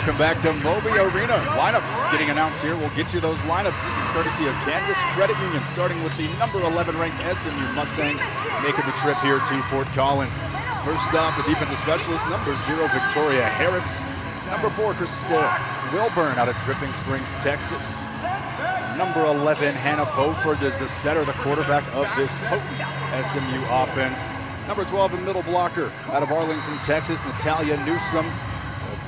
Welcome back to Moby Arena. Lineups getting announced here. We'll get you those lineups. This is courtesy of Kansas Credit Union, starting with the number 11 ranked SMU Mustangs making the trip here to Fort Collins. First off, the defensive specialist, number 0, Victoria Harris. Number 4, Krista Wilburn out of Dripping Springs, Texas. Number 11, Hannah Beaufort is the setter, the quarterback of this potent SMU offense. Number 12, a middle blocker out of Arlington, Texas, Natalia Newsom.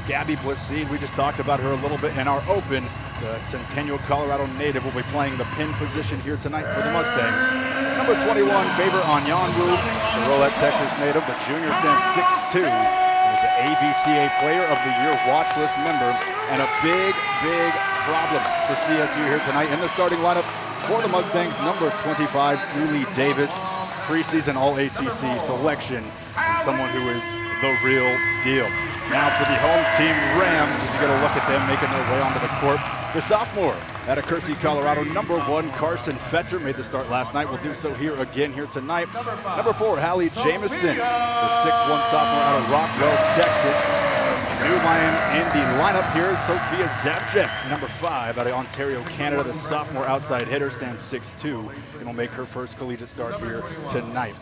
Gabby Blasine, we just talked about her a little bit in our open. The Centennial, Colorado native will be playing the pin position here tonight for the Mustangs. Number 21, Favor Onyanwu, the Rolette, Texas native. The junior stands 6'2", is the AVCA Player of the Year watch list member, and a big problem for CSU here tonight in the starting lineup for the Mustangs. Number 25, Sulie Davis, preseason All-ACC selection, and someone who is the real deal. Now for the home team Rams, as you get a look at them making their way onto the court. The sophomore out of Kersey, Colorado, number 1, Carson Fetzer, made the start last night. Will do so here again here tonight. Number 4, Hallie Jamison, the 6'1" sophomore out of Rockwell, Texas. New line in the lineup here is Sophia Zabchek, number 5 out of Ontario, Canada. The sophomore outside hitter stands 6'2", and will make her first collegiate start here tonight.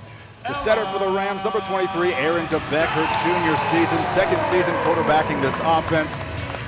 The setter for the Rams, number 23, Erin DeBeck, her junior season, second season quarterbacking this offense.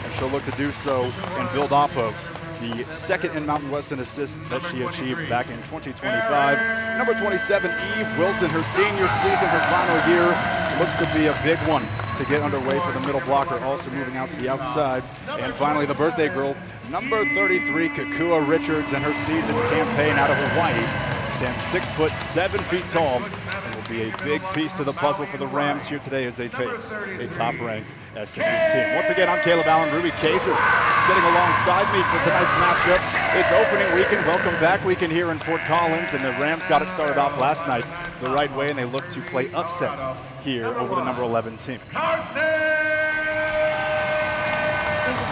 And she'll look to do so and build off of the second in Mountain West in assists that she achieved back in 2025. Number 27, Eve Wilson, her senior season, her final year. Looks to be a big one to get underway for the middle blocker, also moving out to the outside. And finally, the birthday girl, number 33, Kakua Richards, and her season campaign out of Hawaii. Stands 6 foot 7 feet tall, and will be a big piece to the puzzle for the Rams here today as they face a top-ranked SMU team. Once again, I'm Caleb Allen. Ruby Kaiser sitting alongside me for tonight's matchup. It's opening weekend, welcome back weekend here in Fort Collins, and the Rams got it started off last night the right way, and they look to play upset here over the number 11 team.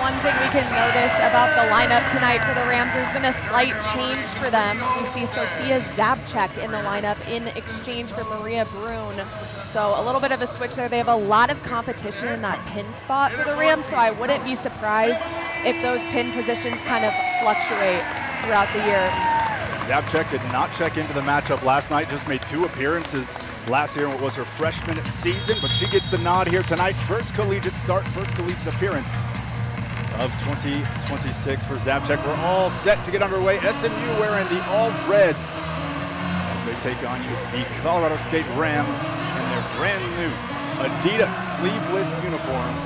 One thing we can notice about the lineup tonight for the Rams, there's been a slight change for them. We see Sophia Zabchek in the lineup in exchange for Maria Brune. So a little bit of a switch there. They have a lot of competition in that pin spot for the Rams, so I wouldn't be surprised if those pin positions kind of fluctuate throughout the year. Zabchek did not check into the matchup last night, just made 2 appearances last year in what was her freshman season, but she gets the nod here tonight. First collegiate start, first collegiate appearance of 2026 for Zabchek. We're all set to get underway. SMU wearing the all reds as they take on the Colorado State Rams in their brand new Adidas sleeveless uniforms,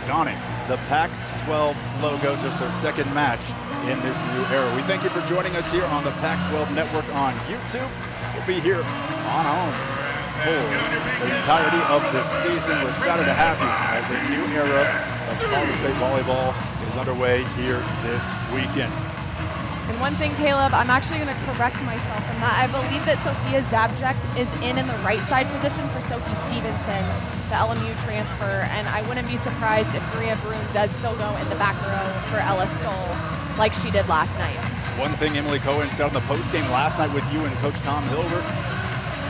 donning the Pac-12 logo, just their second match in this new era. We thank you for joining us here on the Pac-12 Network on YouTube. We'll be here on our own for the entirety of this season. We're excited to have you as a new era of Colorado State volleyball is underway here this weekend. And one thing, Caleb, I'm actually going to correct myself on that. I believe that Sophia Zabchek is in the right side position for Sophie Stevenson, the LMU transfer, and I wouldn't be surprised if Maria Brune does still go in the back row for Ella Stoll like she did last night. One thing Emily Cohen said on the postgame last night with you and Coach Tom Hilbert,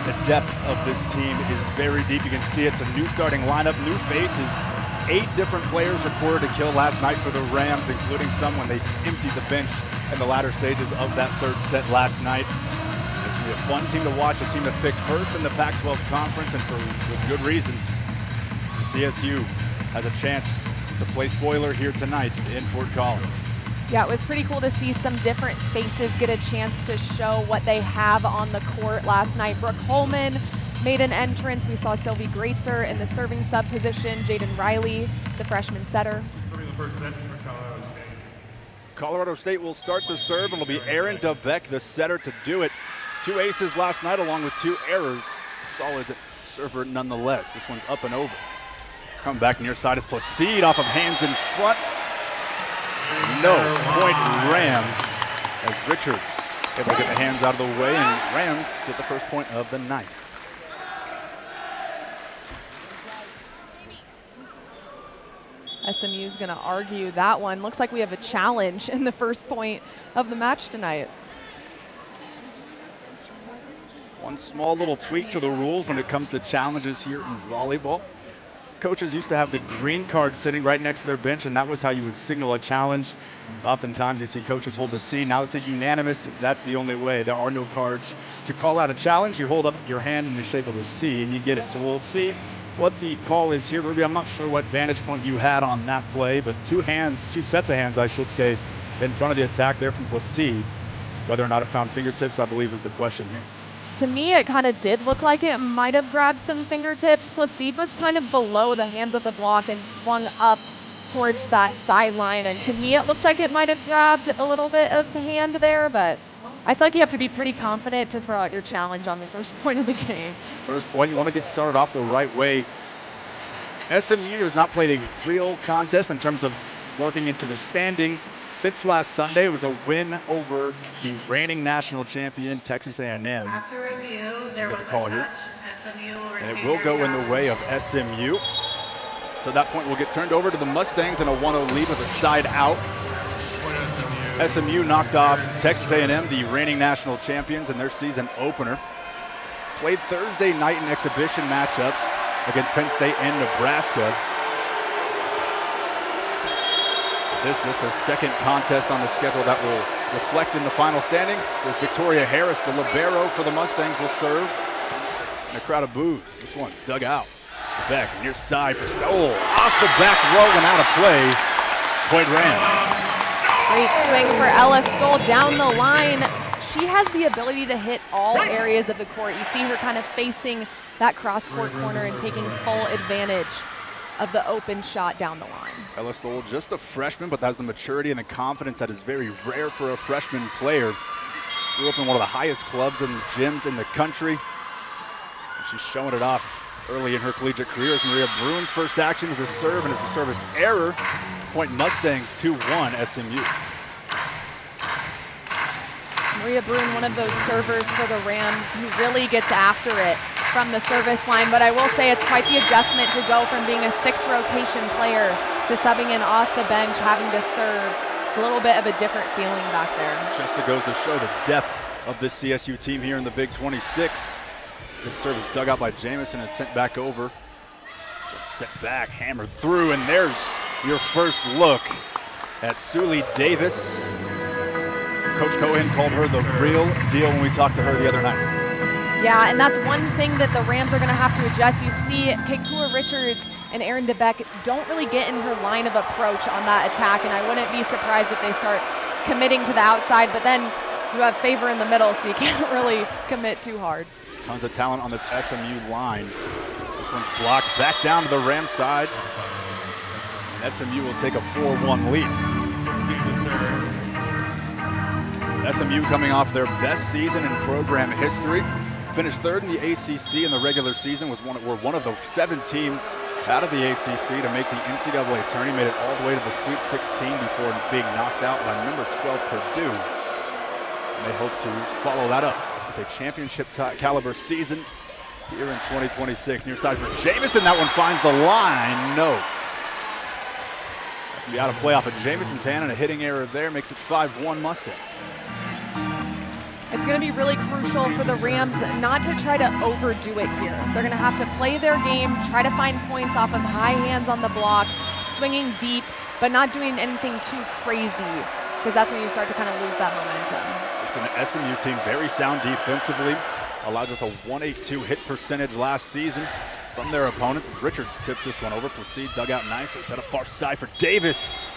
the depth of this team is very deep. You can see it's a new starting lineup, new faces. 8 different players reported to kill last night for the Rams, including some when they emptied the bench in the latter stages of that third set last night. It's going to be a fun team to watch, a team that's picked first in the Pac-12 conference, and for with good reasons. CSU has a chance to play spoiler here tonight in Fort Collins. Yeah, it was pretty cool to see some different faces get a chance to show what they have on the court last night. Brooke Holman made an entrance. We saw Sylvie Greitzer in the serving sub position. Jaden Riley, the freshman setter. Colorado State will start the serve, and it'll be Erin DeBeck, the setter, to do it. 2 aces last night along with 2 errors. Solid server nonetheless. This one's up and over. Coming back near side is Placide off of hands in front. No point Rams as Richards able to get the hands out of the way, and Rams get the first point of the night. SMU's going to argue that one. Looks like we have a challenge in the first point of the match tonight. One small little tweak to the rules when it comes to challenges here in volleyball. coaches used to have the green card sitting right next to their bench, and that was how you would signal a challenge. Oftentimes you see coaches hold the C. Now it's a unanimous. That's the only way. There are no cards. To call out a challenge, you hold up your hand in the shape of a C, and you get it. So we'll see what the call is here. Ruby, I'm not sure what vantage point you had on that play, but two sets of hands, I should say, in front of the attack there from Placide. Whether or not it found fingertips, I believe, is the question here. To me, it kind of did look like it might have grabbed some fingertips. Placide was kind of below the hands of the block and swung up towards that sideline. And to me, it looked like it might have grabbed a little bit of the hand there, but I feel like you have to be pretty confident to throw out your challenge on the first point of the game. First point, you want to get started off the right way. SMU has not played a real contest in terms of working into the standings since last Sunday. It was a win over the reigning national champion, Texas A&M. After review, there was a call here. SMU will And it retain will their go in the challenge. way of SMU. So that point will get turned over to the Mustangs and a 1-0 lead with a side out. SMU knocked off Texas A&M, the reigning national champions, in their season opener. Played Thursday night in exhibition matchups against Penn State and Nebraska. This was their second contest on the schedule that will reflect in the final standings as Victoria Harris, the libero for the Mustangs, will serve. And a crowd of boos. This one's dug out. Back near side for Stoll. Off the back row and out of play. Point Rams. Great swing for Ella Stoll down the line. She has the ability to hit all areas of the court. You see her kind of facing that cross-court corner and taking full advantage of the open shot down the line. Ella Stoll, just a freshman, but has the maturity and the confidence that is very rare for a freshman player. Grew up in one of the highest clubs and gyms in the country. And she's showing it off early in her collegiate career as Maria Bruin's first action is a serve, and it's a service error. Point Mustangs 2-1 SMU. Maria Bruin, one of those servers for the Rams who really gets after it from the service line, but I will say it's quite the adjustment to go from being a sixth rotation player to subbing in off the bench, having to serve. It's a little bit of a different feeling back there. Just goes to show the depth of this CSU team here in the Big 26. Good service dug out by Jamison and sent back over. Set back, hammered through, and there's your first look at Sully Davis. Coach Cohen called her the real deal when we talked to her the other night. Yeah, and that's one thing that the Rams are going to have to adjust. You see Kekua Richards and Erin DeBeck don't really get in her line of approach on that attack, and I wouldn't be surprised if they start committing to the outside, but then you have Favor in the middle, so you can't really commit too hard. Tons of talent on this SMU line. This one's blocked back down to the Rams side. And SMU will take a 4-1 lead. SMU coming off their best season in program history. Finished third in the ACC in the regular season, were one of the 7 teams out of the ACC to make the NCAA tourney, made it all the way to the Sweet 16 before being knocked out by number 12 Purdue. And they hope to follow that up with a championship caliber season here in 2026. Near side for Jamison, that one finds the line, no. That's gonna be out of play off of Jamison's hand, and a hitting error there makes it 5-1 Mustangs. It's going to be really crucial for the Rams not to try to overdo it here. They're going to have to play their game, try to find points off of high hands on the block, swinging deep, but not doing anything too crazy, because that's when you start to kind of lose that momentum. It's an SMU team very sound defensively. Allowed just a .182 hit percentage last season from their opponents. Richards tips this one over. Placide dug out nicely. Set a far side for Davis.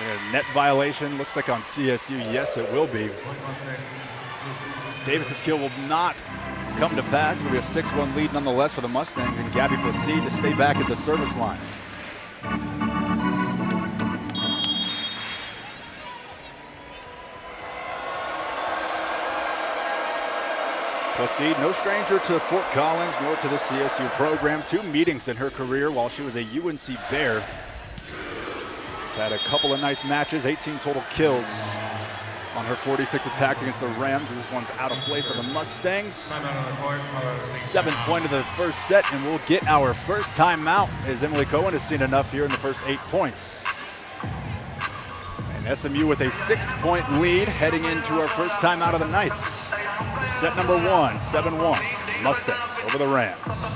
A net violation, looks like on CSU. Yes, it will be. Davis's kill will not come to pass. It'll be a 6-1 lead nonetheless for the Mustangs, and Gabby Placide to stay back at the service line. Placide, no stranger to Fort Collins nor to the CSU program. 2 meetings in her career while she was a UNC Bear. Had a couple of nice matches, 18 total kills on her 46 attacks against the Rams. This one's out of play for the Mustangs. 7 point of the first set, and we'll get our first timeout as Emily Cohen has seen enough here in the first 8 points. And SMU with a 6-point lead heading into our first timeout of the night. Set number 1, 7-1, Mustangs over the Rams.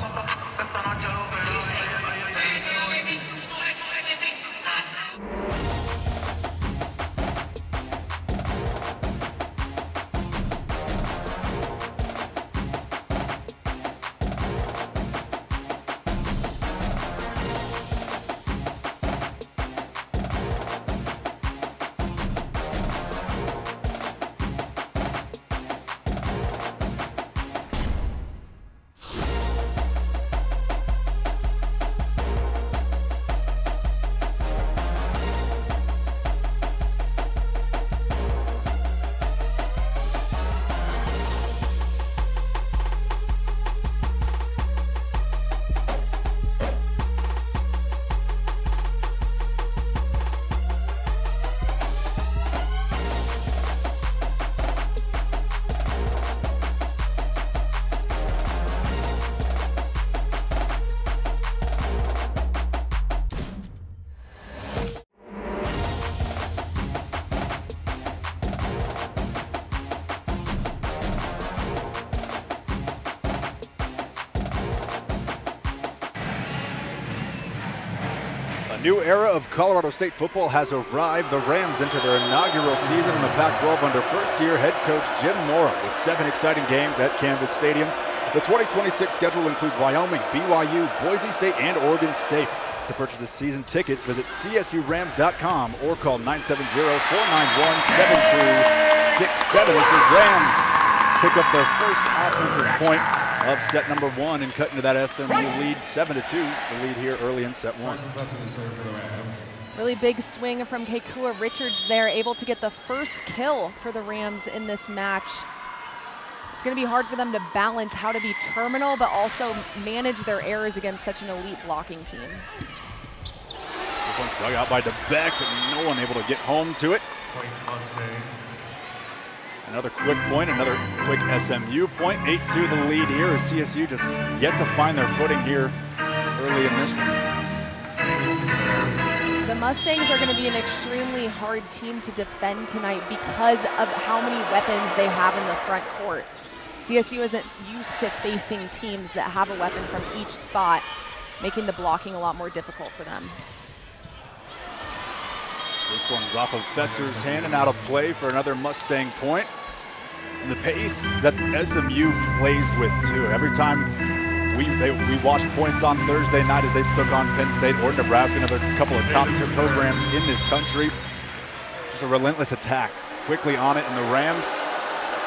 New era of Colorado State football has arrived. The Rams enter their inaugural season in the Pac-12 under first-year head coach Jim Mora with 7 exciting games at Canvas Stadium. The 2026 schedule includes Wyoming, BYU, Boise State, and Oregon State. To purchase a season tickets, visit csurams.com or call 970-491-7267 as the Rams pick up their first offensive point of set number 1 and cut into that SMU lead 7-2. The lead here early in set 1. Really big swing from Kekua Richards there, able to get the first kill for the Rams in this match. It's going to be hard for them to balance how to be terminal, but also manage their errors against such an elite blocking team. This one's dug out by DeBeck, but no one able to get home to it. Another quick point, another quick SMU point. 8-2 the lead here as CSU just yet to find their footing here early in this one. The Mustangs are going to be an extremely hard team to defend tonight because of how many weapons they have in the front court. CSU isn't used to facing teams that have a weapon from each spot, making the blocking a lot more difficult for them. This one's off of Fetzer's hand and out of play for another Mustang point. And the pace that SMU plays with too. Every time we watched points on Thursday night as they took on Penn State or Nebraska, another couple of top tier programs in this country. Just a relentless attack, quickly on it, and the Rams,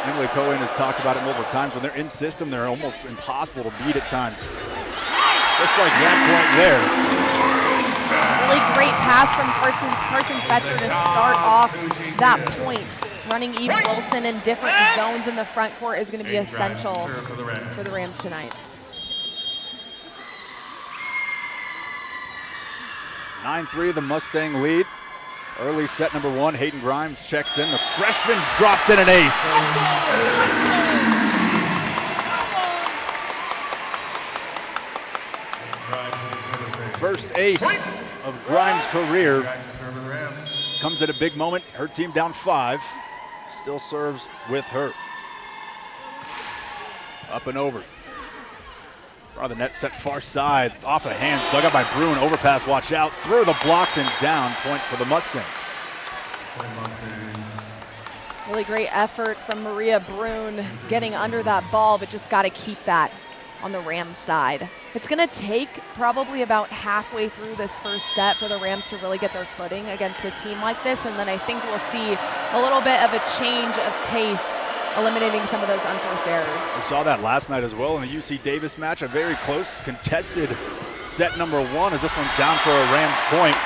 Emily Cohen has talked about it multiple times, when they're in system, they're almost impossible to beat at times. Just like that point there. Really great pass from Carson Fetzer to start off that point. Running Eve Wilson in different zones in the front court is going to be essential for the Rams tonight. 9-3 the Mustang lead. Early set number 1, Hayden Grimes checks in. The freshman drops in an ace. First ace of Grimes' career. Comes at a big moment. Her team down 5. Still serves with her. Up and over. Front of the net set far side. Off of hands. Dug up by Bruin. Overpass, watch out. Through the blocks and down. Point for the Mustangs. Really great effort from Maria Bruin getting under that ball, but just got to keep that on the Rams side. It's going to take probably about halfway through this first set for the Rams to really get their footing against a team like this, and then I think we'll see a little bit of a change of pace, eliminating some of those unforced errors. We saw that last night as well in the UC Davis match, a very close contested set number 1 as this one's down for a Rams point.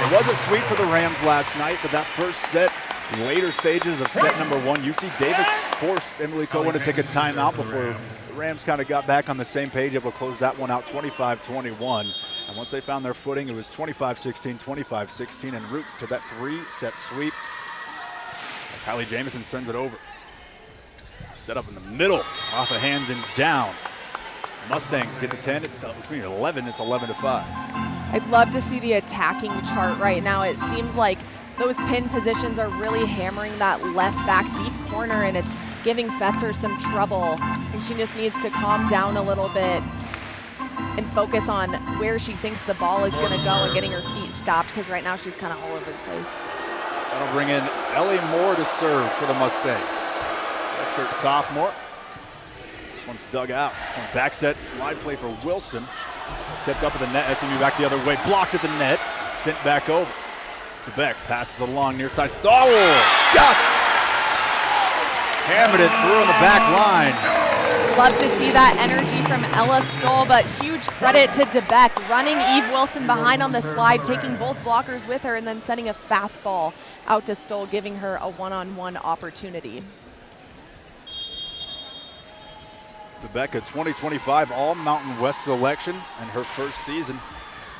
It wasn't sweet for the Rams last night, but that first set, later stages of set number 1, UC Davis forced Emily Cohen to take a timeout before the Rams kind of got back on the same page, able to close that one out 25-21. And once they found their footing, it was 25-16, 25-16, en route to that 3-set sweep as Hallie Jamison sends it over. Set up in the middle, off of hands and down. Mustangs get the 10, it's 11, it's 11-5. I'd love to see the attacking chart right now. It seems like those pin positions are really hammering that left back deep corner, and it's giving Fetzer some trouble. And she just needs to calm down a little bit and focus on where she thinks the ball is going to go and getting her feet stopped, because right now she's kind of all over the place. That'll bring in Ellie Moore to serve for the Mustangs. Redshirt sophomore. This one's dug out. This one back set, slide play for Wilson. Tipped up at the net, SMU back the other way, blocked at the net, sent back over. DeBeck passes along near side. Stoll! Got it! Hammered it through on the back line. Love to see that energy from Ella Stoll, but huge credit to DeBeck, running Eve Wilson behind on the slide, taking both blockers with her, and then sending a fastball out to Stoll, giving her a one-on-one opportunity. DeBeck, a 2025 All-Mountain West selection in her first season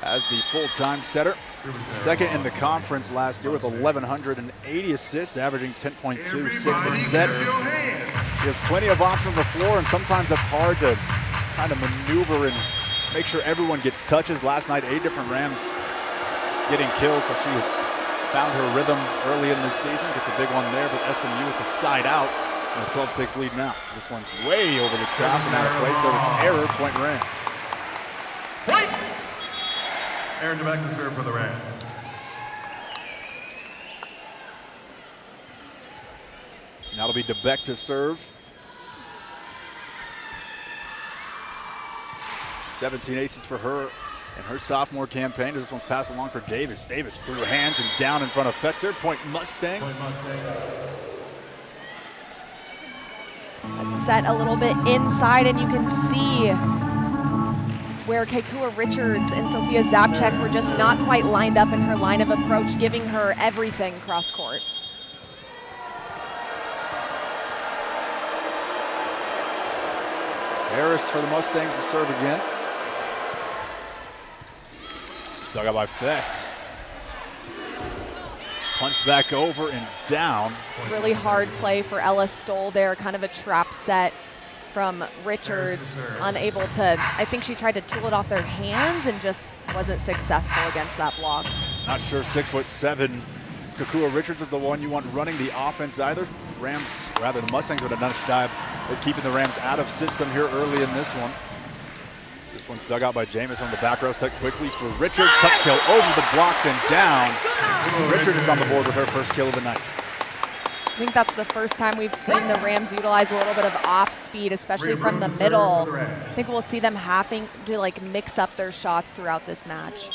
as the full-time setter. Second in the conference last year with 1,180 assists, averaging 10.26 a set. She has plenty of options on the floor, and sometimes it's hard to kind of maneuver and make sure everyone gets touches. Last night, 8 different Rams getting kills, so she has found her rhythm early in this season. Gets a big one there, but SMU with the side out. And a 12-6 lead now. This one's way over the top and out of play, so it's an error, point Rams. Aaron DeBeck to serve for the Rams. Now it'll be DeBeck to serve. 17 aces for her in her sophomore campaign. This one's passed along for Davis. Davis through hands and down in front of Fetzer. Point Mustangs. Point Mustangs. That's set a little bit inside, and you can see where Kekua Richards and Sophia Zabchek were just not quite lined up in her line of approach, giving her everything cross court. Harris for the Mustangs to serve again. Dug out by Fetz. Punched back over and down. Really hard play for Ella Stoll there, kind of a trap set from Richards, unable to, I think she tried to tool it off their hands and just wasn't successful against that block. Not sure 6'7" Kekua Richards is the one you want running the offense either. The Mustangs would have done a dive at keeping the Rams out of system here early in this one. This one's dug out by Jameis on the back row, set quickly for Richards. Touch kill over the blocks and down. Richards is on the board with her first kill of the night. I think that's the first time we've seen the Rams utilize a little bit of off speed, especially from the middle. I think we'll see them having to like mix up their shots throughout this match.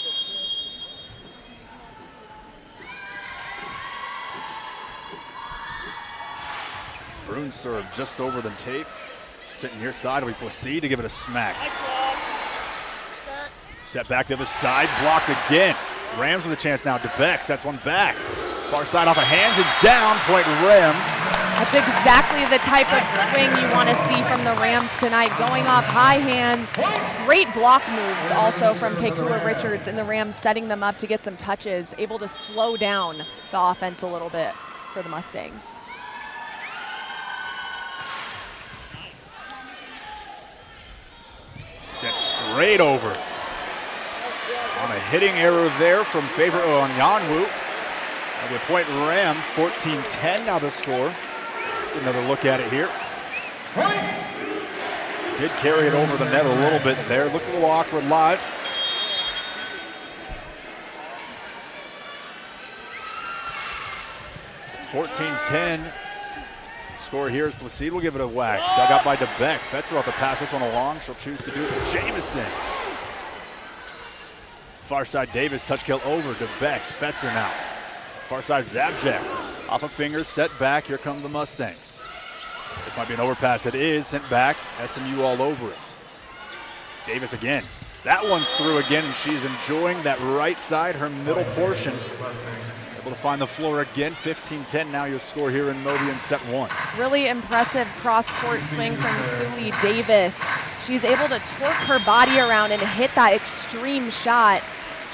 Bruin serves just over the tape. Sitting near side, we proceed to give it a smack. Set back to the side, blocked again. Rams with a chance now. DeBeck sets one back. Far side off of hands and down. Point Rams. That's exactly the type of swing you want to see from the Rams tonight. Going off high hands. Great block moves also from Kekua Richards, and the Rams setting them up to get some touches. Able to slow down the offense a little bit for the Mustangs. Set straight over. On a hitting error there from favor Onyanwu. The point Rams, 14-10 now the score. Another look at it here. Did carry it over the net a little bit there. Looked a little awkward live. (14-10). Score here is Placide will give it a whack. Dug out by DeBeck. Fetzer will have to pass this one along. She'll choose to do it with Jamison. Far side Davis, touch kill over. DeBeck, Fetzer now. Far side Zabchek. Off of fingers, set back. Here come the Mustangs. This might be an overpass. It is sent back. SMU all over it. Davis again. That one's through again, and she's enjoying that right side, her middle portion. Able to find the floor again. 15-10 now your score here in Moby in set one. Really impressive cross-court swing from Suli Davis. She's able to torque her body around and hit that extreme shot.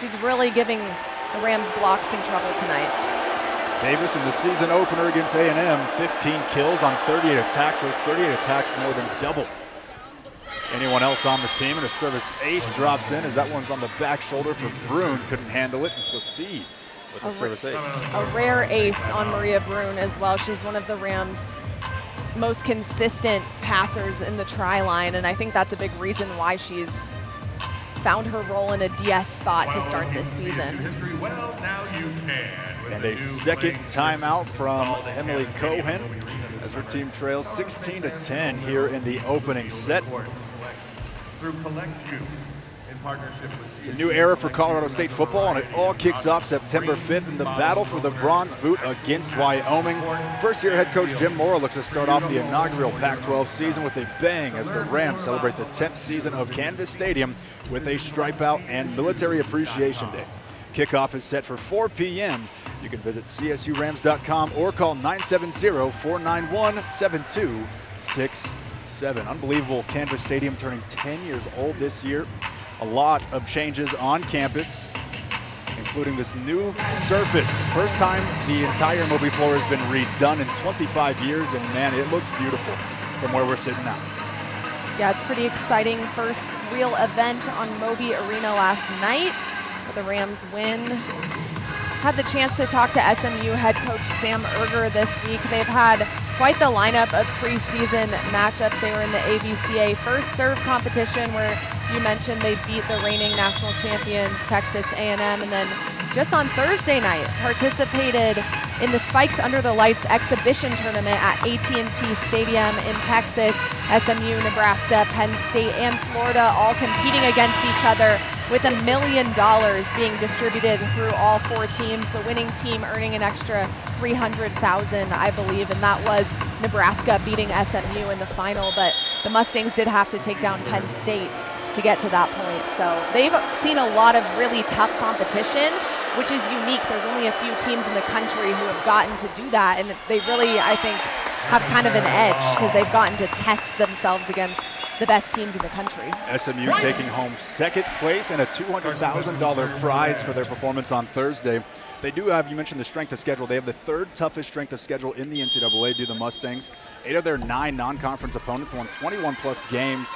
She's really giving the Rams block some trouble tonight. Davis in the season opener against A&M, 15 kills on 38 attacks. Those 38 attacks more than double anyone else on the team. And a service ace drops in as that one's on the back shoulder for Bruin. Couldn't handle it and proceed with a service ace. A rare ace on Maria Bruin as well. She's one of the Rams' most consistent passers in the try line, and I think that's a big reason why she's found her role in a DS spot to start this season. And a second timeout from Emily Cohen as her team trails 16-10 here in the opening set. It's a new era for Colorado State football, and it all kicks off September 5th in the battle for the bronze boot against Wyoming. First-year head coach Jim Mora looks to start off the inaugural Pac-12 season with a bang as the Rams celebrate the 10th season of Canvas Stadium with a stripe out and Military Appreciation Day. Kickoff is set for 4 p.m. You can visit csurams.com or call 970-491-7267. Unbelievable. Canvas Stadium turning 10 years old this year. A lot of changes on campus, including this new surface. First time the entire Moby floor has been redone in 25 years, and man, it looks beautiful from where we're sitting now. Yeah, it's pretty exciting. First real event on Moby Arena last night. The Rams win. Had the chance to talk to SMU head coach Sam Erger this week. They've had quite the lineup of preseason matchups. They were in the AVCA first serve competition where You mentioned they beat the reigning national champions, Texas A&M, and then just on Thursday night participated in the Spikes Under the Lights exhibition tournament at AT&T Stadium in Texas. SMU, Nebraska, Penn State, and Florida all competing against each other, with $1 million being distributed through all 4 teams. The winning team earning an extra $300,000, I believe, and that was Nebraska beating SMU in the final. But the Mustangs did have to take down Penn State to get to that point. So they've seen a lot of really tough competition, which is unique. There's only a few teams in the country who have gotten to do that, and they really, I think, have kind of an edge because they've gotten to test themselves against the best teams in the country. SMU taking home 2nd place and a $200,000 prize for their performance on Thursday. They do have, you mentioned the strength of schedule, they have the 3rd toughest strength of schedule in the NCAA, do the Mustangs. 8 of their 9 non-conference opponents won 21-plus games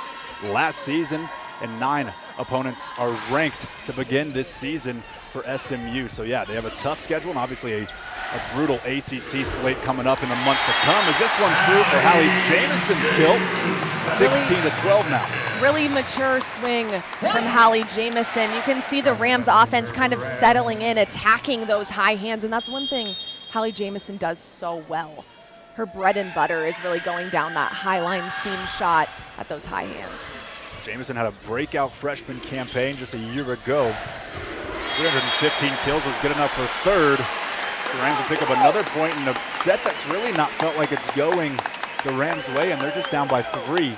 last season, and 9 opponents are ranked to begin this season for SMU. So yeah, they have a tough schedule and obviously a brutal ACC slate coming up in the months to come. Is this one through for Hallie Jamison's kill? 16-12 now. Really mature swing from Hallie Jamison. You can see the Rams offense kind of settling in, attacking those high hands, and that's one thing Hallie Jamison does so well. Her bread and butter is really going down that high line seam shot at those high hands. Jamison had a breakout freshman campaign just a year ago. 315 kills was good enough for 3rd. The Rams will pick up another point in a set that's really not felt like it's going the Rams' way, and they're just down by 3.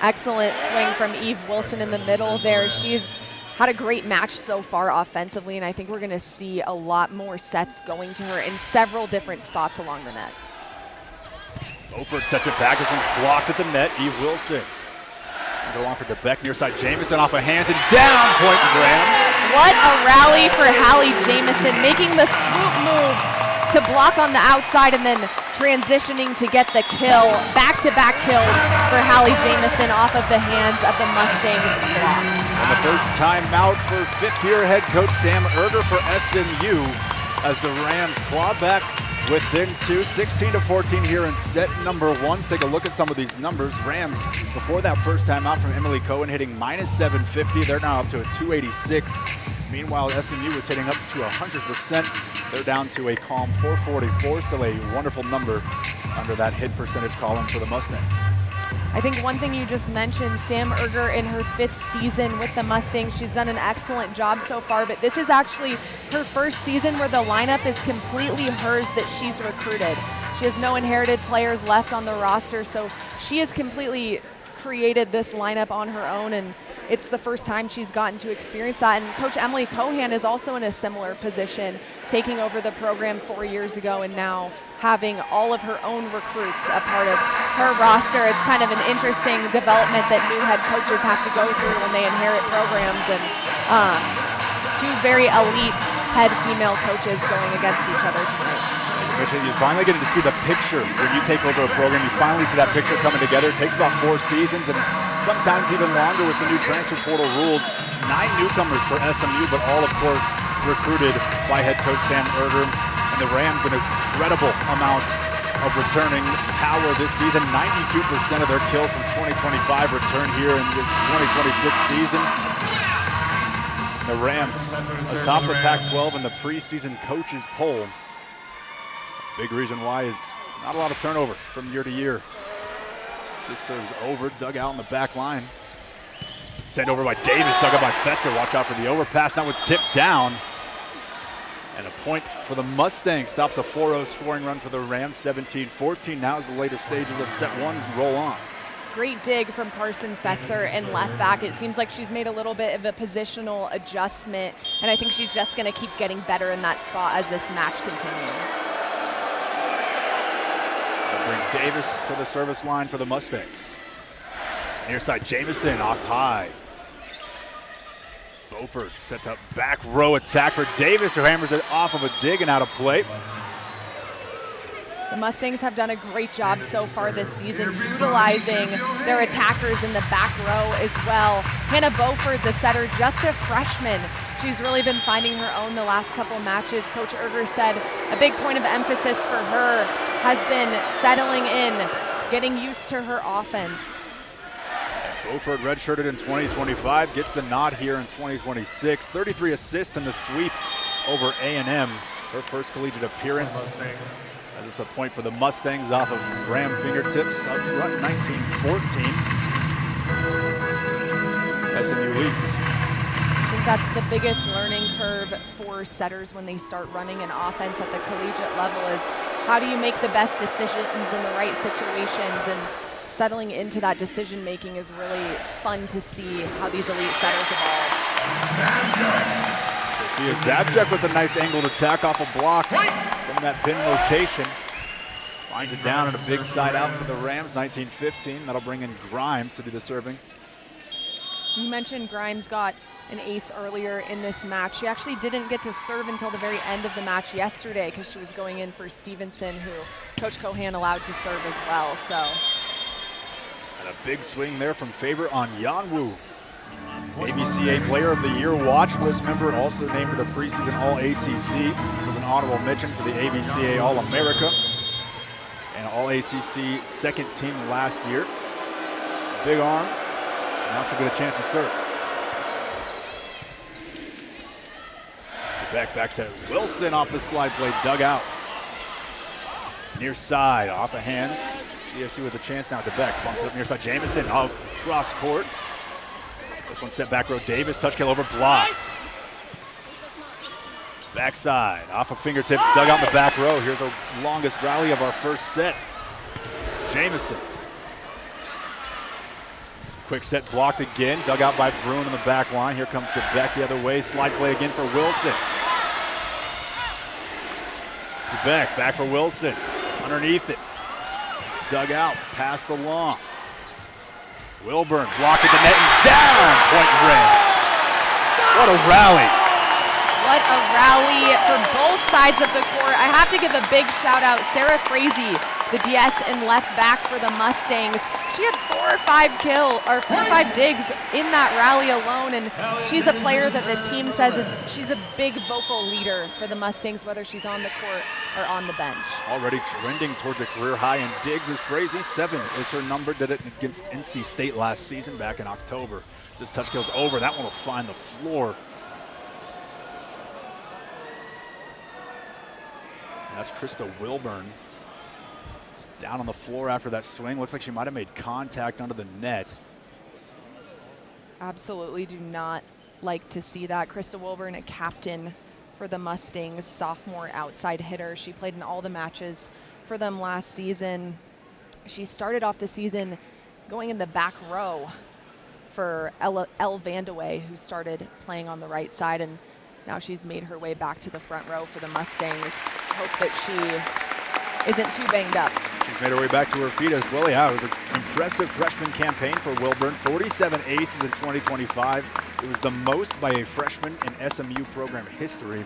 Excellent swing from Eve Wilson in the middle there. She's had a great match so far offensively, and I think we're going to see a lot more sets going to her in several different spots along the net. Beaufort sets it back. This one's blocked at the net. Eve Wilson. Go on for DeBeck, near side Jamison off of hands and down, point Rams. What a rally for Hallie Jamison, making the swoop move to block on the outside and then transitioning to get the kill. Back-to-back kills for Hallie Jamison off of the hands of the Mustangs block. And the first time out for 5th-year head coach Sam Erger for SMU as the Rams claw back within 2, 16-14 here in set number 1. Let's take a look at some of these numbers. Rams, before that first time out from Emily Cohen, hitting -750. They're now up to a 286. Meanwhile, SMU was hitting up to 100%. They're down to a calm 444. Still a wonderful number under that hit percentage column for the Mustangs. I think one thing you just mentioned, Sam Erger in her 5th season with the Mustangs, she's done an excellent job so far, but this is actually her first season where the lineup is completely hers that she's recruited. She has no inherited players left on the roster, so she has completely created this lineup on her own, and it's the first time she's gotten to experience that. And Coach Emily Cohan is also in a similar position, taking over the program 4 years ago and now having all of her own recruits a part of her roster. It's kind of an interesting development that new head coaches have to go through when they inherit programs, and 2 very elite head female coaches going against each other tonight. You finally get to see the picture when you take over a program. You finally see that picture coming together. It takes about 4 seasons and sometimes even longer with the new transfer portal rules. 9 newcomers for SMU, but all, of course, recruited by head coach Sam Erger. And the Rams, an incredible amount of returning power this season. 92% of their kills from 2025 return here in this 2026 season. The Rams atop the Pac-12 in the preseason coaches poll. Big reason why is not a lot of turnover from year to year. This serves over, dug out in the back line. Sent over by Davis, dug up by Fetzer. Watch out for the overpass. That one's tipped down. And a point for the Mustangs. Stops a 4-0 scoring run for the Rams. 17-14. Now as the later stages of set 1 roll on. Great dig from Carson Fetzer in left back. It seems like she's made a little bit of a positional adjustment, and I think she's just going to keep getting better in that spot as this match continues. Bring Davis to the service line for the Mustangs. Near side Jamison off high. Beaufort sets up back row attack for Davis, who hammers it off of a dig and out of play. The Mustangs have done a great job so far this season, utilizing their attackers in the back row as well. Hannah Beaufort, the setter, just a freshman. She's really been finding her own the last couple matches. Coach Erger said a big point of emphasis for her has been settling in, getting used to her offense. Beaufort redshirted in 2025, gets the nod here in 2026. 33 assists in the sweep over A&M. Her first collegiate appearance. That is a point for the Mustangs off of Ram fingertips up front, 19-14. SMU leads. I think that's the biggest learning curve for setters when they start running an offense at the collegiate level is how do you make the best decisions in the right situations, and settling into that decision making is really fun to see how these elite setters evolve. Sophia Zabchek with a nice angled attack off a block from that pin location. Finds it down and a big side out for the Rams, 19-15. That'll bring in Grimes to do the serving. You mentioned Grimes got an ace earlier in this match. She actually didn't get to serve until the very end of the match yesterday because she was going in for Stevenson, who Coach Cohan allowed to serve as well. So. And a big swing there from Faber on Yanwu. ABCA Player of the Year watch list member, also named to the preseason All-ACC. Was an honorable mention for the ABCA All-America. And All-ACC second team last year. Big arm. Now she'll get a chance to serve. Backs at Wilson off the slide play, dug out. Near side, off of hands. CSU with a chance now to Beck. Bumps it up near side. Jamison off cross court. This one set back row. Davis, touch kill over, blocked. Backside, off of fingertips, dug out in the back row. Here's our longest rally of our first set. Jamison. Quick set blocked again, dug out by Bruin in the back line. Here comes the Beck the other way. Slide play again for Wilson. Beck, back for Wilson. Underneath it. It's dug out, passed along. Wilburn blocked at the net and down. Point Rams. What a rally. What a rally for both sides of the court. I have to give a big shout out. Sarah Frazee, the DS and left back for the Mustangs. She had 4 or 5 digs in that rally alone, and she's a player that the team says she's a big vocal leader for the Mustangs, whether she's on the court or on the bench. Already trending towards a career high in digs is Frazee. 7 is her number. Did it against NC State last season back in October. This touch kill's over. That one will find the floor. And that's Krista Wilburn. Down on the floor after that swing. Looks like she might have made contact under the net. Absolutely do not like to see that. Krista Wilburn, a captain for the Mustangs, sophomore outside hitter. She played in all the matches for them last season. She started off the season going in the back row for Elle Vandewey, who started playing on the right side, and now she's made her way back to the front row for the Mustangs. Hope that she isn't too banged up. She's made her way back to her feet as well. Yeah, it was an impressive freshman campaign for Wilburn. 47 aces in 2025. It was the most by a freshman in SMU program history.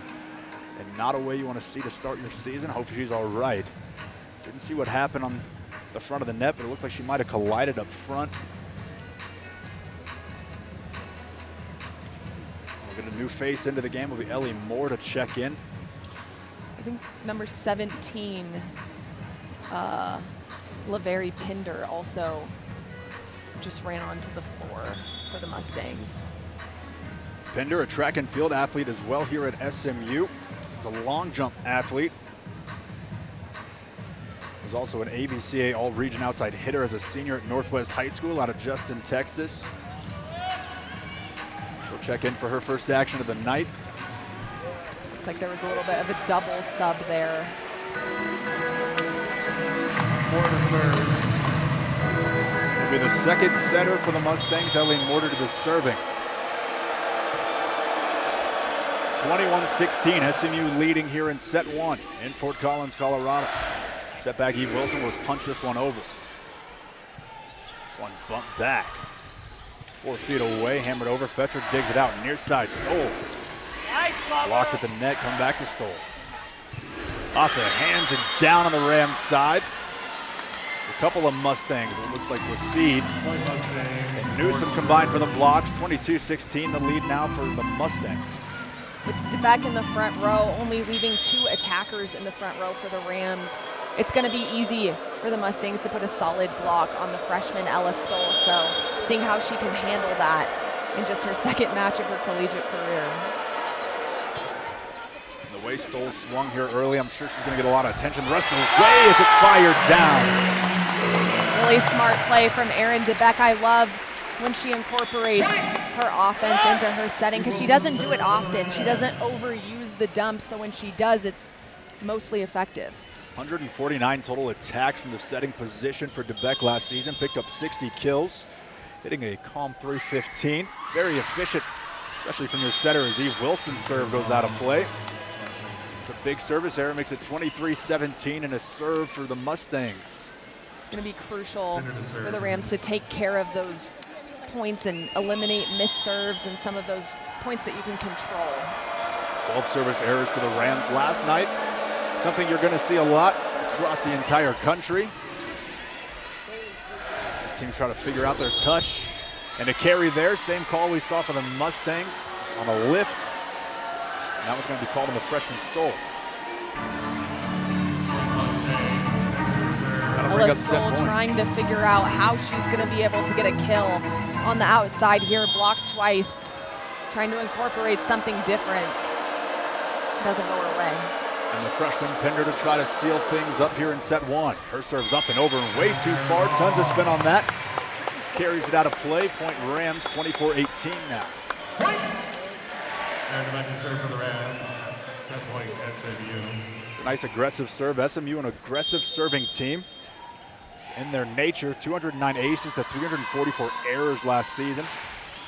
And not a way you want to see to start your season. Hope she's all right. Didn't see what happened on the front of the net, but it looked like she might have collided up front. We'll get a new face into the game. Will be Ellie Moore to check in. I think number 17, LaVary Pinder, also just ran onto the floor for the Mustangs. Pinder, a track and field athlete as well here at SMU. He's a long jump athlete. Was also an ABCA All-Region outside hitter as a senior at Northwest High School out of Justin, Texas. She'll check in for her first action of the night. Looks like there was a little bit of a double sub there. Will be the second setter for the Mustangs, Ellie Mortar to the serving. 21-16, SMU leading here in set 1 in Fort Collins, Colorado. Setback Eve Wilson was punched this one over. This one bumped back. 4 feet away, hammered over. Fetzer digs it out, near side, Stoll. Blocked at the net, come back to Stoll. Off the hands and down on the Rams side. There's a couple of Mustangs, it looks like Placide and Newsom combined for the blocks. 22-16, the lead now for the Mustangs. With DeBeck in the front row, only leaving 2 attackers in the front row for the Rams. It's going to be easy for the Mustangs to put a solid block on the freshman Ella Stoll. So seeing how she can handle that in just her second match of her collegiate career. The way Stoll swung here early, I'm sure she's going to get a lot of attention the rest of the way as it's fired down. Really smart play from Erin DeBeck. I love when she incorporates her offense into her setting because she doesn't do it often. She doesn't overuse the dump, so when she does, it's mostly effective. 149 total attacks from the setting position for DeBeck last season. Picked up 60 kills, hitting a calm .315. Very efficient, especially from your setter as Eve Wilson's serve goes out of play. It's a big service error, makes it 23-17 and a serve for the Mustangs. It's going to be crucial for the Rams to take care of those points and eliminate missed serves and some of those points that you can control. 12 service errors for the Rams last night. Something you're going to see a lot across the entire country. These teams try to figure out their touch. And a carry there, same call we saw for the Mustangs on a lift. And that was going to be called on the freshman Stoll. Ella Stoll trying to figure out how she's going to be able to get a kill on the outside here, blocked twice. Trying to incorporate something different. Doesn't go her way. And the freshman pinned her to try to seal things up here in set one. Her serve's up and over and way too far. Tons of spin on that. Carries it out of play. Point Rams, 24-18 now. And back to serve for the Rams. Set point SMU. It's a nice aggressive serve. SMU, an aggressive serving team. It's in their nature, 209 aces to 344 errors last season.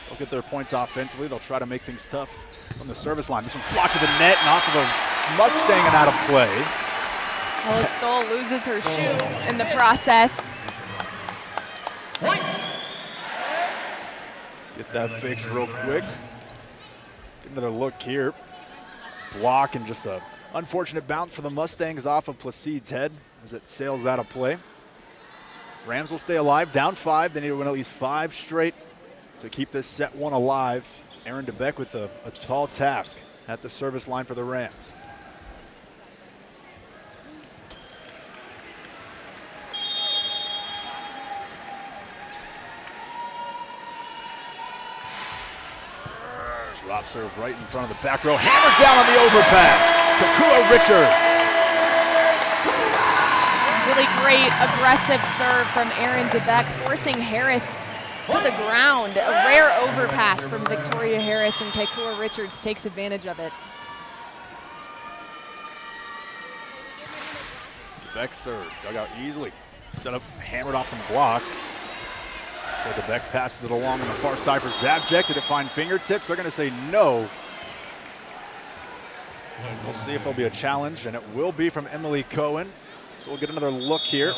They'll get their points offensively. They'll try to make things tough from the service line. This one's blocked to the net and off of a Mustang and out of play. Ella Stoll loses her shoe in the process. Get that fixed real quick. Get another look here. Block and just a unfortunate bounce for the Mustangs off of Placide's head as it sails out of play. Rams will stay alive, down 5. They need to win at least 5 straight to keep this set one alive. Erin DeBeck with a tall task at the service line for the Rams. Drop serve right in front of the back row. Hammered down on the overpass. Kakua Richard. Really great aggressive serve from Erin DeBeck, forcing Harris to the ground. A rare overpass from Victoria Harris, and Kakua Richards takes advantage of it. DeBeck serve, dug out easily. Set up, hammered off some blocks. So DeBeck passes it along on the far side for Zabchek. Did it find fingertips? They're going to say no. We'll see if there'll be a challenge, and it will be from Emily Cohen. So we'll get another look here.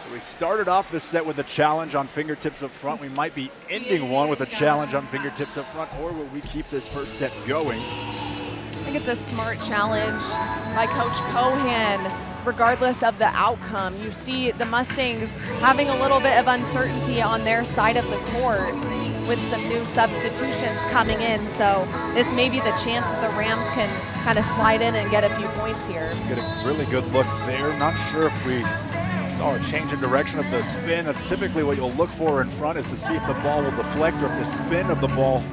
So we started off this set with a challenge on fingertips up front. We might be ending one with a challenge on fingertips up front, or will we keep this first set going? I think it's a smart challenge by Coach Cohan, regardless of the outcome. You see the Mustangs having a little bit of uncertainty on their side of the court with some new substitutions coming in. So this may be the chance that the Rams can kind of slide in and get a few points here. Get a really good look there. Not sure if we saw a change in direction of the spin. That's typically what you'll look for in front, is to see if the ball will deflect or if the spin of the ball.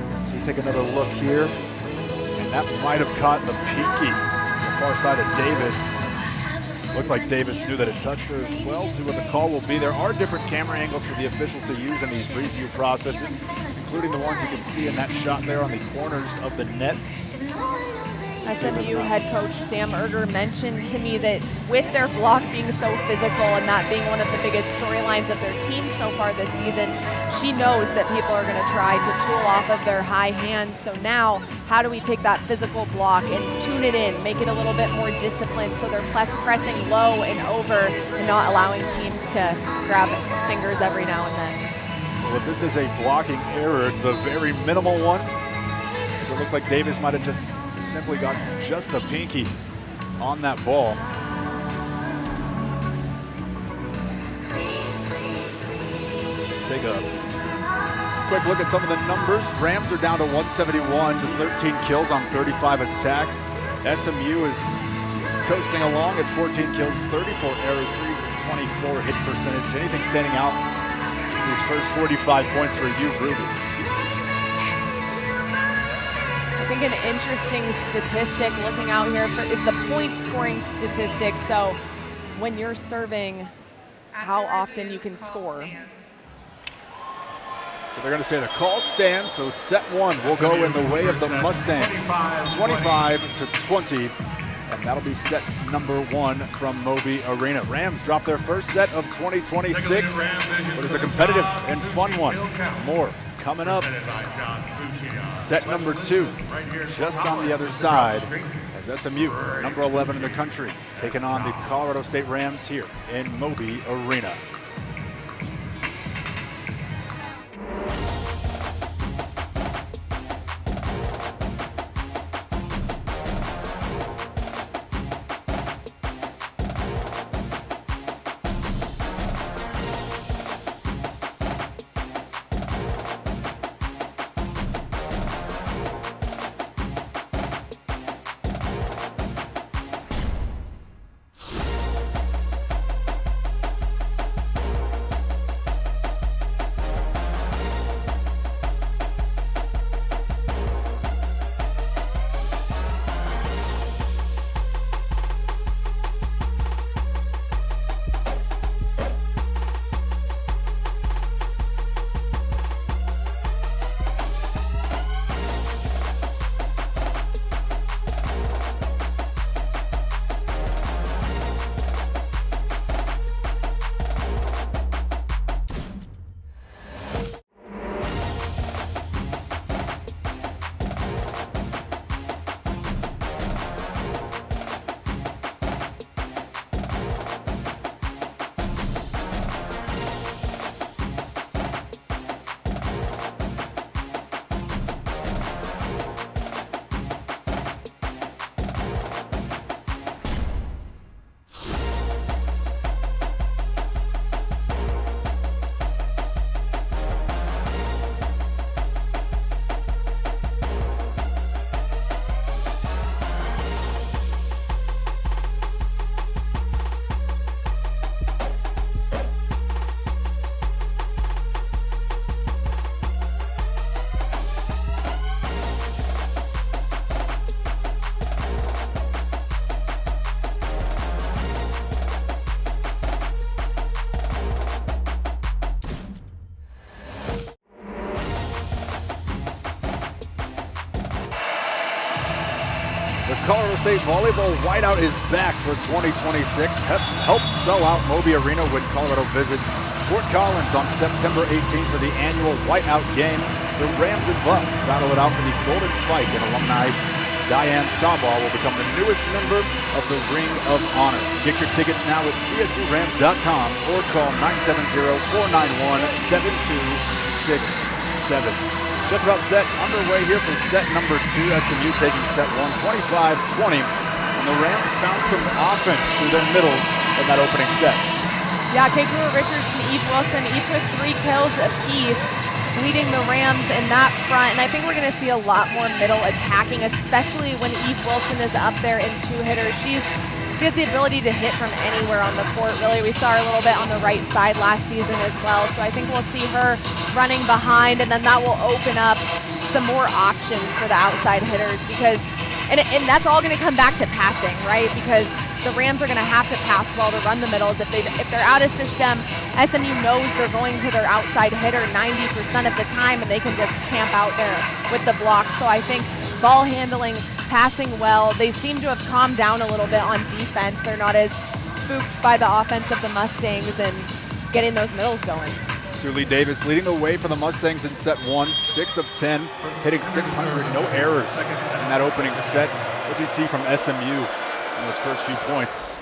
So you take another look here, and that might have caught the pinky on the far side of Davis. Looked like Davis knew that it touched her as well. See what the call will be. There are different camera angles for the officials to use in these review processes, including the ones you can see in that shot there on the corners of the net. SMU head coach Sam Erger mentioned to me that with their block being so physical and that being one of the biggest storylines of their team so far this season, she knows that people are going to try to tool off of their high hands. So now, how do we take that physical block and tune it in, make it a little bit more disciplined so they're pressing low and over and not allowing teams to grab fingers every now and then. Well, if this is a blocking error, it's a very minimal one. So it looks like Davis might have just simply got just the pinky on that ball. Take a quick look at some of the numbers. Rams are down to 171, just 13 kills on 35 attacks. SMU is coasting along at 14 kills, 34 errors, 24 hit percentage. Anything standing out these first 45 points for you, Ruby? I think an interesting statistic looking out here is the point scoring statistic. So when you're serving, how often you can score. So they're going to say the call stands, so set one will go in the way of the Mustangs. 25-20, and that'll be set number one from Moby Arena. Rams drop their first set of 2026, but it's a competitive and fun one. More coming up. Set number two, just on the other side, as SMU, number 11 in the country, taking on the Colorado State Rams here in Moby Arena. The Colorado State Volleyball Whiteout is back for 2026. Help sell out Moby Arena when Colorado visits Fort Collins on September 18th for the annual Whiteout game. The Rams and Buffs battle it out for the Golden Spike, and alumni Diane Sawball will become the newest member of the Ring of Honor. Get your tickets now at csurams.com or call 970-491-7267. Just about set underway here for set number two. SMU taking set one, 25-20. And the Rams found some offense through their middles in that opening set. Yeah, Kate Brewer-Richards and Eve Wilson, each with 3 kills apiece, leading the Rams in that front. And I think we're going to see a lot more middle attacking, especially when Eve Wilson is up there in 2-hitters. She has the ability to hit from anywhere on the court, really. We saw her a little bit on the right side last season as well. So I think we'll see her running behind, and then that will open up some more options for the outside hitters because, and that's all going to come back to passing, right? Because the Rams are going to have to pass well to run the middles. If they're out of system, SMU knows they're going to their outside hitter 90% of the time, and they can just camp out there with the block. So I think ball handling, passing well. They seem to have calmed down a little bit on defense. They're not as spooked by the offense of the Mustangs and getting those middles going. Sully Davis leading the way for the Mustangs in set one, 6 of 10, hitting 600, no errors in that opening set. What do you see from SMU in those first few points?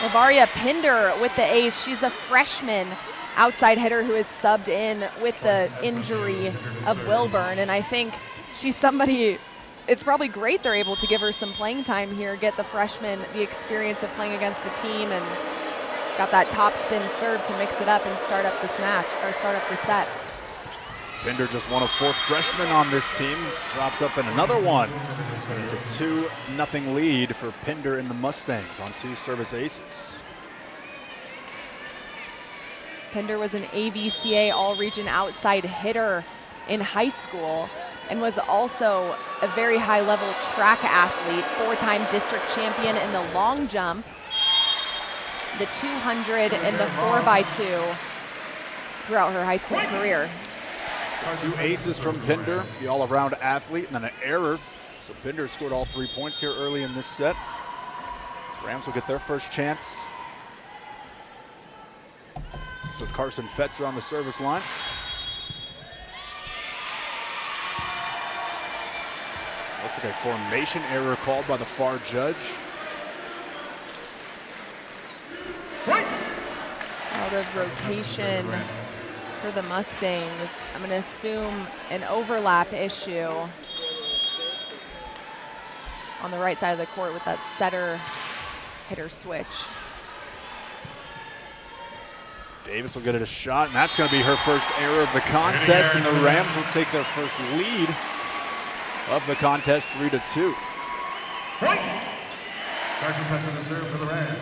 Lavaria Pinder with the ace. She's a freshman outside hitter who is subbed in with the injury of Wilburn, and I think she's somebody, it's probably great they're able to give her some playing time here, get the freshman the experience of playing against a team, and got that top spin serve to mix it up and start up this match, or start up the set. Pinder, just one of 4 freshmen on this team, drops up in another one. And it's a 2-0 lead for Pinder and the Mustangs on 2 service aces. Pinder was an AVCA all-region outside hitter in high school and was also a very high-level track athlete, 4-time district champion in the long jump, the 200, and the 4x2 throughout her high school career. So 2 aces from Pinder, the all-around athlete, and then an error. So Pinder scored all 3 points here early in this set. Rams will get their first chance. This is with Carson Fetzer on the service line. Looks like a formation error called by the far judge. Out of rotation for the Mustangs. I'm going to assume an overlap issue on the right side of the court with that setter hitter switch. Davis will get it a shot, and that's going to be her first error of the contest, and the Rams will take their first lead of the contest, 3-2. Carson Fetzer to serve for the Rams.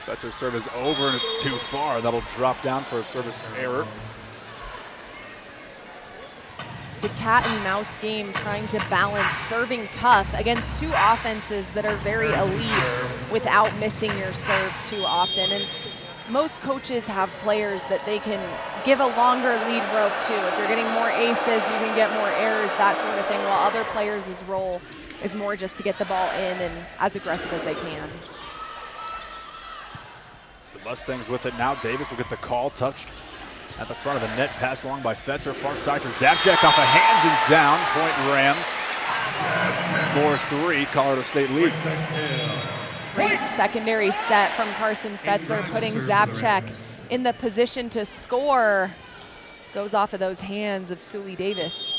Fetzer's serve is over, and it's too far. That'll drop down for a service error. It's a cat and mouse game trying to balance serving tough against 2 offenses that are very elite without missing your serve too often. And most coaches have players that they can give a longer lead rope to. If you're getting more aces, you can get more errors, that sort of thing, while other players' role is more just to get the ball in and as aggressive as they can. The Mustangs with it now. Davis will get the call, touched at the front of the net, passed along by Fetzer, far side for Zabchek, off of hands and down. Point Rams. 4-3, Colorado State leads. Great secondary set from Carson Fetzer, putting Zabchek in the position to score. Goes off of those hands of Sully Davis.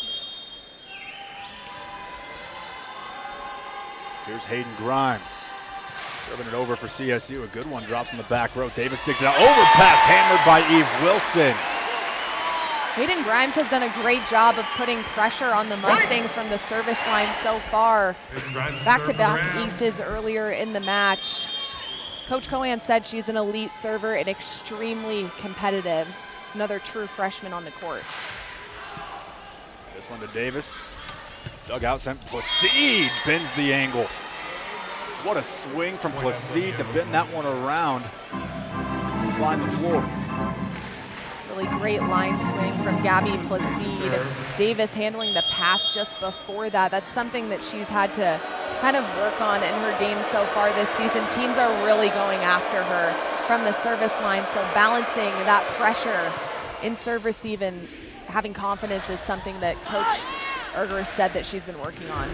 Here's Hayden Grimes. Serving it over for CSU. A good one drops in the back row. Davis digs it out. Overpass hammered by Eve Wilson. Hayden Grimes has done a great job of putting pressure on the Mustangs from the service line so far. Back-to-back aces earlier in the match. Coach Cohan said she's an elite server and extremely competitive. Another true freshman on the court. This one to Davis. Dug out, sent Placide, bends the angle. What a swing from Placide to bend that one around. Find the floor. Really great line swing from Gabby Placide. Davis handling the pass just before that. That's something that she's had to kind of work on in her game so far this season. Teams are really going after her from the service line, so balancing that pressure in serve receive and having confidence is something that Coach Erger said that she's been working on.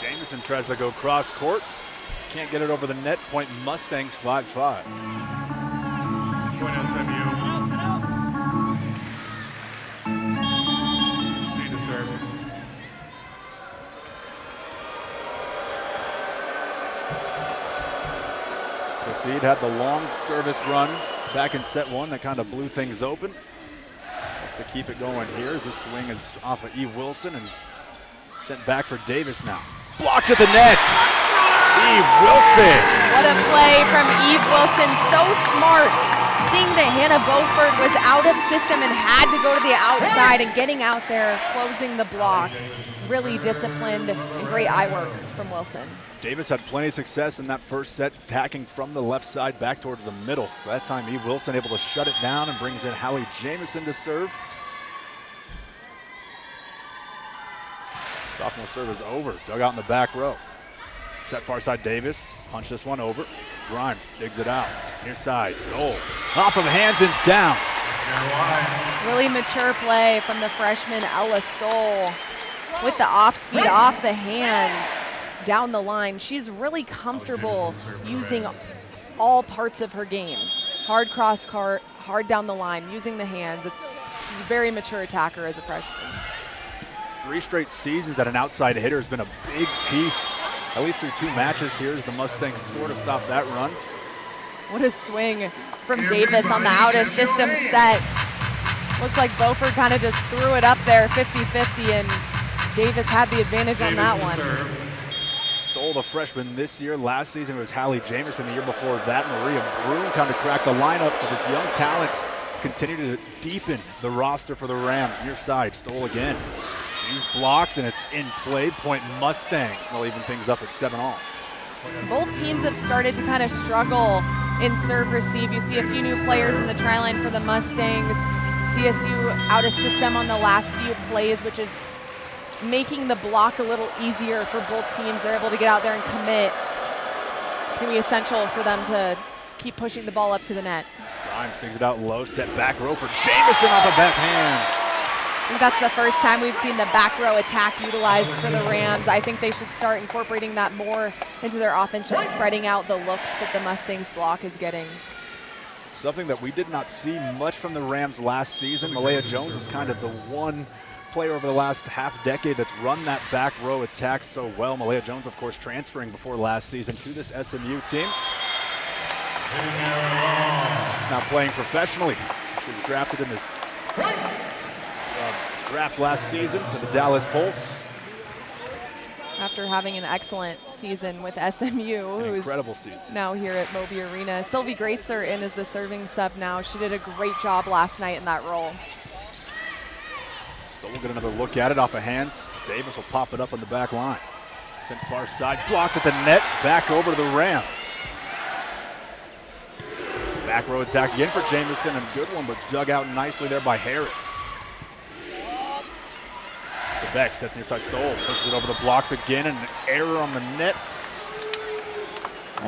Jamison tries to go cross court. Can't get it over the net. Point Mustangs 5-5. Point SMU. C to serve. Placide had the long service run back in set 1 that kind of blew things open. Has to keep it going here as this swing is off of Eve Wilson and sent back for Davis now. Blocked at the net. Eve Wilson. What a play from Eve Wilson, so smart. Seeing that Hannah Beaufort was out of system and had to go to the outside and getting out there, closing the block. Really disciplined and great eye work from Wilson. Davis had plenty of success in that first set, attacking from the left side back towards the middle. That time Eve Wilson able to shut it down and brings in Hallie Jamison to serve. Sophomore serve is over. Dug out in the back row. Set far side Davis. Punch this one over. Grimes digs it out. Near side. Stoll. Off of hands and down. Really mature play from the freshman Ella Stoll with the off speed, off the hands, down the line. She's really comfortable using all parts of her game. Hard cross court, hard down the line, using the hands. She's a very mature attacker as a freshman. 3 straight seasons that an outside hitter has been a big piece at least through 2 matches here as the Mustangs score to stop that run. What a swing from Davis on the out-of-system set. Looks like Beaufort kind of just threw it up there 50-50, and Davis had the advantage on that one. Stoll, the freshman this year. Last season it was Hallie Jamison. The year before that, Maria Brune kind of cracked the lineup, so this young talent continue to deepen the roster for the Rams. Near side, Stoll again. She's blocked, and it's in play. Point Mustangs. They'll even things up at 7-all. Both teams have started to kind of struggle in serve receive. You see a few new players in the try line for the Mustangs. CSU out of system on the last few plays, which is making the block a little easier for both teams. They're able to get out there and commit. It's going to be essential for them to keep pushing the ball up to the net. Grimes digs it out low, set back row for Jamison off the backhand. I think that's the first time we've seen the back row attack utilized for the Rams. I think they should start incorporating that more into their offense, just spreading out the looks that the Mustangs block is getting. Something that we did not see much from the Rams last season. Malaya Jones was kind of the one player over the last half decade that's run that back row attack so well. Malaya Jones, of course, transferring before last season to this SMU team. Now playing professionally. She was drafted in this draft last season to the Dallas Pulse. After having an excellent season with SMU, who's incredible season. Now here at Moby Arena. Sylvie Greatzer in as the serving sub now. She did a great job last night in that role. Stoll will get another look at it off of hands. Davis will pop it up on the back line. Sent far side, blocked at the net, back over to the Rams. Back row attack again for Jamison, and a good one, but dug out nicely there by Harris. Beck sets near side. Stoll pushes it over the blocks again, and an error on the net.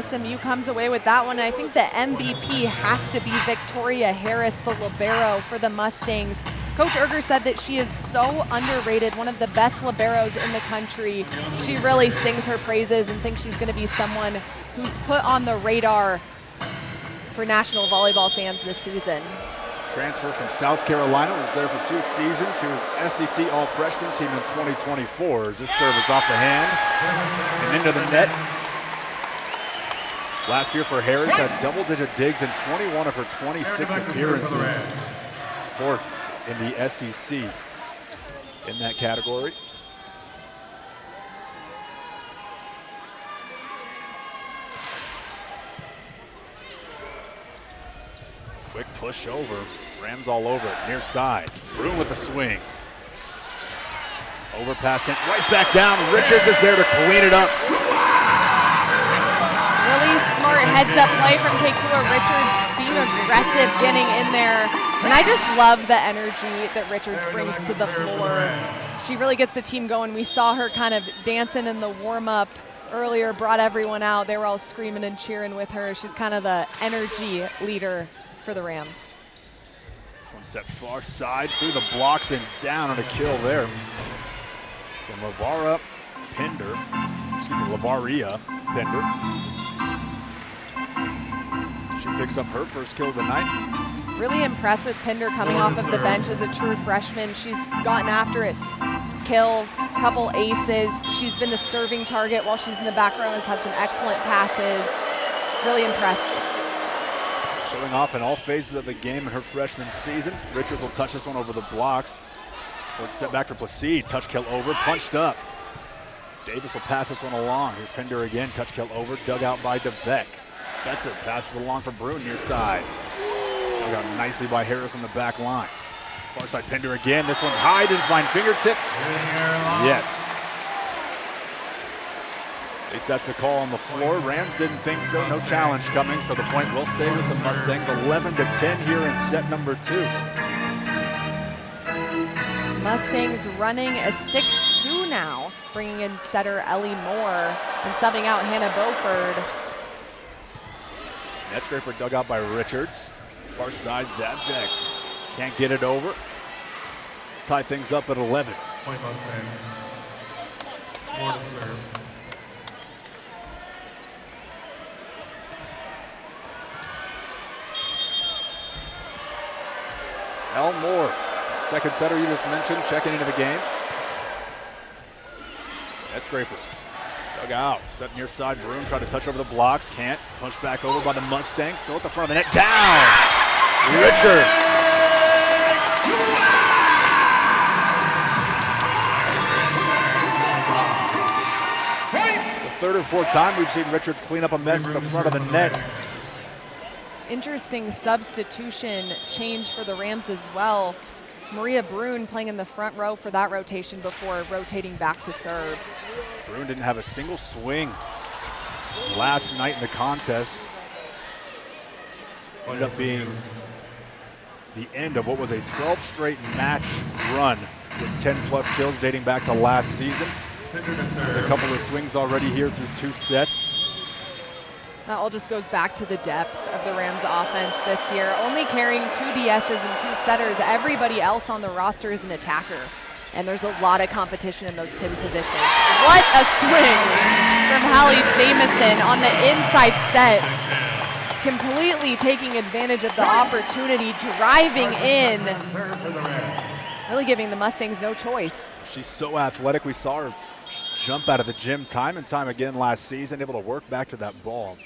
SMU comes away with that one. I think the MVP has to be Victoria Harris, the libero for the Mustangs. Coach Erger said that she is so underrated, one of the best liberos in the country. She really sings her praises and thinks she's going to be someone who's put on the radar for national volleyball fans this season. Transfer from South Carolina, was there for 2 seasons. She was SEC All-Freshman Team in 2024. As this serve is off the hand and into the net. Last year for Harris, had double-digit digs in 21 of her 26 appearances. It's 4th in the SEC in that category. Quick push over. Rams all over it, near side. Brune with the swing. Overpass sent right back down. Richards is there to clean it up. Really smart heads-up play from Keikua Richards, being aggressive, getting in there. And I just love the energy that Richards brings to the floor. She really gets the team going. We saw her kind of dancing in the warm-up earlier, brought everyone out. They were all screaming and cheering with her. She's kind of the energy leader for the Rams. One set far side through the blocks and down on a kill there. From Lavaria Pender. She picks up her first kill of the night. Really impressed with Pender coming off of the bench as a true freshman. She's gotten after it. Kill, couple aces. She's been the serving target while she's in the back row, has had some excellent passes. Really impressed. Showing off in all phases of the game in her freshman season. Richards will touch this one over the blocks. It's set back for Placide. Touch kill over, punched up. Davis will pass this one along. Here's Pender again. Touch kill over, dug out by DeBeck. Fetzer passes along for Brune near side. Dug out nicely by Harris on the back line. Far side Pender again. This one's high, didn't find fingertips. Yes. At least that's the call on the floor. Rams didn't think so. No challenge coming, so the point will stay with the Mustangs. 11-10 here in set number 2. Mustangs running a 6-2 now, bringing in setter Ellie Moore and subbing out Hannah Beauford. Net scraper dug out by Richards. Far side, Zabjak can't get it over. Tie things up at 11. Point Mustangs. 4 to serve. Elle Moore, second setter you just mentioned, checking into the game. Net scraper Dug out, set near side. Broom tried to touch over the blocks, can't. Pushed back over by the Mustangs, still at the front of the net. Down! Richard. It's the third or fourth time we've seen Richards clean up a mess at the front of the net. Interesting substitution change for the Rams as well. Maria Brune playing in the front row for that rotation before rotating back to serve. Brune didn't have a single swing last night in the contest. Ended up being the end of what was a 12 straight match run with 10+ kills dating back to last season. There's a couple of swings already here through 2 sets. That all just goes back to the depth of the Rams offense this year. Only carrying 2 DSs and 2 setters. Everybody else on the roster is an attacker. And there's a lot of competition in those pin positions. What a swing from Hallie Jamison on the inside set. Completely taking advantage of the opportunity, driving in. Really giving the Mustangs no choice. She's so athletic. We saw her just jump out of the gym time and time again last season, able to work back to that ball.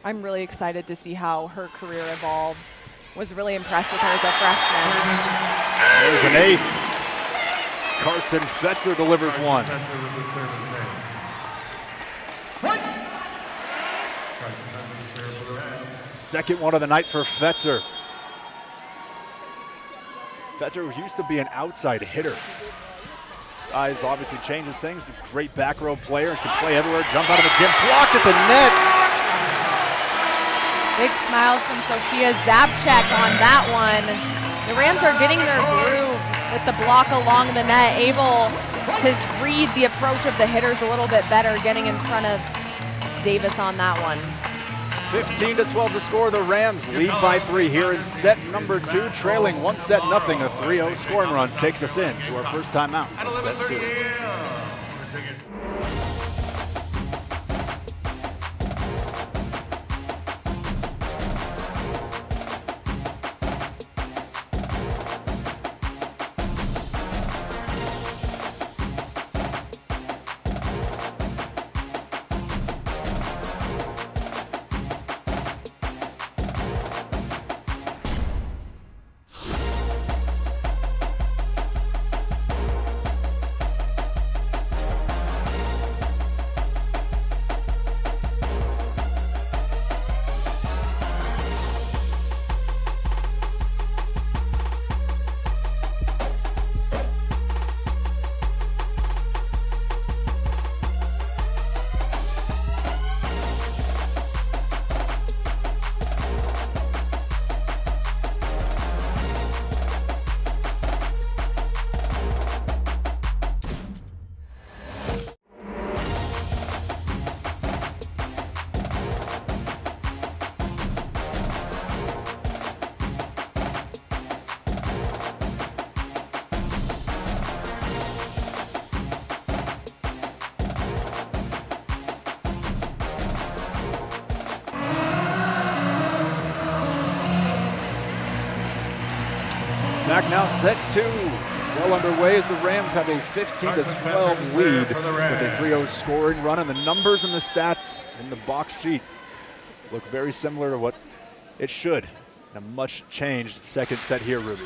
I'm really excited to see how her career evolves. Was really impressed with her as a freshman. There's an ace. Carson Fetzer delivers one. Fetzer with the service hands. Carson Fetzer to serve for the Rams. Second one of the night for Fetzer. Fetzer used to be an outside hitter. Size obviously changes things. Great back row player, can play everywhere, jump out of the gym, blocked at the net. Big smiles from Sophia Zabchek on that one. The Rams are getting their groove with the block along the net, able to read the approach of the hitters a little bit better, getting in front of Davis on that one. 15-12 to score. The Rams lead by 3 here in set number 2, trailing 1-0. A 3-0 scoring run takes us in to our first time out of set 2. Back now, set 2. Well underway as the Rams have a 15-12 lead with a 3-0 scoring run, and the numbers and the stats in the box sheet look very similar to what it should in a much changed second set here, Ruby.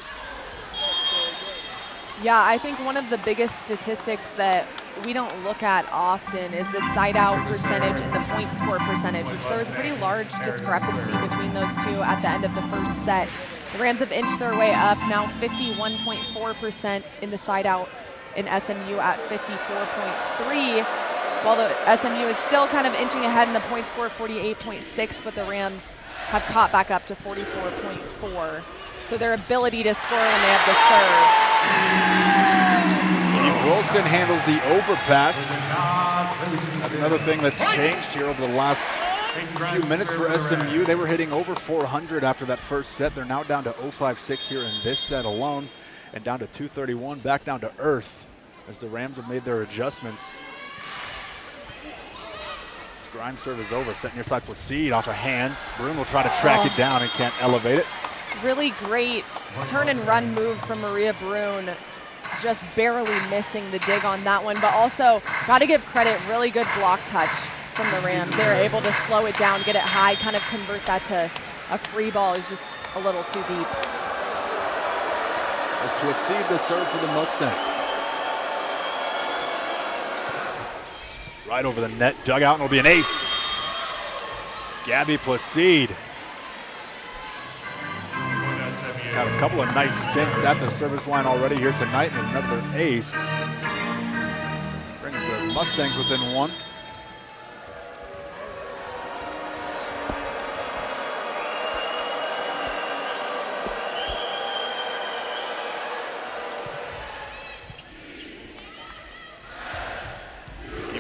Yeah, I think one of the biggest statistics that we don't look at often is the side out percentage and the point score percentage, which there was a pretty large discrepancy between those two at the end of the first set. The Rams have inched their way up, now 51.4% in the side out in SMU at 54.3, while the SMU is still kind of inching ahead in the point score, 48.6, but the Rams have caught back up to 44.4. So their ability to score when they have the serve. Eve Wilson handles the overpass. That's another thing that's changed here over the last few minutes for SMU. They were hitting over 400 after that first set. They're now down to 0.56 here in this set alone, and down to 231, back down to earth as the Rams have made their adjustments. This Grimes serve is over. Set near side Placide off of hands. Broom will try to track it down and can't elevate it. Really great turn and run move from Maria Brune. just barely missing the dig on that one, but also got to give credit, really good block touch from the Rams. They were able to slow it down, get it high, kind of convert that to a free ball. It's just a little too deep. As Placide the serve for the Mustangs. Right over the net, dug out, and it'll be an ace. Gabby Placide. He's had a couple of nice stints at the service line already here tonight, and another ace. Brings the Mustangs within one.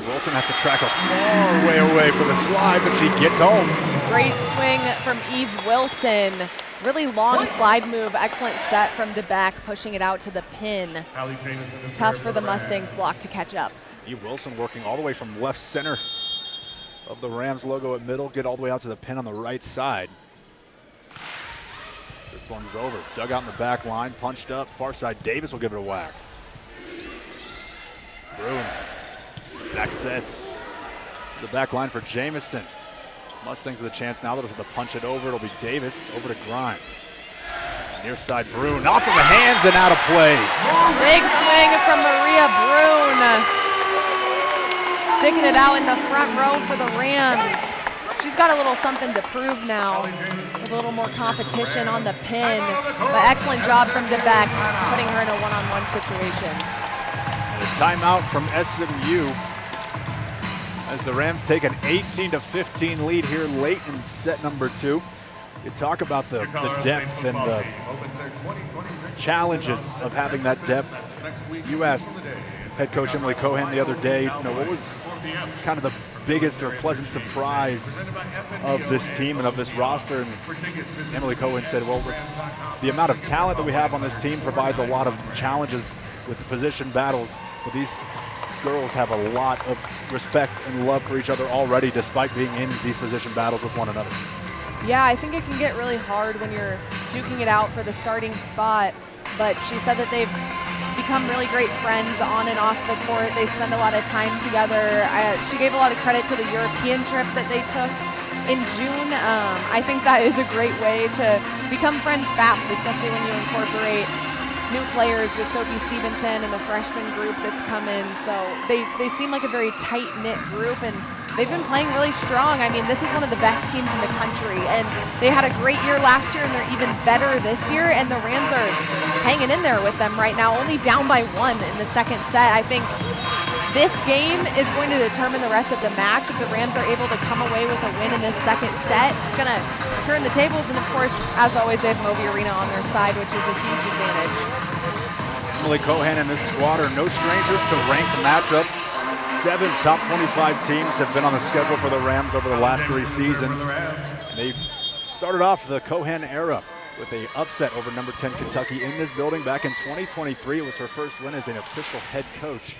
Wilson has to track a far way away for the slide, but she gets home. Great swing from Eve Wilson. Really long slide move. Excellent set from DeBeck, pushing it out to the pin. Tough for the Mustangs block to catch up. Eve Wilson working all the way from left center of the Rams logo at middle, get all the way out to the pin on the right side. This one's over. Dug out in the back line, punched up. Far side, Davis will give it a whack. Bruin. Back sets. The back line for Jamison. Mustangs with a chance now. They'll just have to punch it over. It'll be Davis over to Grimes. Near side, Bruin off of the hands and out of play. Big swing from Maria Bruin. Sticking it out in the front row for the Rams. She's got a little something to prove now. A little more competition on the pin. But excellent job from DeBeck, putting her in a one-on-one situation. A timeout from SMU as the Rams take an 18-15 lead here late in set number 2. You talk about the depth and the challenges of having that depth. You asked head coach Emily Cohan the other day, what was kind of the biggest or pleasant surprise of this team and of this roster? And Emily Cohan said, well, the amount of talent that we have on this team provides a lot of challenges with the position battles, but these girls have a lot of respect and love for each other already, despite being in these position battles with one another. Yeah, I think it can get really hard when you're duking it out for the starting spot, but she said that they've become really great friends on and off the court. They spend a lot of time together. She gave a lot of credit to the European trip that they took in June. I think that is a great way to become friends fast, especially when you incorporate new players with Sophie Stevenson and the freshman group that's come in. So they seem like a very tight-knit group, and they've been playing really strong. I mean, this is one of the best teams in the country, and they had a great year last year, and they're even better this year, and the Rams are hanging in there with them right now, only down by 1 in the second set. I think this game is going to determine the rest of the match. If the Rams are able to come away with a win in this second set, it's going to turn the tables, and of course, as always, they have Moby Arena on their side, which is a huge advantage. Emily Cohan and this squad are no strangers to ranked matchups. 7 top 25 teams have been on the schedule for the Rams over the last 3 seasons. They started off the Cohan era with an upset over number 10 Kentucky in this building back in 2023. It was her first win as an official head coach.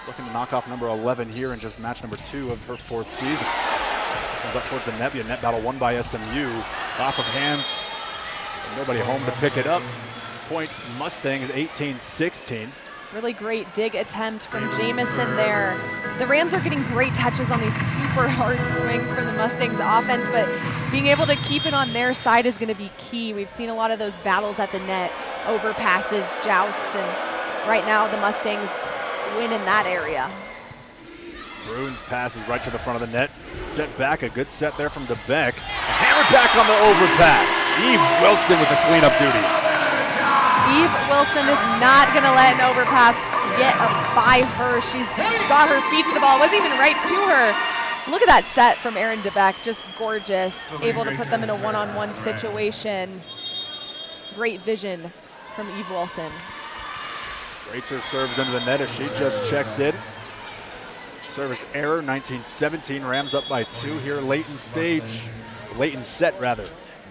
Looking to knock off number 11 here in just match number 2 of her 4th season. This one's up towards the net, a net battle won by SMU. Off of hands, nobody home to pick it up. Point Mustangs 18-16. Really great dig attempt from Jamison there. The Rams are getting great touches on these super hard swings from the Mustangs offense, but being able to keep it on their side is going to be key. We've seen a lot of those battles at the net, overpasses, jousts, and right now the Mustangs win in that area. Bruin's pass is right to the front of the net. Set back, a good set there from DeBeck. Hammered back on the overpass. Eve Wilson with the cleanup duty. Eve Wilson is not going to let an overpass get by her. She's got her feet to the ball. It wasn't even right to her. Look at that set from Erin DeBeck, just gorgeous. Able to put them in a one-on-one situation. Great vision from Eve Wilson. Great serves into the net as she just checked in. Service error, 19-17. Rams up by 2 here late in stage. Late in set, rather,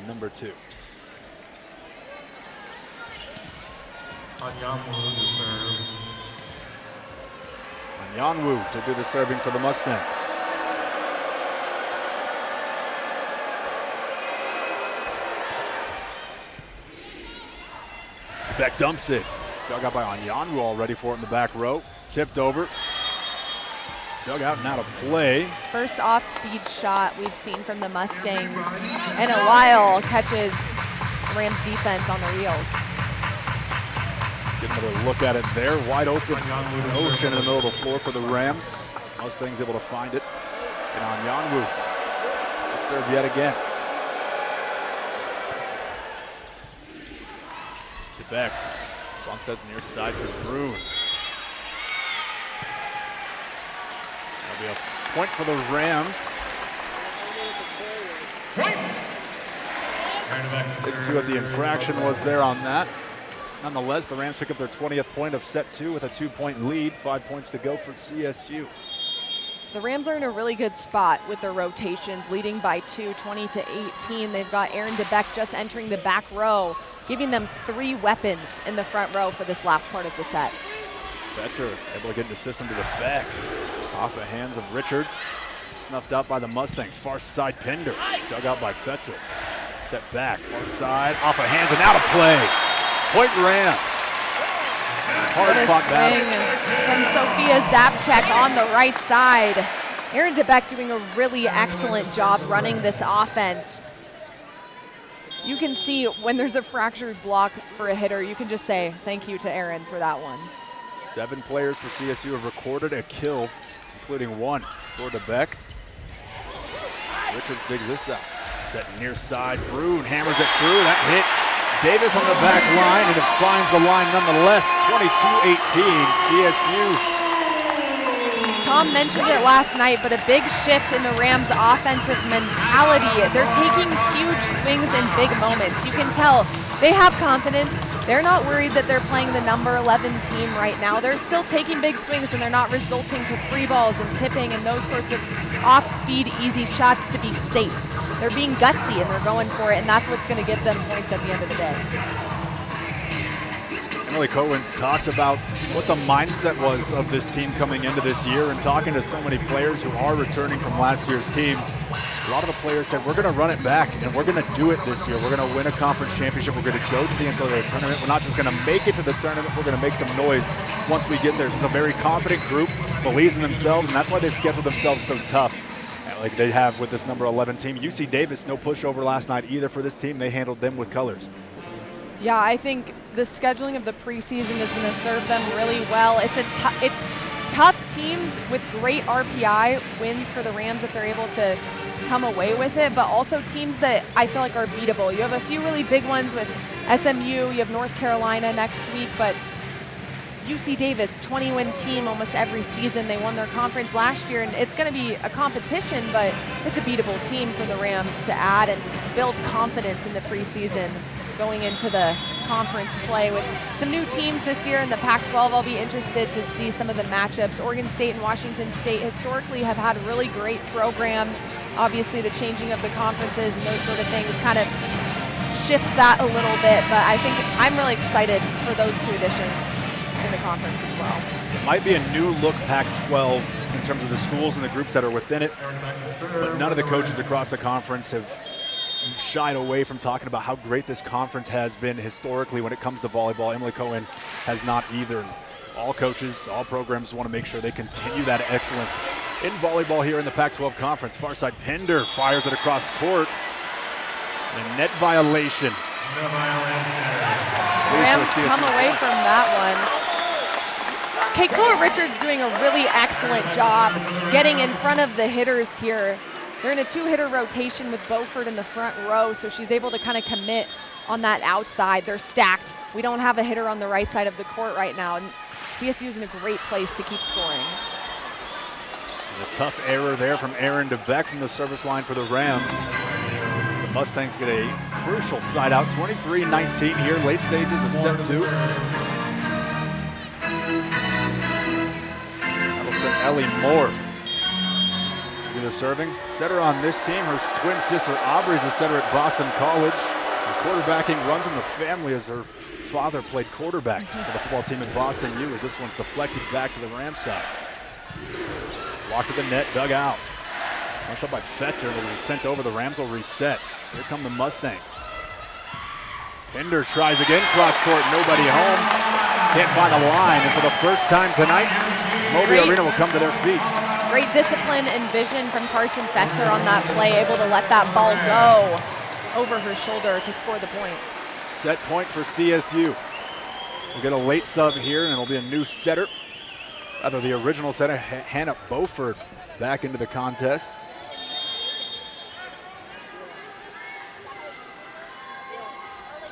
number 2. Anyanwu to serve. Anyanwu to do the serving for the Mustangs. Beck dumps it. Dug out by Onyanwu, all ready for it in the back row. Tipped over. Dug out and out of play. First off-speed shot we've seen from the Mustangs in a while. Catches Rams defense on the wheels. Get another look at it there. Wide open ocean in the middle of the floor for the Rams. Mustangs able to find it. And Onyanwu will serve yet again. DeBeck bumps that near side for Bruin. That'll be a point for the Rams. Didn't see what the infraction was there on that. Nonetheless, the Rams pick up their 20th point of set 2 with a 2-point lead. 5 points to go for CSU. The Rams are in a really good spot with their rotations, leading by 2, 20-18. They've got Aaron DeBeck just entering the back row, giving them 3 weapons in the front row for this last part of the set. Fetzer able to get an assist into the back. Off the hands of Richards. Snuffed out by the Mustangs. Far side Pinder. Dug out by Fetzer. Set back. Far side. Off the hands and out of play. Point Rams. Hard fought battle from Sophia Zabchek on the right side. Aaron DeBeck doing a really excellent job running this offense. You can see when there's a fractured block for a hitter, you can just say thank you to Aaron for that one. 7 players for CSU have recorded a kill, including 1 for DeBeck. Richards digs this out. Set near side. Bruin hammers it through. That hit Davis on the back line, and it finds the line nonetheless. 22-18 CSU. Tom mentioned it last night, but a big shift in the Rams' offensive mentality. They're taking huge swings in big moments. You can tell they have confidence. They're not worried that they're playing the number 11 team right now. They're still taking big swings, and they're not resulting to free balls and tipping and those sorts of off-speed, easy shots to be safe. They're being gutsy, and they're going for it, and that's what's going to get them points at the end of the day. Emily Cohen's talked about what the mindset was of this team coming into this year, and talking to so many players who are returning from last year's team. A lot of the players said, we're going to run it back, and we're going to do it this year. We're going to win a conference championship. We're going to go to the NCAA tournament. We're not just going to make it to the tournament. We're going to make some noise once we get there. This is a very confident group, believes in themselves, and that's why they've scheduled themselves so tough, like they have with this number 11 team. UC Davis, no pushover last night either for this team. They handled them with colors. Yeah, I think the scheduling of the preseason is going to serve them really well. It's tough teams with great RPI wins for the Rams if they're able to come away with it, but also teams that I feel like are beatable. You have a few really big ones with SMU, you have North Carolina next week, but UC Davis, 20-win team almost every season. They won their conference last year, and it's going to be a competition, but it's a beatable team for the Rams to add and build confidence in the preseason going into the conference play. With some new teams this year in the Pac-12, I'll be interested to see some of the matchups. Oregon State and Washington State historically have had really great programs. Obviously, the changing of the conferences and those sort of things kind of shift that a little bit, but I think I'm really excited for those 2 additions in the conference as well. It might be a new look Pac-12 in terms of the schools and the groups that are within it, but none of the coaches across the conference have shied away from talking about how great this conference has been historically when it comes to volleyball. Emily Cohen has not either. All coaches, all programs want to make sure they continue that excellence in volleyball here in the Pac-12 conference. Far side Pinder fires it across court. And a net violation. Rams come away from that one. Keikoa Richards doing a really excellent job getting in front of the hitters here. They're in a 2-hitter rotation with Beaufort in the front row, so she's able to kind of commit on that outside. They're stacked. We don't have a hitter on the right side of the court right now, and CSU is in a great place to keep scoring. And a tough error there from Aaron DeBeck from the service line for the Rams. As the Mustangs get a crucial side out, 23-19 here, late stages of set 2. That'll send Ellie Moore do the serving. Setter on this team, her twin sister Aubrey is a setter at Boston College. Her quarterbacking runs in the family as her father played quarterback for the football team at Boston U, as this one's deflected back to the Rams side. Walk to the net, dug out. Punched up by Fetzer, but was sent over. The Rams will reset. Here come the Mustangs. Pinder tries again, cross court, nobody home. Can't find a line, and for the first time tonight, Moby Arena will come to their feet. Great discipline and vision from Carson Fetzer on that play, able to let that ball go over her shoulder to score the point. Set point for CSU. We'll get a late sub here, and it'll be a new setter. Rather, the original setter, Hannah Beaufort, back into the contest.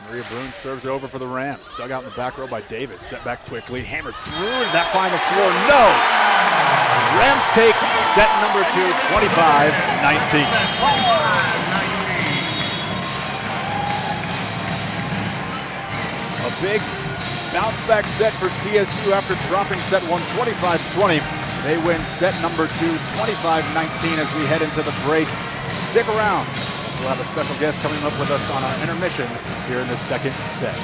Maria Bruin serves it over for the Rams. Dug out in the back row by Davis. Set back quickly, hammered through, and that final floor, no! Rams take set number 2, 25-19. A big bounce back set for CSU after dropping set 1, 25-20. They win set number 2, 25-19 as we head into the break. Stick around. We'll have a special guest coming up with us on our intermission here in the second set.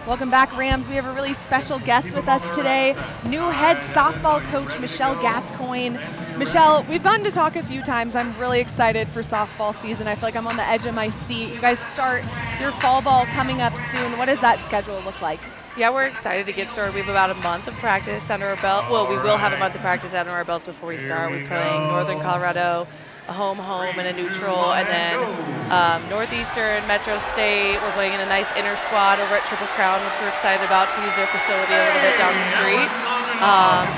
Welcome back, Rams. We have a really special guest with us today, new head softball coach Michelle Gascoigne. Michelle, we've gotten to talk a few times. I'm really excited for softball season. I feel like I'm on the edge of my seat. You guys start your fall ball coming up soon. What does that schedule look like? Yeah, we're excited to get started. We have about a month of practice under our belt. Well, we will have a month of practice under our belts before we start. We're playing Northern Colorado, a home, and a neutral, and then Northeastern, Metro State. We're playing in a nice inner squad over at Triple Crown, which we're excited about to use their facility a little bit down the street.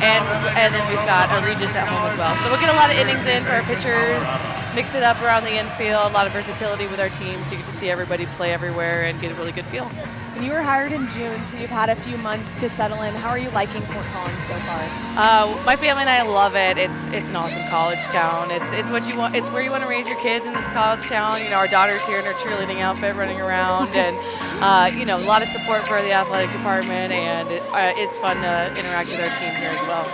And then we've got a Regis at home as well. So we'll get a lot of innings in for our pitchers, mix it up around the infield, a lot of versatility with our team, so you get to see everybody play everywhere and get a really good feel. And you were hired in June, so you've had a few months to settle in. How are you liking Fort Collins so far? My family and I love it. It's an awesome college town. It's what you want. It's where you want to raise your kids in this college town. You know, our daughter's here in her cheerleading outfit, running around, and you know, a lot of support for the athletic department, and it's fun to interact with our team here as well.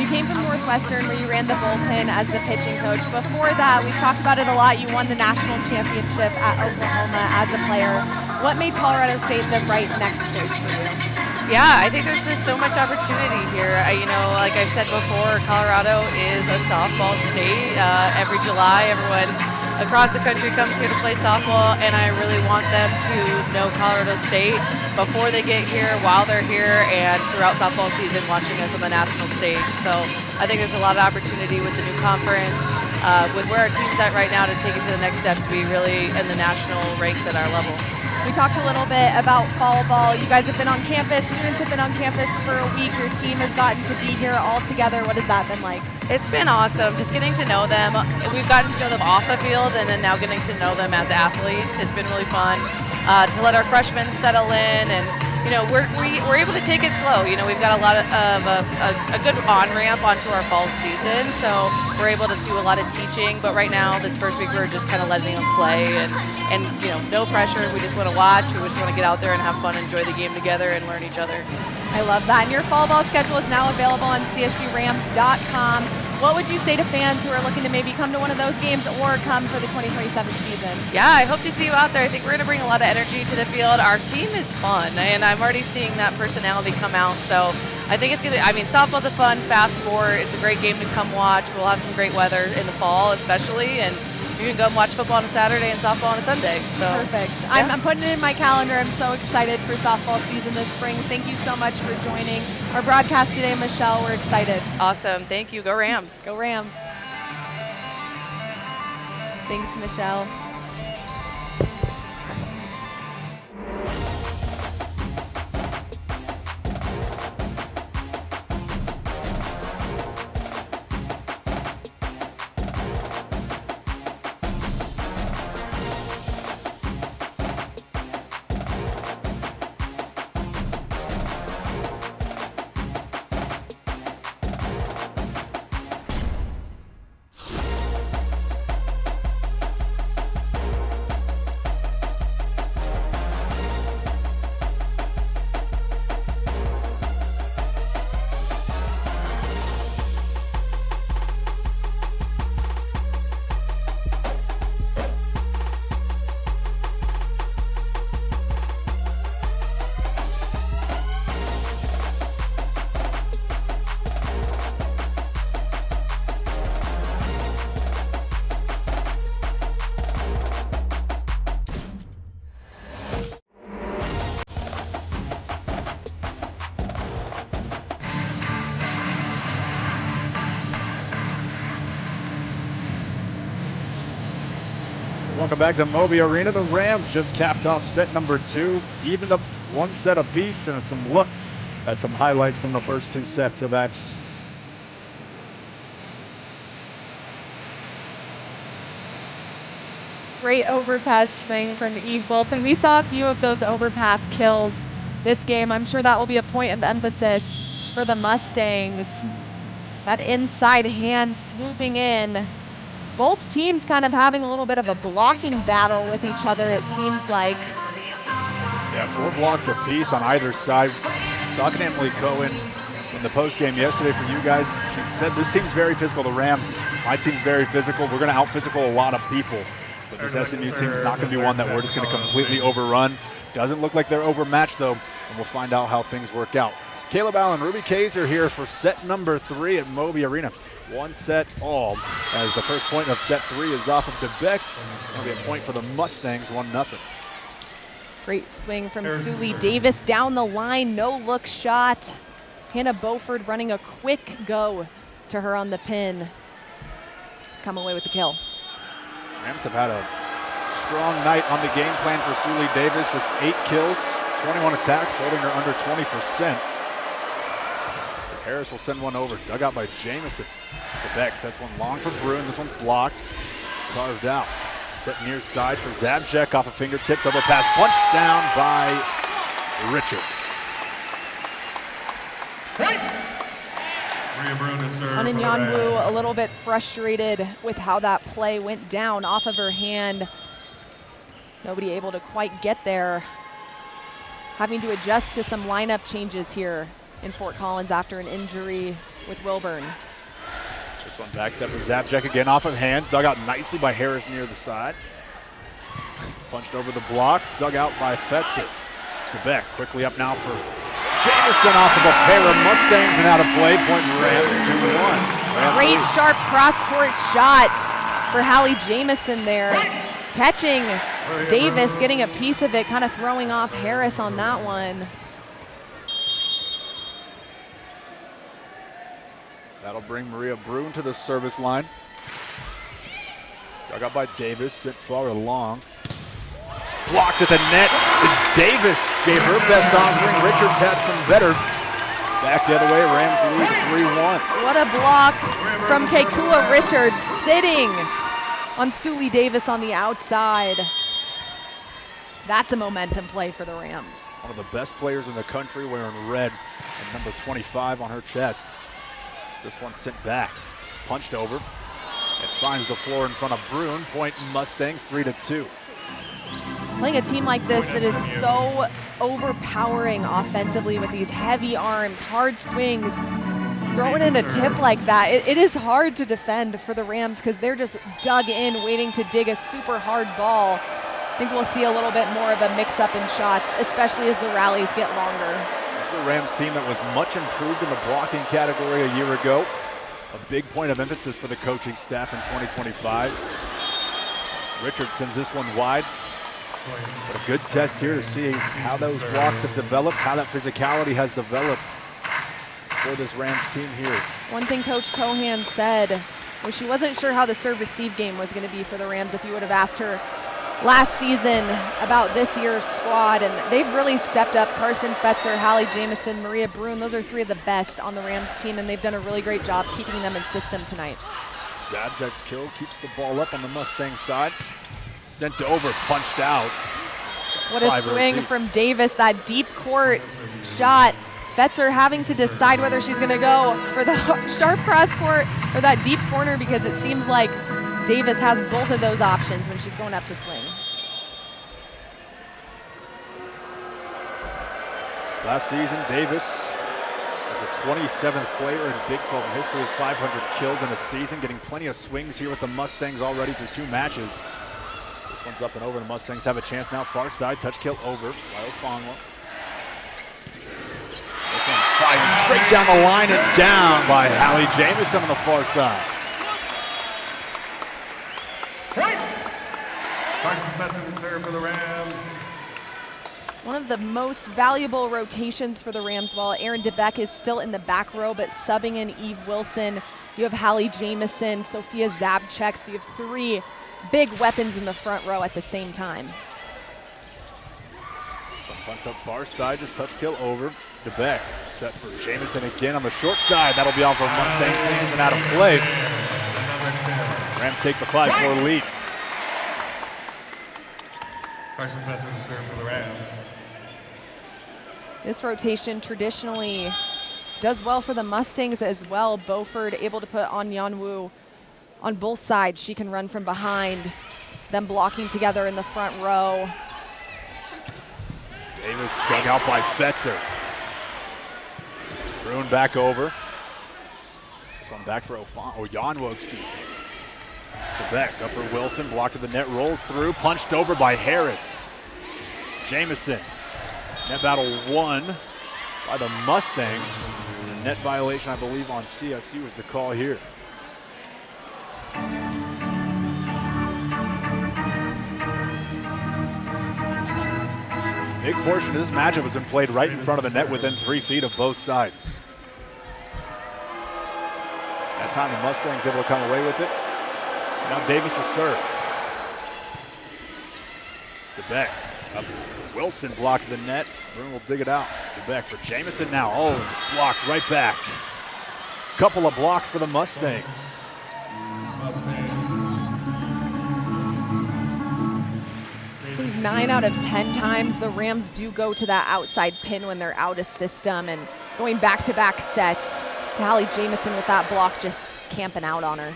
You came from Northwestern, where you ran the bullpen as the pitching coach. Before that, we've talked about it a lot. You won the national championship at Oklahoma as a player. What made Colorado State the right next choice for you? Yeah, I think there's just so much opportunity here. You know, like I've said before, Colorado is a softball state. Every July, everyone across the country comes here to play softball, and I really want them to know Colorado State before they get here, while they're here, and throughout softball season watching us on the national stage. So I think there's a lot of opportunity with the new conference, with where our team's at right now, to take it to the next step, to be really in the national ranks at our level. We talked a little bit about fall ball. You guys have been on campus, students have been on campus for a week. Your team has gotten to be here all together. What has that been like? It's been awesome, just getting to know them. We've gotten to know them off the field, and then now getting to know them as athletes. It's been really fun to let our freshmen settle in, and you know, we're able to take it slow. You know, we've got a lot of a good on-ramp onto our fall season, so we're able to do a lot of teaching. But right now, this first week, we're just kind of letting them play, and you know, no pressure. We just want to watch. We just want to get out there and have fun, enjoy the game together, and learn each other. I love that. And your fall ball schedule is now available on csurams.com. What would you say to fans who are looking to maybe come to one of those games or come for the 2027 season? Yeah, I hope to see you out there. I think we're going to bring a lot of energy to the field. Our team is fun, and I'm already seeing that personality come out. So I think it's going to be, I mean, softball's a fun, fast sport. It's a great game to come watch. We'll have some great weather in the fall especially, and you can go and watch football on a Saturday and softball on a Sunday. So perfect. Yeah. I'm putting it in my calendar. I'm so excited for softball season this spring. Thank you so much for joining our broadcast today, Michelle. We're excited. Awesome. Thank you. Go Rams. Go Rams. Thanks, Michelle. Welcome back to Moby Arena. The Rams just capped off set number 2, evened up 1 set apiece, and some look at some highlights from the first 2 sets of action. Great overpass swing from Eve Wilson. We saw a few of those overpass kills this game. I'm sure that will be a point of emphasis for the Mustangs. That inside hand swooping in. Both teams kind of having a little bit of a blocking battle with each other, it seems like. Yeah, 4 blocks apiece on either side. Talking to Emily Cohen in the post-game yesterday for you guys, she said this team's very physical. The Rams, my team's very physical. We're going to out-physical a lot of people. But this SMU team's not going to be one that we're just going to completely overrun. Doesn't look like they're overmatched, though, and we'll find out how things work out. Caleb Allen, Ruby Kaiser here for set number 3 at Moby Arena. 1 set all, as the first point of set 3 is off of DeBeck. It'll be a point for the Mustangs, 1-0. Great swing from Suli Davis down the line, no look shot. Hannah Beauford running a quick go to her on the pin. Let's come away with the kill. Rams have had a strong night on the game plan for Suli Davis. Just 8 kills, 21 attacks, holding her under 20%. As Harris will send one over, dug out by Jamison. DeBeck sets one long for Bruin. This one's blocked, carved out. Set near side for Zabchek off of fingertips, overpass, punched down by Richards. Ananyanwu a little bit frustrated with how that play went down off of her hand. Nobody able to quite get there. Having to adjust to some lineup changes here in Fort Collins after an injury with Wilburn. This one backs up for Zabchek again off of hands, dug out nicely by Harris near the side. Punched over the blocks, dug out by Fetzer. DeBeck quickly up now for Jamison off of a pair of Mustangs and out of play. Point Rams 2-1. Great sharp cross-court shot for Hallie Jamison there. Catching Davis, getting a piece of it, kind of throwing off Harris on that one. That'll bring Maria Bruin to the service line. Dug out by Davis, sent far along. Blocked at the net as Davis gave her best offering. Richards had some better. Back the other way, Rams lead 3-1. What a block from Kekua Richards, sitting on Suli Davis on the outside. That's a momentum play for the Rams. One of the best players in the country wearing red and number 25 on her chest. This one sent back, punched over, and finds the floor in front of Bruin. Point Mustangs 3-2. Playing a team like this that is so overpowering offensively with these heavy arms, hard swings, throwing in a tip like that, it is hard to defend for the Rams because they're just dug in waiting to dig a super hard ball. I think we'll see a little bit more of a mix-up in shots, especially as the rallies get longer. This is a Rams team that was much improved in the blocking category a year ago. A big point of emphasis for the coaching staff in 2025. Richard sends this one wide. But a good test here to see how those blocks have developed, how that physicality has developed for this Rams team here. One thing Coach Cohan said Well, she wasn't sure how the serve-receive game was going to be for the Rams if you would have asked her last season about this year's squad, and they've really stepped up. Carson Fetzer, Hallie Jamison, Maria Brune, those are 3 of the best on the Rams team, and they've done a really great job keeping them in system tonight. Zabczek's kill keeps the ball up on the Mustang side. Sent over, punched out. What a swing from Davis, that deep court shot. Fetzer having to decide whether she's going to go for the sharp cross court or that deep corner, because it seems like Davis has both of those options when she's going up to swing. Last season, Davis was the 27th player in Big 12 history with 500 kills in a season, getting plenty of swings here with the Mustangs already through 2 matches. This one's up and over. The Mustangs have a chance now. Far side, touch kill over. Waiofangwa. This one fired straight down the line and down by Hallie Jamison on the far side. Carson Fetzer to serve for the Rams. One of the most valuable rotations for the Rams, while Aaron DeBeck is still in the back row, but subbing in Eve Wilson. You have Hallie Jamison, Sophia Zabczek, so you have 3 big weapons in the front row at the same time. Punched up far side, just touch kill over. DeBeck set for Jamison again on the short side. That'll be off of Mustang's hands and out of play. Rams take the 5-4 lead. Carson Fetzer to serve for the Rams. This rotation traditionally does well for the Mustangs as well. Beaufort able to put on Yanwu on both sides. She can run from behind, them blocking together in the front row. Davis dug out by Fetzer. Brune back over. This one back for Yanwu, excuse me. DeBeck up for Wilson, blocked at the net, rolls through, punched over by Harris. Jamison, net battle won by the Mustangs. The net violation, I believe, on CSU was the call here. Big portion of this matchup has been played right in front of the net within 3 feet of both sides. That time the Mustangs able to come away with it. Now Davis will serve. DeBeck up. Wilson blocked the net. Brune will dig it out. DeBeck for Jamison now. Oh, and it's blocked right back. Couple of blocks for the Mustangs. I think 9 out of 10 times the Rams do go to that outside pin when they're out of system, and going back-to-back sets to Hallie Jamison with that block, just camping out on her.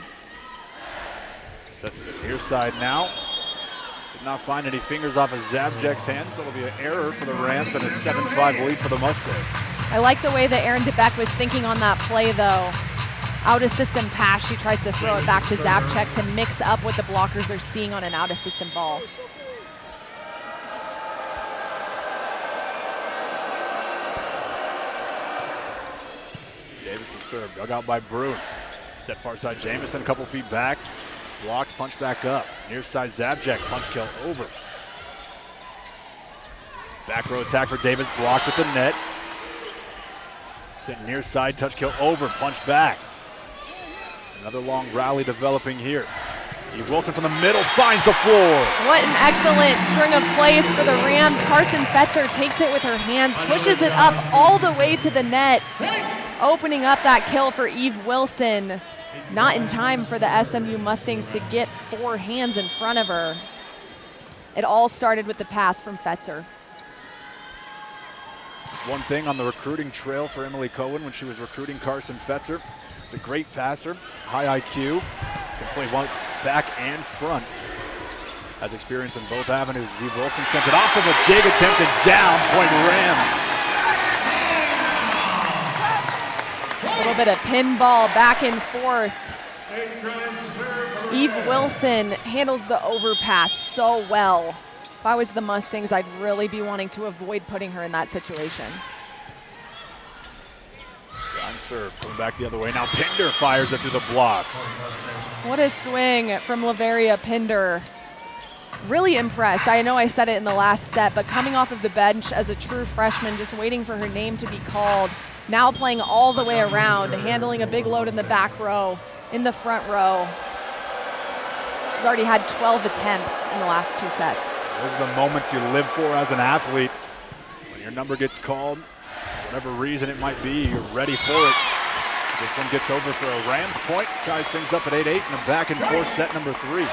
Set to the near side now. Did not find any fingers off of Zabczek's hand, so it'll be an error for the Rams and a 7-5 lead for the Mustangs. I like the way that Aaron DeBeck was thinking on that play, though. Out of system pass, she tries to throw it back to Zabczek to mix up what the blockers are seeing on an out of system ball. Davis is served, dug out by Brune. Set far side Jamison, a couple feet back. Blocked, punch back up. Near side Zabczek, punch kill over. Back row attack for Davis, blocked at the net. Sent near side, touch kill over, punch back. Another long rally developing here. Eve Wilson from the middle finds the floor. What an excellent string of plays for the Rams. Carson Fetzer takes it with her hands, pushes it up all the way to the net, opening up that kill for Eve Wilson. Not in time for the SMU Mustangs to get 4 hands in front of her. It all started with the pass from Fetzer. One thing on the recruiting trail for Emily Cohen when she was recruiting Carson Fetzer. She's a great passer, high IQ, can play one back and front. Has experience in both avenues. Eve Wilson sent it off of a dig attempt and down, point Rams. A little bit of pinball back and forth. Eve Wilson handles the overpass so well. If I was the Mustangs, I'd really be wanting to avoid putting her in that situation. Down serve, coming back the other way. Now Pinder fires it through the blocks. What a swing from Laveria Pinder. Really impressed. I know I said it in the last set, but coming off of the bench as a true freshman, just waiting for her name to be called. Now playing all the way around, handling a big load in the back row. in the front row. She's already had 12 attempts in the last 2 sets. Those are the moments you live for as an athlete. When your number gets called, for whatever reason it might be, you're ready for it. This one gets over for a Rams point, ties things up at 8-8 in a back and forth set number 3.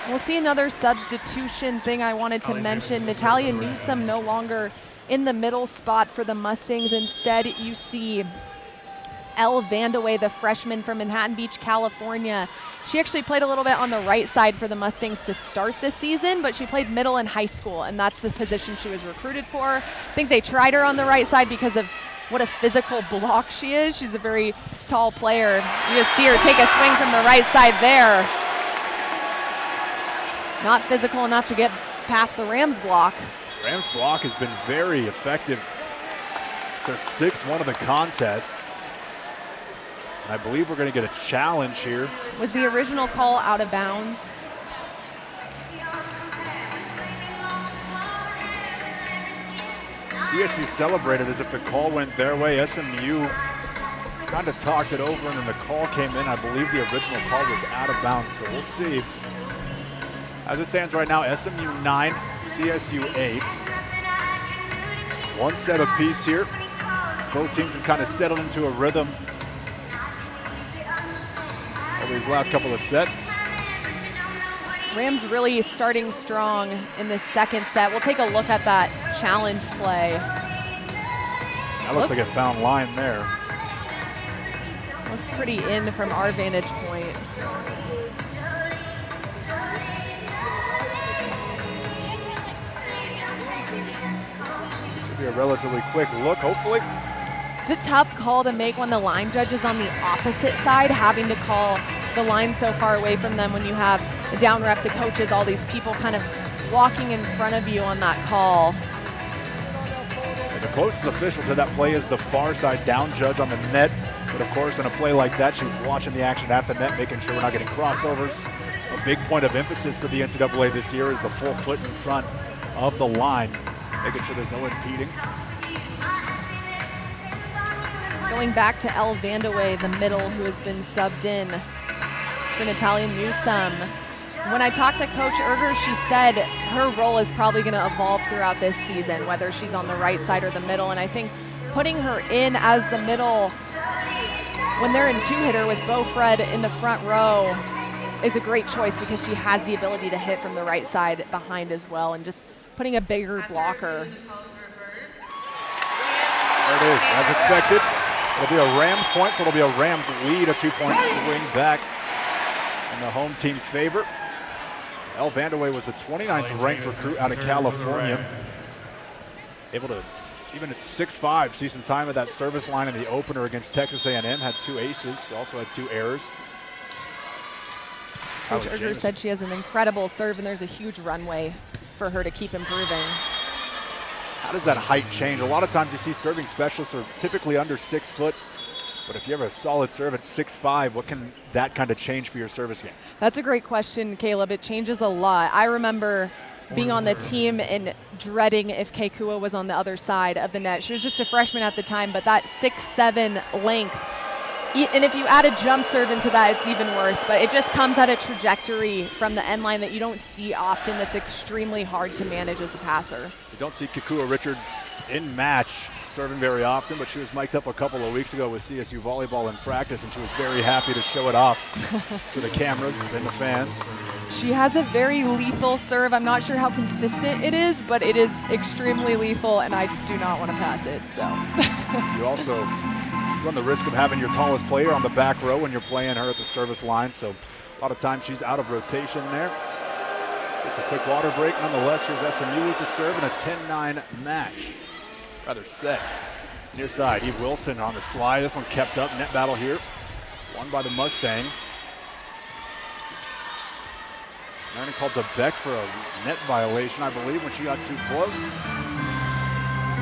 We'll see another substitution thing I wanted to mention. Natalia Newsome no longer in the middle spot for the Mustangs. Instead, you see Elle Vandeweghe, the freshman from Manhattan Beach, California. She actually played a little bit on the right side for the Mustangs to start this season, but she played middle in high school, and that's the position she was recruited for. I think they tried her on the right side because of what a physical block she is. She's a very tall player. You just see her take a swing from the right side there. Not physical enough to get past the Rams block. Rams block has been very effective. It's our 6th one of the contest. And I believe we're going to get a challenge here. Was the original call out of bounds? CSU celebrated as if the call went their way. SMU kind of talked it over, and then the call came in. I believe the original call was out of bounds, so we'll see. As it stands right now, SMU 9, CSU 8. 1 set apiece here. Both teams have kind of settled into a rhythm over these last couple of sets. Rams really starting strong in this 2nd set. We'll take a look at that challenge play. That looks like it found line there. Looks pretty in from our vantage point. Should be a relatively quick look, hopefully. It's a tough call to make when the line judge is on the opposite side, having to call the line so far away from them when you have the down ref, the coaches, all these people kind of walking in front of you on that call. And the closest official to that play is the far side down judge on the net. But of course, in a play like that, she's watching the action at the net, making sure we're not getting crossovers. A big point of emphasis for the NCAA this year is the full foot in front of the line, making sure there's no impeding. Going back to Elle Vandeweghe, the middle, who has been subbed in for Natalia Newsome. When I talked to Coach Erger, she said her role is probably going to evolve throughout this season, whether she's on the right side or the middle. And I think putting her in as the middle when they're in 2-hitter with Beau Fred in the front row is a great choice because she has the ability to hit from the right side behind as well, and just putting a bigger blocker. There it is, as expected. It'll be a Rams point, so it'll be a Rams lead, a 2-point swing back in the home team's favor. Elle Vandeweghe was the 29th ranked recruit out of California. Able to, even at 6'5", see some time at that service line in the opener against Texas A&M. Had 2 aces, also had 2 errors. Coach Erger said she has an incredible serve and there's a huge runway for her to keep improving. How does that height change? A lot of times you see serving specialists are typically under 6 foot, but if you have a solid serve at 6'5", what can that kind of change for your service game? That's a great question, Caleb. It changes a lot. I remember being on the team and dreading if Kekua was on the other side of the net. She was just a freshman at the time, but that 6'7" length, and if you add a jump serve into that, it's even worse. But it just comes at a trajectory from the end line that you don't see often. That's extremely hard to manage as a passer. You don't see Kekua Richards in match serving very often, but she was mic'd up a couple of weeks ago with CSU volleyball in practice, and she was very happy to show it off for the cameras and the fans. She has a very lethal serve. I'm not sure how consistent it is, but it is extremely lethal, and I do not want to pass it. So. You also run the risk of having your tallest player on the back row when you're playing her at the service line, so a lot of times she's out of rotation there. It's a quick water break. Nonetheless, here's SMU with the serve and a 10-9 match. Rather set. Near side, Eve Wilson on the slide. This one's kept up. Net battle here. Won by the Mustangs. Aaron called to Beck for a net violation, I believe, when she got too close.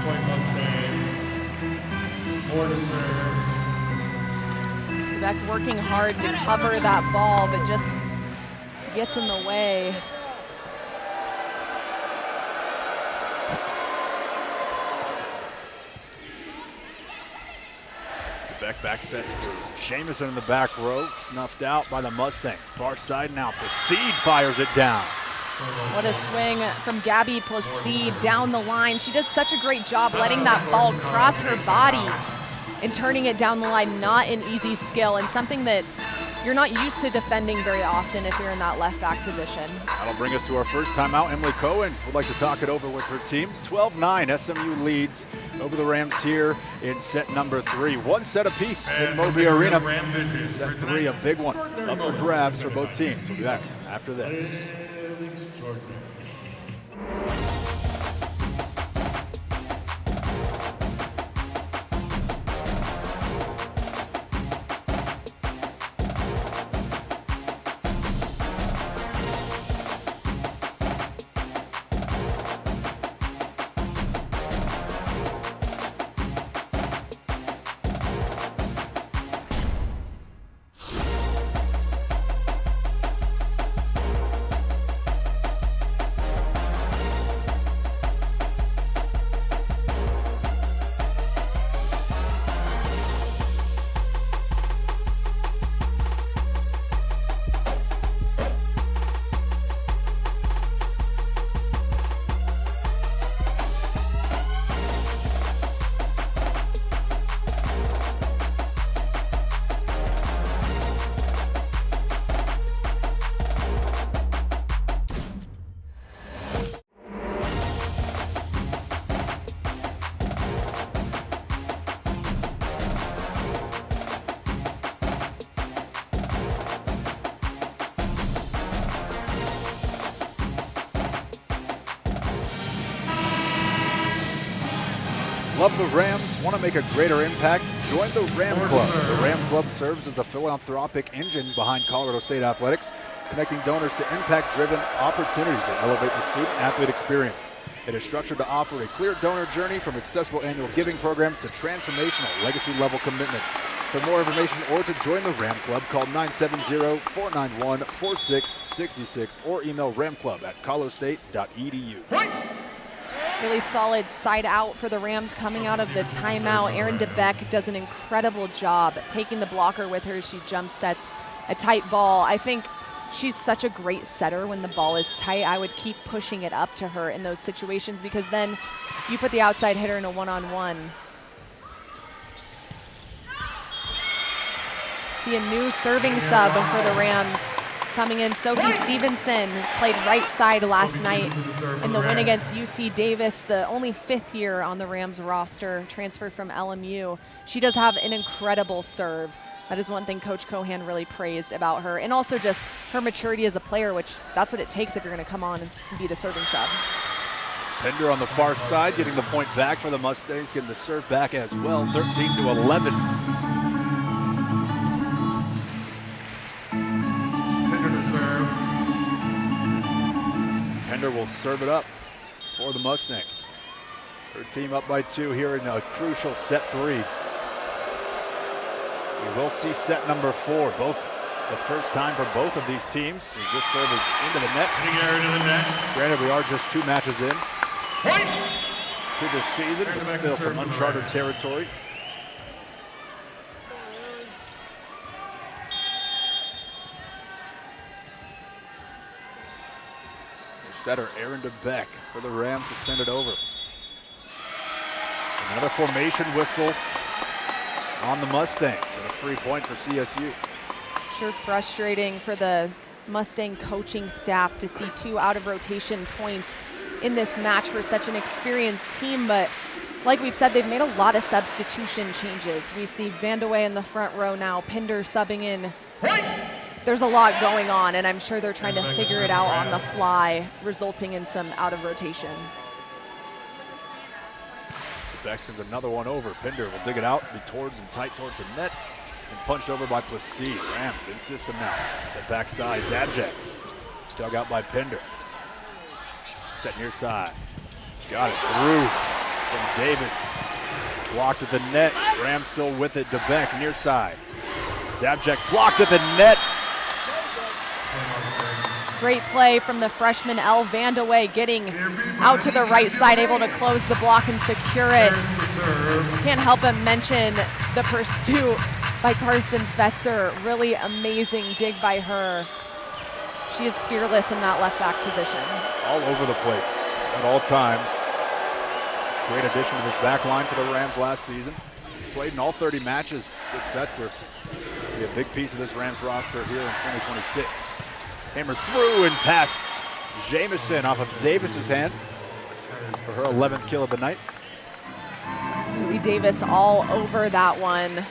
Point Mustangs. More to serve. Beck working hard to cover that ball, but just gets in the way. Beck back sets for Jamison in the back row, snuffed out by the Mustangs. Far side now, Placide fires it down. What a swing from Gabby Placide down the line. She does such a great job letting that ball cross her body and turning it down the line. Not an easy skill and something that you're not used to defending very often if you're in that left back position. That'll bring us to our first timeout. Emily Cohen would like to talk it over with her team. 12-9, SMU leads over the Rams here in set number 3. One set apiece in Moby Arena. Set 3, a big one up for grabs for both teams. We'll be back after this. Love the Rams, want to make a greater impact? Join the Ram Club. The Ram Club serves as the philanthropic engine behind Colorado State Athletics, connecting donors to impact-driven opportunities that elevate the student-athlete experience. It is structured to offer a clear donor journey from accessible annual giving programs to transformational legacy-level commitments. For more information or to join the Ram Club, call 970-491-4666 or email ramclub@colorstate.edu. Really solid side out for the Rams coming out of the timeout. Erin DeBeck does an incredible job taking the blocker with her as she jump sets a tight ball. I think she's such a great setter when the ball is tight. I would keep pushing it up to her in those situations because then you put the outside hitter in a one-on-one. See a new serving sub for the Rams. Coming in, Sophie Stevenson played right side last night in the win against UC Davis, the only 5th year on the Rams roster, transferred from LMU. She does have an incredible serve. That is one thing Coach Cohan really praised about her, and also just her maturity as a player, which that's what it takes if you're going to come on and be the serving sub. It's Pender on the far side, getting the point back for the Mustangs, getting the serve back as well, 13-11. Pender will serve it up for the Mustangs. Her team up by 2 here in a crucial set 3. We will see set number 4, both the first time for both of these teams as this serve is into the net. Granted, we are just 2 matches in to this season, but still some uncharted territory. Setter Erin DeBeck for the Rams to send it over. Another formation whistle on the Mustangs and a free point for CSU. Sure frustrating for the Mustang coaching staff to see 2 out of rotation points in this match for such an experienced team, but like we've said, they've made a lot of substitution changes. We see Vandeweghe in the front row now, Pinder subbing in. There's a lot going on, and I'm sure they're trying to figure it out on the fly, resulting in some out of rotation. Beck sends another one over. Pinder will dig it out, be towards and tight towards the net, and punched over by Placide. Rams in system now. Set back side, Zabjek. Dug out by Pinder. Set near side. Got it through from Davis. Blocked at the net. Rams still with it. DeBeck near side. Zabjek blocked at the net. Great play from the freshman Elle Vandeweghe, getting out to the right side, able to close the block and secure it. Can't help but mention the pursuit by Carson Fetzer. Really amazing dig by her. She is fearless in that left back position. All over the place at all times. Great addition to this back line for the Rams last season. Played in all 30 matches. Did Fetzer be a big piece of this Rams roster here in 2026. Hammered through and past Jamison off of Davis's hand for her 11th kill of the night. Suli Davis all over that one.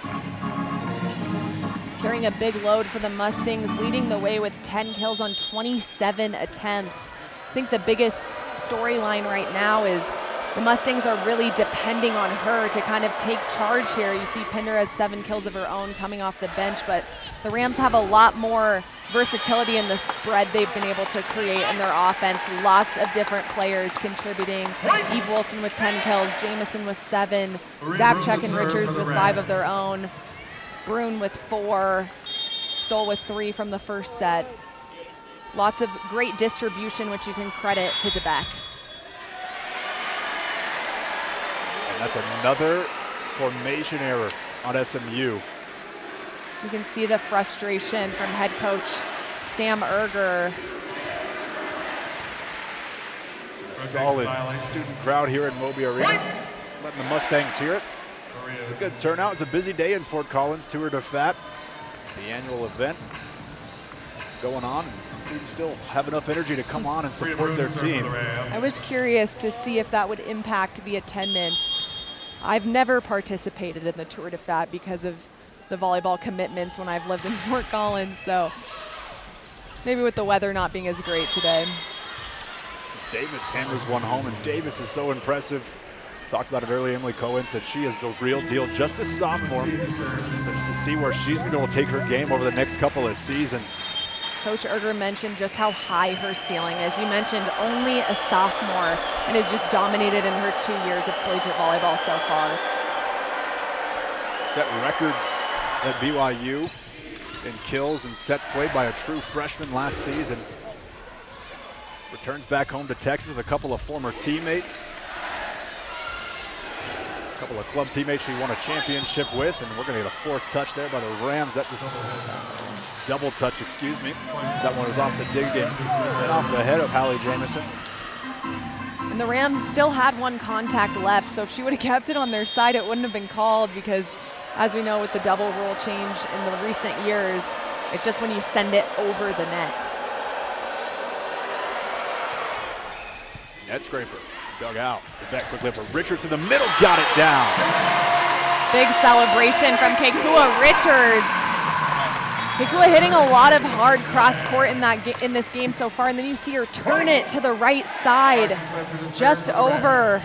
Carrying a big load for the Mustangs, leading the way with 10 kills on 27 attempts. I think the biggest storyline right now is the Mustangs are really depending on her to kind of take charge here. You see Pinder has 7 kills of her own coming off the bench, but the Rams have a lot more versatility in the spread they've been able to create in their offense. Lots of different players contributing. Eve Wilson with 10 kills, Jamison with 7, Zabchek and Richards with 5 of their own, Brune with 4, Stoll with 3 from the first set. Lots of great distribution, which you can credit to DeBeck. And that's another formation error on SMU. You can see the frustration from head coach Sam Erger. A solid student crowd here in Moby Arena, letting the Mustangs hear it. It's a good turnout. It's a busy day in Fort Collins. Tour de Fat, the annual event going on. Students still have enough energy to come on and support their team. I was curious to see if that would impact the attendance. I've never participated in the Tour de Fat because of the volleyball commitments when I've lived in Fort Collins, so maybe with the weather not being as great today. Davis hammers one home, and Davis is so impressive. Talked about it earlier, Emily Cohen said she is the real deal, just a sophomore. So just to see where she's going to be able to take her game over the next couple of seasons. Coach Erger mentioned just how high her ceiling is. You mentioned only a sophomore and has just dominated in her 2 years of collegiate volleyball so far. Set records at BYU in kills and sets played by a true freshman last season. Returns back home to Texas with a couple of former teammates. A couple of club teammates she won a championship with, and we're going to get a 4th touch there by the Rams. That was double touch, excuse me. That one was off the dig in and off the head of Hallie Jamison. And the Rams still had 1 contact left, so if she would have kept it on their side, it wouldn't have been called because, as we know with the double rule change in the recent years, it's just when you send it over the net. Net scraper, dug out. The back quickly for Richards in the middle, got it down. Big celebration from Kekua Richards. Kekua hitting a lot of hard cross court in this game so far, and then you see her turn it to the right side, just over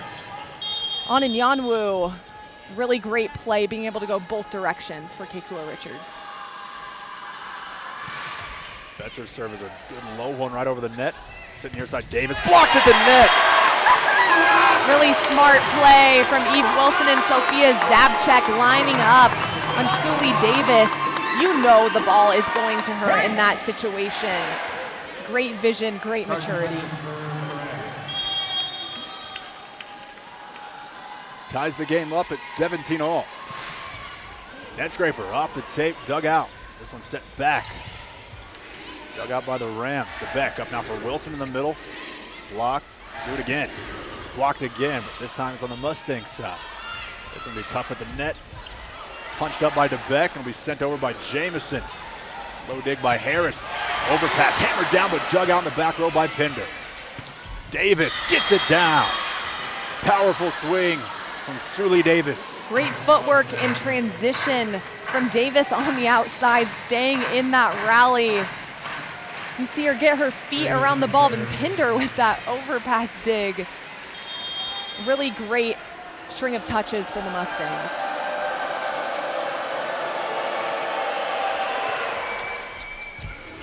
Ananyanwu. Really great play, being able to go both directions for Kekua Richards. Fetzer serve is a good low one right over the net. Sitting near side, Davis blocked at the net. Really smart play from Eve Wilson and Sophia Zabchek lining up on Suli Davis. You know the ball is going to her in that situation. Great vision, great maturity. Ties the game up at 17-all. Net scraper off the tape, dug out. This one set back. Dug out by the Rams. DeBeck up now for Wilson in the middle. Block, do it again. Blocked again, but this time it's on the Mustang side. This one will be tough at the net. Punched up by DeBeck and will be sent over by Jamison. Low dig by Harris. Overpass, hammered down, but dug out in the back row by Pinder. Davis gets it down. Powerful swing from Suli Davis. Great footwork in transition from Davis on the outside, staying in that rally. You see her get her feet around the ball, and Pinder with that overpass dig. Really great string of touches for the Mustangs.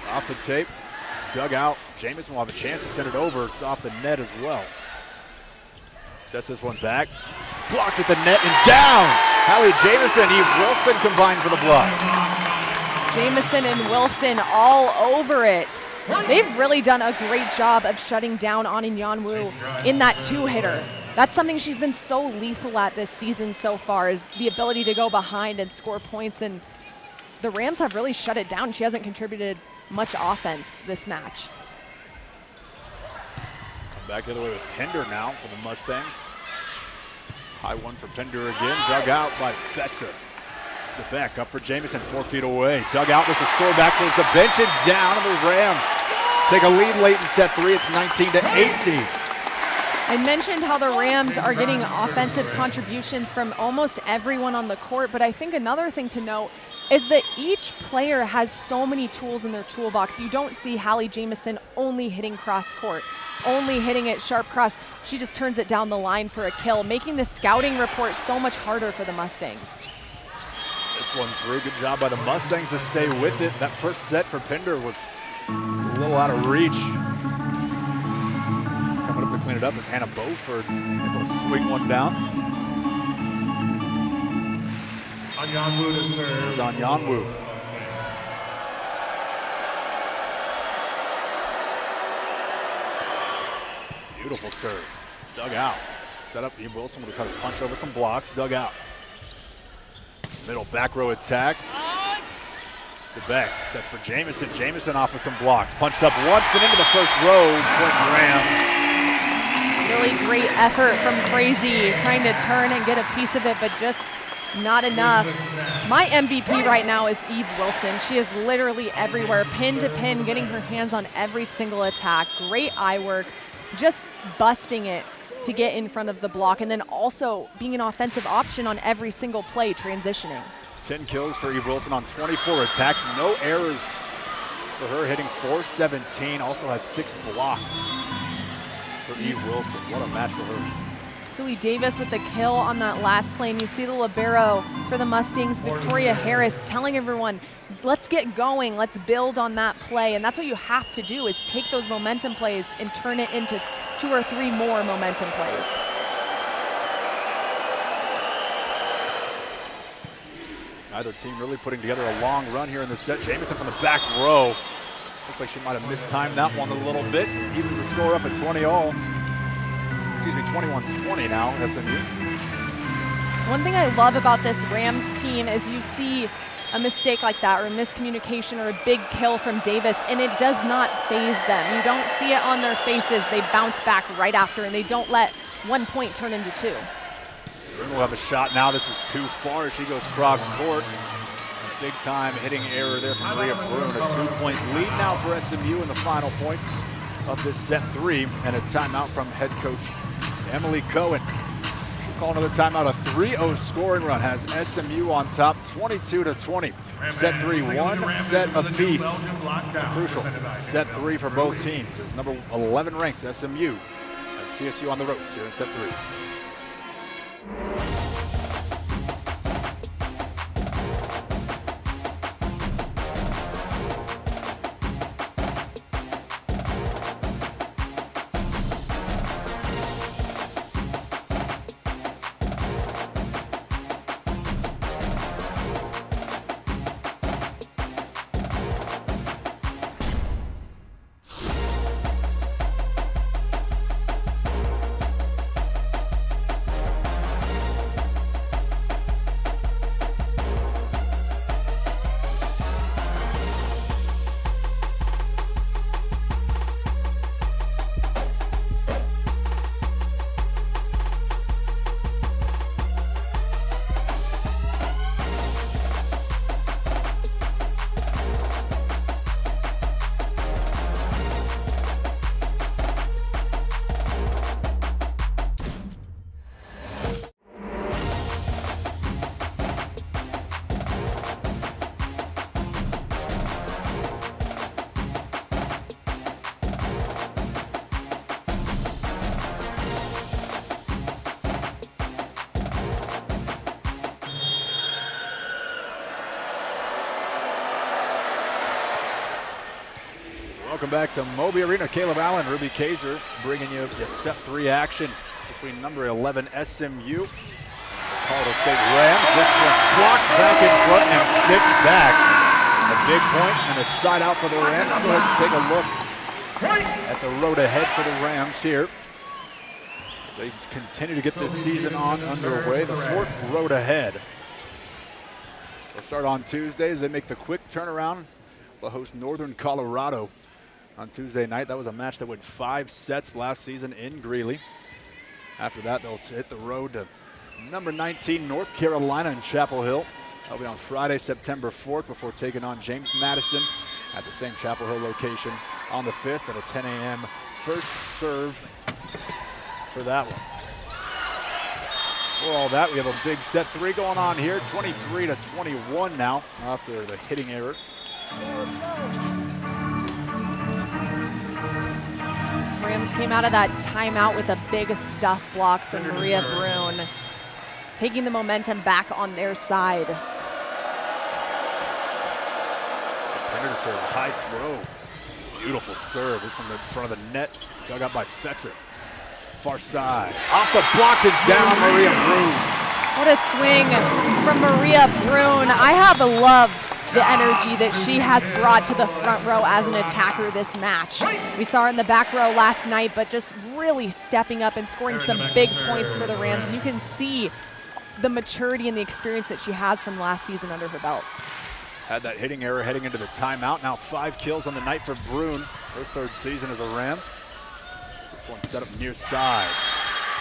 Off the tape, dug out. Jamison will have a chance to send it over. It's off the net as well. Sets this one back. Blocked at the net and down. Hallie Jamison, Eve Wilson combined for the block. Jamison and Wilson all over it. They've really done a great job of shutting down Ananyanwu in that 2-hitter. That's something she's been so lethal at this season so far, is the ability to go behind and score points, and the Rams have really shut it down. She hasn't contributed much offense this match. Come back the other way with Pender now for the Mustangs. High one for Pender again, dug out by Fetzer. The back up for Jamison, 4 feet away. Dug out, there's a sword back towards the bench and down, and the Rams take a lead late in set 3. It's 19-18. I mentioned how the Rams are getting offensive contributions from almost everyone on the court, but I think another thing to note is that each player has so many tools in their toolbox. You don't see Hallie Jamison only hitting cross court, only hitting it sharp cross. She just turns it down the line for a kill, making the scouting report so much harder for the Mustangs. This one through, good job by the Mustangs to stay with it. That first set for Pender was a little out of reach. Coming up to clean it up is Hannah Beauford, able to swing one down. Anyanwu to serve. There's Anyanwu. Beautiful serve, dug out. Set up, Eve Wilson will just have to punch over some blocks, dug out. Middle back row attack. The back sets for Jamison. Jamison off of some blocks. Punched up once and into the first row. Point Rams. Really great effort from Frazee, trying to turn and get a piece of it, but just not enough. My MVP right now is Eve Wilson. She is literally everywhere, pin to pin, getting her hands on every single attack. Great eye work, just busting it to get in front of the block, and then also being an offensive option on every single play, transitioning. 10 kills for Eve Wilson on 24 attacks. No errors for her, hitting .417. Also has 6 blocks for Eve Wilson. What a match for her. Sully Davis with the kill on that last play, and you see the libero for the Mustangs, Victoria Harris, telling everyone, let's get going, let's build on that play, and that's what you have to do, is take those momentum plays and turn it into 2 or 3 more momentum plays. Neither team really putting together a long run here in the set. Jamison from the back row. Looked like she might have mistimed that one a little bit. Evens the score up at 20 all. Excuse me, 21-20 now, SMU. One thing I love about this Rams team is you see a mistake like that, or a miscommunication, or a big kill from Davis, and it does not faze them. You don't see it on their faces. They bounce back right after, and they don't let 1 point turn into 2. Bruno will have a shot now. This is too far. She goes cross court. A big time hitting error there from Leah Bruno. A 2-point lead now for SMU in the final points of this set 3, and a timeout from head coach Emily Cohen. She'll call another timeout. A 3-0 scoring run has SMU on top, 22-20. Set 3, 1 set apiece. It's a crucial set 3 for both teams. As number 11 ranked SMU has CSU on the ropes here in set 3. Welcome back to Moby Arena. Caleb Allen, Ruby Kaiser bringing you the set 3 action between number 11 SMU and the Colorado State Rams. This one blocked back in front and sit back. A big point and a side out for the Rams. Go ahead and take a look at the road ahead for the Rams here. They continue to get this season on underway. The Fort road ahead. They'll start on Tuesdays. They make the quick turnaround. They'll host Northern Colorado on Tuesday night. That was a match that went 5 sets last season in Greeley. After that, they'll hit the road to number 19 North Carolina in Chapel Hill. That'll be on Friday, September 4th, before taking on James Madison at the same Chapel Hill location on the 5th at a 10 a.m. first serve for that one. For all that, we have a big set 3 going on here, 23-21 now after the hitting error. Rams came out of that timeout with a big stuff block from Maria Brune, taking the momentum back on their side. Penner to serve, high throw. Beautiful serve. This one in front of the net, dug out by Fetzer. Far side, off the blocks and down, Maria Brune. What a swing from Maria Brune. I have loved the energy that she has brought to the front row as an attacker this match. We saw her in the back row last night, but just really stepping up and scoring some big points for the Rams. And you can see the maturity and the experience that she has from last season under her belt. Had that hitting error heading into the timeout. Now 5 kills on the night for Brune, her 3rd season as a Ram. This one set up near side.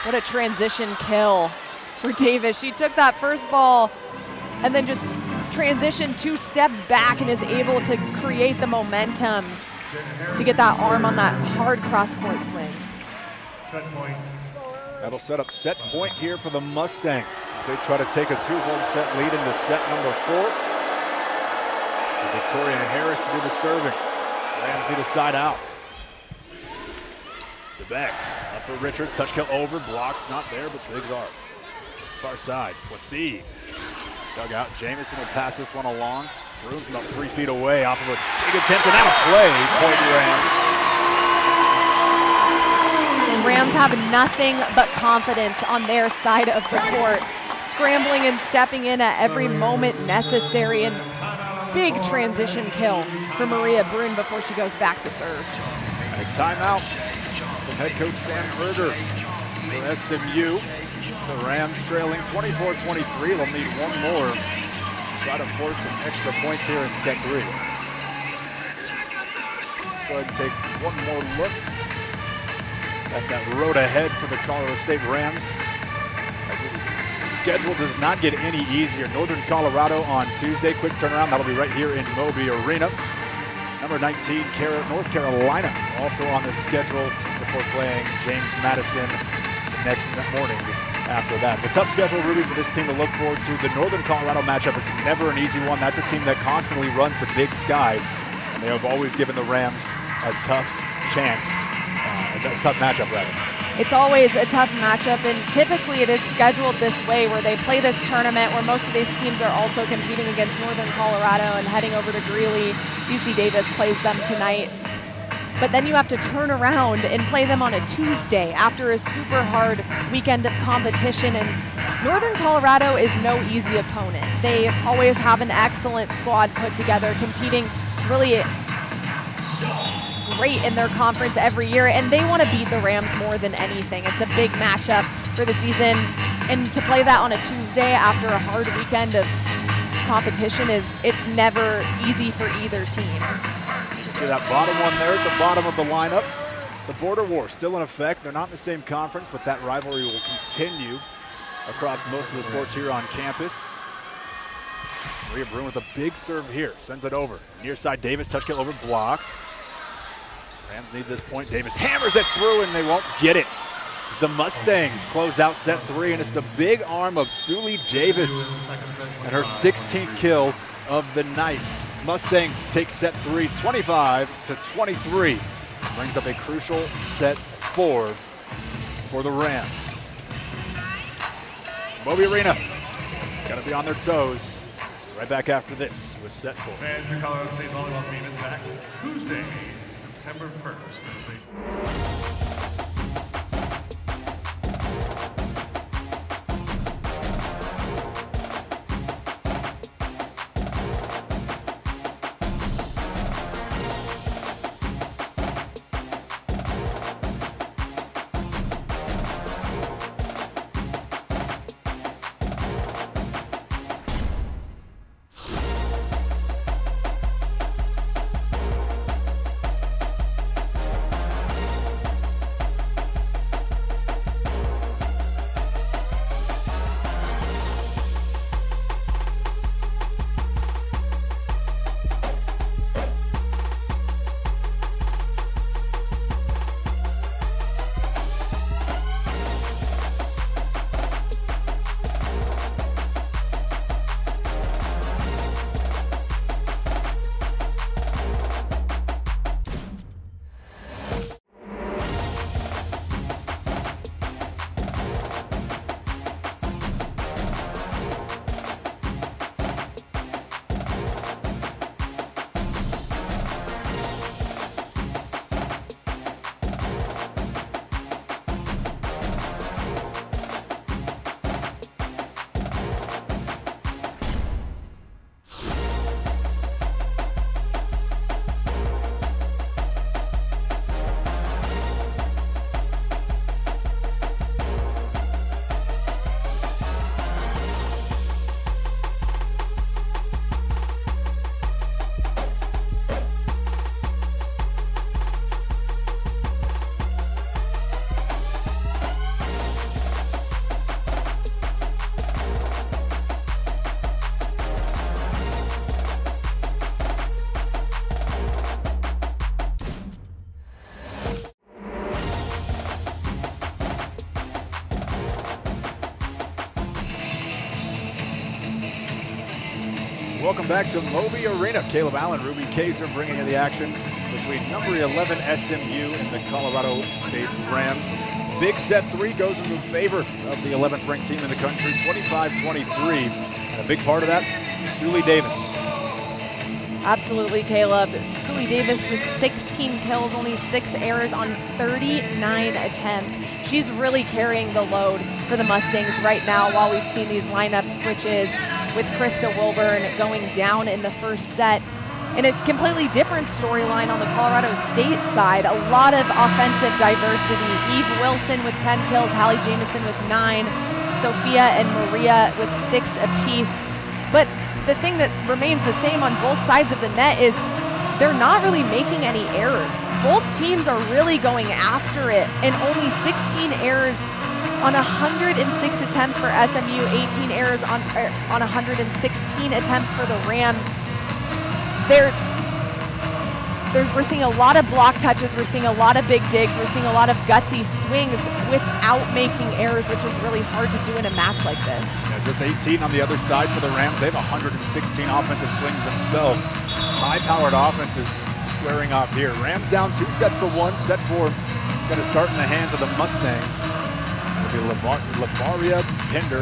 What a transition kill for Davis. She took that first ball and then just transitioned 2 steps back and is able to create the momentum to get that arm on that hard cross-court swing. Set point. That'll set up set point here for the Mustangs as they try to take a 2-1 set lead into set number 4. Victoria Harris to do the serving. Rams need a side out. DeBeck up for Richards, touch kill over, blocks not there, but bigs are. Far side, Placide. Dug out, Jamison will pass this one along. Brune's about 3 feet away off of a big attempt and out of play. Point Rams. Rams have nothing but confidence on their side of the court, scrambling and stepping in at every moment necessary, and big transition kill for Maria Brune before she goes back to serve. And a timeout from head coach Sam Berger for SMU. The Rams trailing 24-23. They'll need one more to try to force some extra points here in set 3. Let's go ahead and take one more look at that road ahead for the Colorado State Rams. As this schedule does not get any easier. Northern Colorado on Tuesday, quick turnaround. That'll be right here in Moby Arena. Number 19, North Carolina, also on the schedule before playing James Madison the next morning after that. The tough schedule, Ruby, for this team to look forward to. The Northern Colorado matchup is never an easy one. That's a team that constantly runs the Big Sky, and they have always given the Rams a tough chance, a tough matchup, rather. It's always a tough matchup, and typically it is scheduled this way, where they play this tournament where most of these teams are also competing against Northern Colorado and heading over to Greeley. UC Davis plays them tonight. But then you have to turn around and play them on a Tuesday after a super hard weekend of competition, and Northern Colorado is no easy opponent. They always have an excellent squad put together, competing really great in their conference every year, and they want to beat the Rams more than anything. It's a big matchup for the season, and to play that on a Tuesday after a hard weekend of competition it's never easy for either team. You can see that bottom one there at the bottom of the lineup. The border war still in effect. They're not in the same conference, but that rivalry will continue across most of the sports here on campus. Maria Brune with a big serve here, sends it over. Near side, Davis, touch kill over, blocked. Rams need this point. Davis hammers it through, and they won't get it. As the Mustangs close out set 3, and it's the big arm of Suli Davis and her 16th kill of the night. Mustangs take set 3, 25-23. Brings up a crucial set 4 for the Rams. Moby Arena, got to be on their toes. Right back after this with set 4. Fans, the Colorado State volleyball team is back Tuesday, September 1st. welcome back to Moby Arena. Caleb Allen, Ruby Kaiser bringing in the action between number 11 SMU and the Colorado State Rams. Big set 3 goes in the favor of the 11th ranked team in the country, 25-23. And a big part of that, Sully Davis. Absolutely, Caleb. Sully Davis with 16 kills, only 6 errors on 39 attempts. She's really carrying the load for the Mustangs right now while we've seen these lineup switches with Krista Wilburn going down in the first set. In a completely different storyline on the Colorado State side, a lot of offensive diversity. Eve Wilson with 10 kills, Hallie Jamison with 9, Sophia and Maria with 6 apiece. But the thing that remains the same on both sides of the net is they're not really making any errors. Both teams are really going after it, and only 16 errors on 106 attempts for SMU, 18 errors on 116 attempts for the Rams. We're seeing a lot of block touches, we're seeing a lot of big digs, we're seeing a lot of gutsy swings without making errors, which is really hard to do in a match like this. Yeah, just 18 on the other side for the Rams. They have 116 offensive swings themselves. High-powered offenses squaring off here. Rams down 2-1. Set 4 going to start in the hands of the Mustangs. It'll be Lavaria Pinder,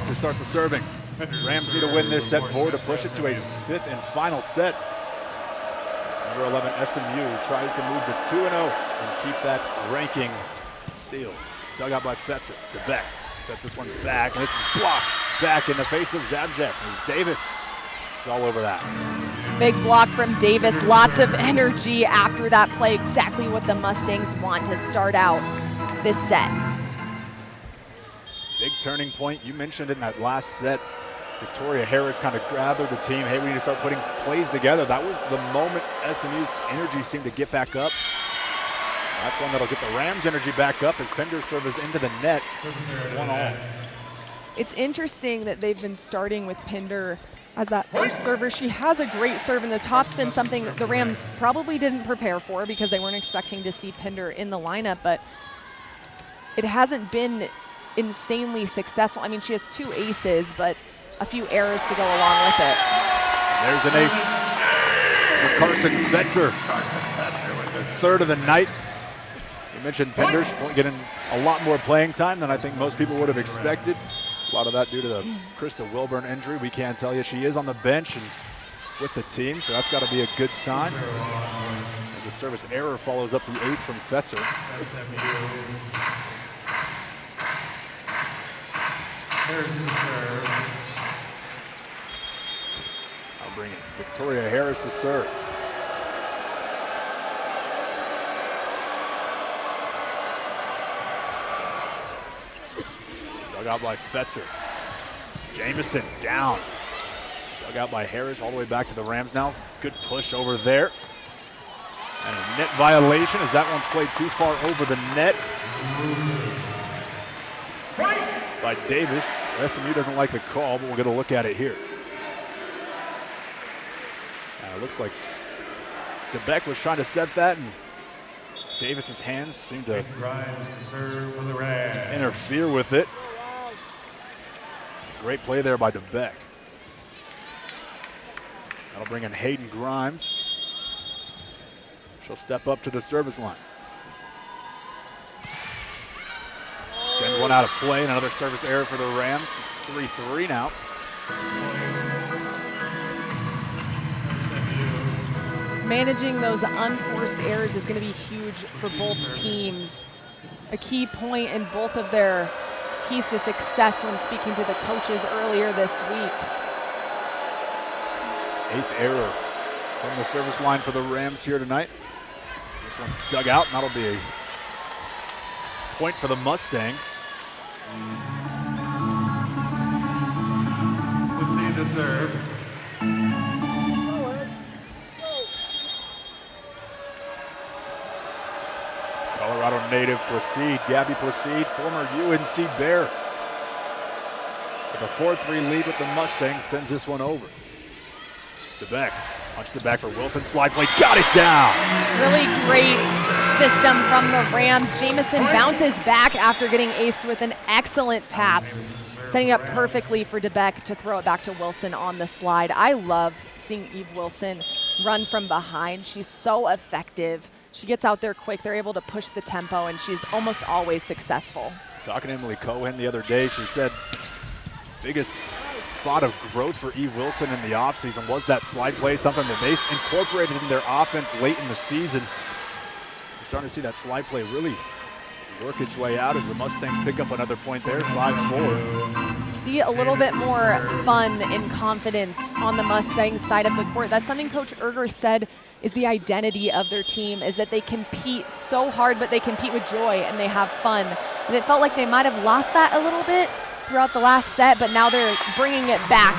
to start the serving. Rams need to win this set 4 to push it to a 5th and final set. Number 11 SMU tries to move to 2-0 and keep that ranking sealed. Dug out by Fetzer. DeBeck sets this one's back, and this is blocked back in the face of Zabjek as Davis is all over that. Big block from Davis. Lots of energy after that play. Exactly what the Mustangs want to start out this set. Big turning point. You mentioned in that last set, Victoria Harris kind of gathered the team. Hey, we need to start putting plays together. That was the moment SMU's energy seemed to get back up. That's one that'll get the Rams' energy back up as Pender serves into the net. 1-all. It's interesting that they've been starting with Pinder as that first server. She has a great serve, and the top's been something that the Rams probably didn't prepare for because they weren't expecting to see Pinder in the lineup, but it hasn't been insanely successful. I mean, she has 2 aces, but a few errors to go along with it. There's an ace for Carson Fetzer. The 3rd of the night. You mentioned Pender's getting a lot more playing time than I think most people would have expected. A lot of that due to the Krista Wilburn injury. We can't tell you. She is on the bench and with the team, so that's got to be a good sign. As a service error follows up the ace from Fetzer. Harris to serve. I'll bring in Victoria Harris to serve. Dug out by Fetzer. Jamison down. Dug out by Harris all the way back to the Rams now. Good push over there. And a net violation as that one's played too far over the net. By Davis. SMU doesn't like the call, but we'll get a look at it here. It looks like DeBeck was trying to set that, and Davis's hands seem to serve for the Rams. interfere with it. It's a great play there by DeBeck. That'll bring in Hayden Grimes. She'll step up to the service line. Send one out of play, and another service error for the Rams. It's 3-3 now. Managing those unforced errors is going to be huge for both teams. A key point in both of their keys to success when speaking to the coaches earlier this week. 8th error from the service line for the Rams here tonight. This one's dug out, and that'll be a point for the Mustangs. Let's see the serve. Colorado native Placide, Gabby Placide, former UNC Bear. With a 4-3 lead with the Mustangs, sends this one over. DeBeck punched it back for Wilson, slide play, got it down. Really great system from the Rams. Jamison bounces back after getting aced with an excellent pass setting up perfectly for DeBeck to throw it back to Wilson on the slide. I love seeing Eve Wilson run from behind. She's so effective. She gets out there quick. They're able to push the tempo, and she's almost always successful. Talking to Emily Cohen the other day, she said biggest spot of growth for Eve Wilson in the offseason was that slide play, something that they incorporated in their offense late in the season. We're starting to see that slide play really work its way out as the Mustangs pick up another point there, 5-4. See a little bit more fun and confidence on the Mustangs side of the court. That's something Coach Erger said is the identity of their team, is that they compete so hard, but they compete with joy and they have fun. And it felt like they might have lost that a little bit throughout the last set, but now they're bringing it back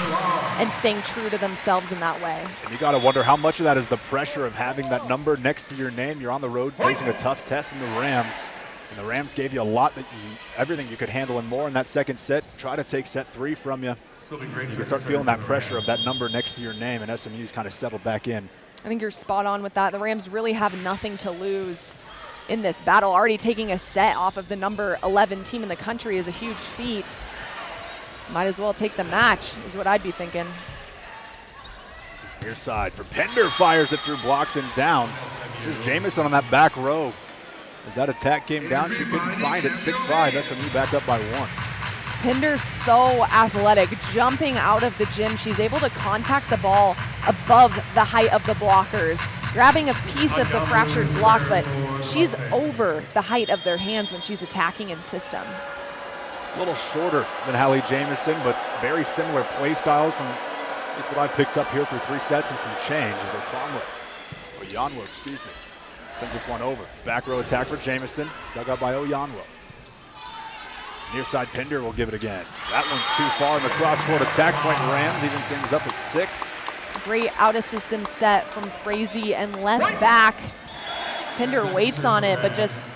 and staying true to themselves in that way. And you got to wonder how much of that is the pressure of having that number next to your name. You're on the road facing a tough test in the Rams. And the Rams gave you a lot, everything you could handle and more in that second set. Try to take set 3 from you. You can start feeling that pressure of that number next to your name, and SMU's kind of settled back in. I think you're spot on with that. The Rams really have nothing to lose in this battle. Already taking a set off of the number 11 team in the country is a huge feat. Might as well take the match, is what I'd be thinking. This is near side for Pender, fires it through, blocks and down. Here's Jamison on that back row. As that attack came down, she couldn't find it. 6-5, SMU back up by 1. Pender's so athletic, jumping out of the gym. She's able to contact the ball above the height of the blockers, grabbing a piece of the fractured block, but she's over the height of their hands when she's attacking in system. A little shorter than Hallie Jamison, but very similar play styles from just what I've picked up here through 3 sets and some change. As Oyanwo, excuse me, sends this one over. Back row attack for Jamison, dug up by Oyanwo. Near side Pender will give it again. That one's too far in the cross-court attack point. Rams even things up at 6. Great out-of-system set from Frazee and left back. Pender waits on it, but just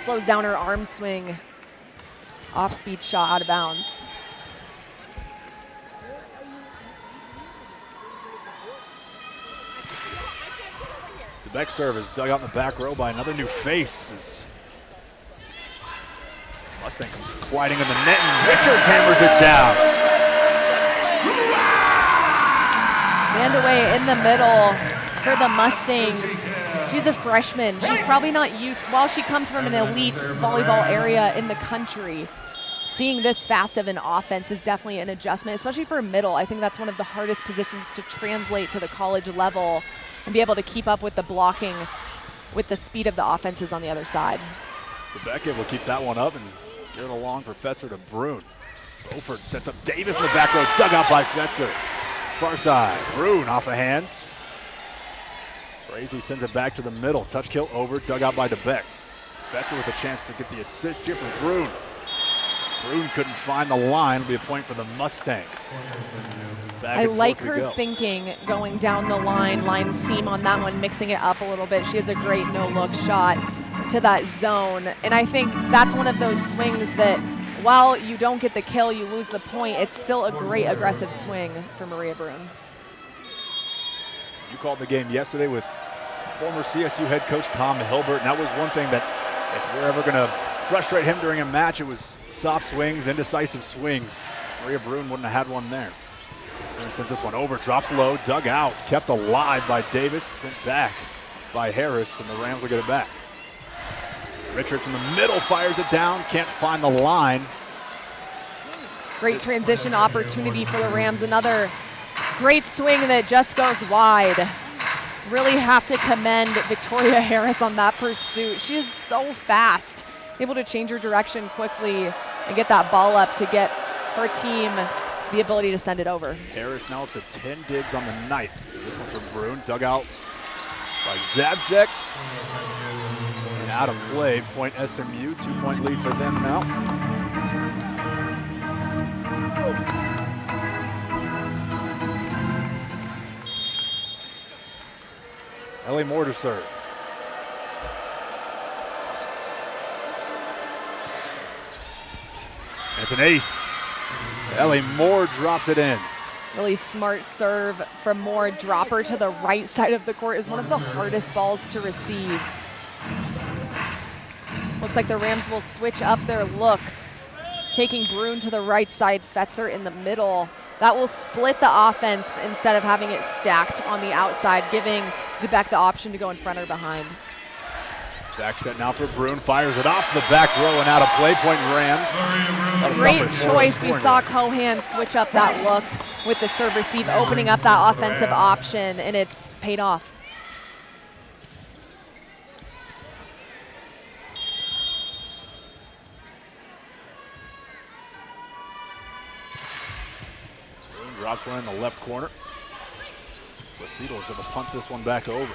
slows down her arm swing. Off-speed shot out of bounds. The Beck serve is dug out in the back row by another new face. As Mustang comes colliding in the net, and Richards hammers it down. Mandaway in the middle for the Mustangs. She's a freshman. She's probably not used, while she comes from an elite volleyball area in the country, seeing this fast of an offense is definitely an adjustment, especially for middle. I think that's one of the hardest positions to translate to the college level and be able to keep up with the blocking with the speed of the offenses on the other side. Beck able to keep that one up and get it along for Fetzer to Brune. Beaufort sets up Davis in the back row, dug out by Fetzer. Far side, Brune off of hands. Frazee sends it back to the middle. Touch kill over, dug out by DeBeck. Fetzer with a chance to get the assist here from Brune. Brune couldn't find the line. It'll be a point for the Mustangs. I like her thinking going down the line seam on that one, mixing it up a little bit. She has a great no-look shot to that zone. And I think that's one of those swings that while you don't get the kill, you lose the point, it's still a great aggressive swing for Maria Brune. You called the game yesterday with former CSU head coach Tom Hilbert, and that was one thing that if we're ever going to frustrate him during a match, it was soft swings, indecisive swings. Maria Brune wouldn't have had one there. Brune sends this one over, drops low, dug out, kept alive by Davis, sent back by Harris, and the Rams will get it back. Richards from the middle fires it down, can't find the line. Great transition opportunity for the Rams. Another great swing that just goes wide. Really have to commend Victoria Harris on that pursuit. She is so fast, able to change her direction quickly and get that ball up to get her team the ability to send it over. Harris now up to 10 digs on the night. This one's from Brune, dug out by Zabchek. And out of play, point SMU, 2-point lead for them now. Ellie Moore to serve. It's an ace. Ellie Moore drops it in. Really smart serve from Moore. Dropper to the right side of the court is one of the hardest balls to receive. Looks like the Rams will switch up their looks taking Brune to the right side, Fetzer in the middle. That will split the offense instead of having it stacked on the outside, giving DeBeck the option to go in front or behind. Back set now for Brune, fires it off the back row and out of play, point Rams. Great choice. We saw Cohan switch up that look with the serve receive, opening up that offensive option, and it paid off. Brune drops one in the left corner. Placido's going to punt this one back over.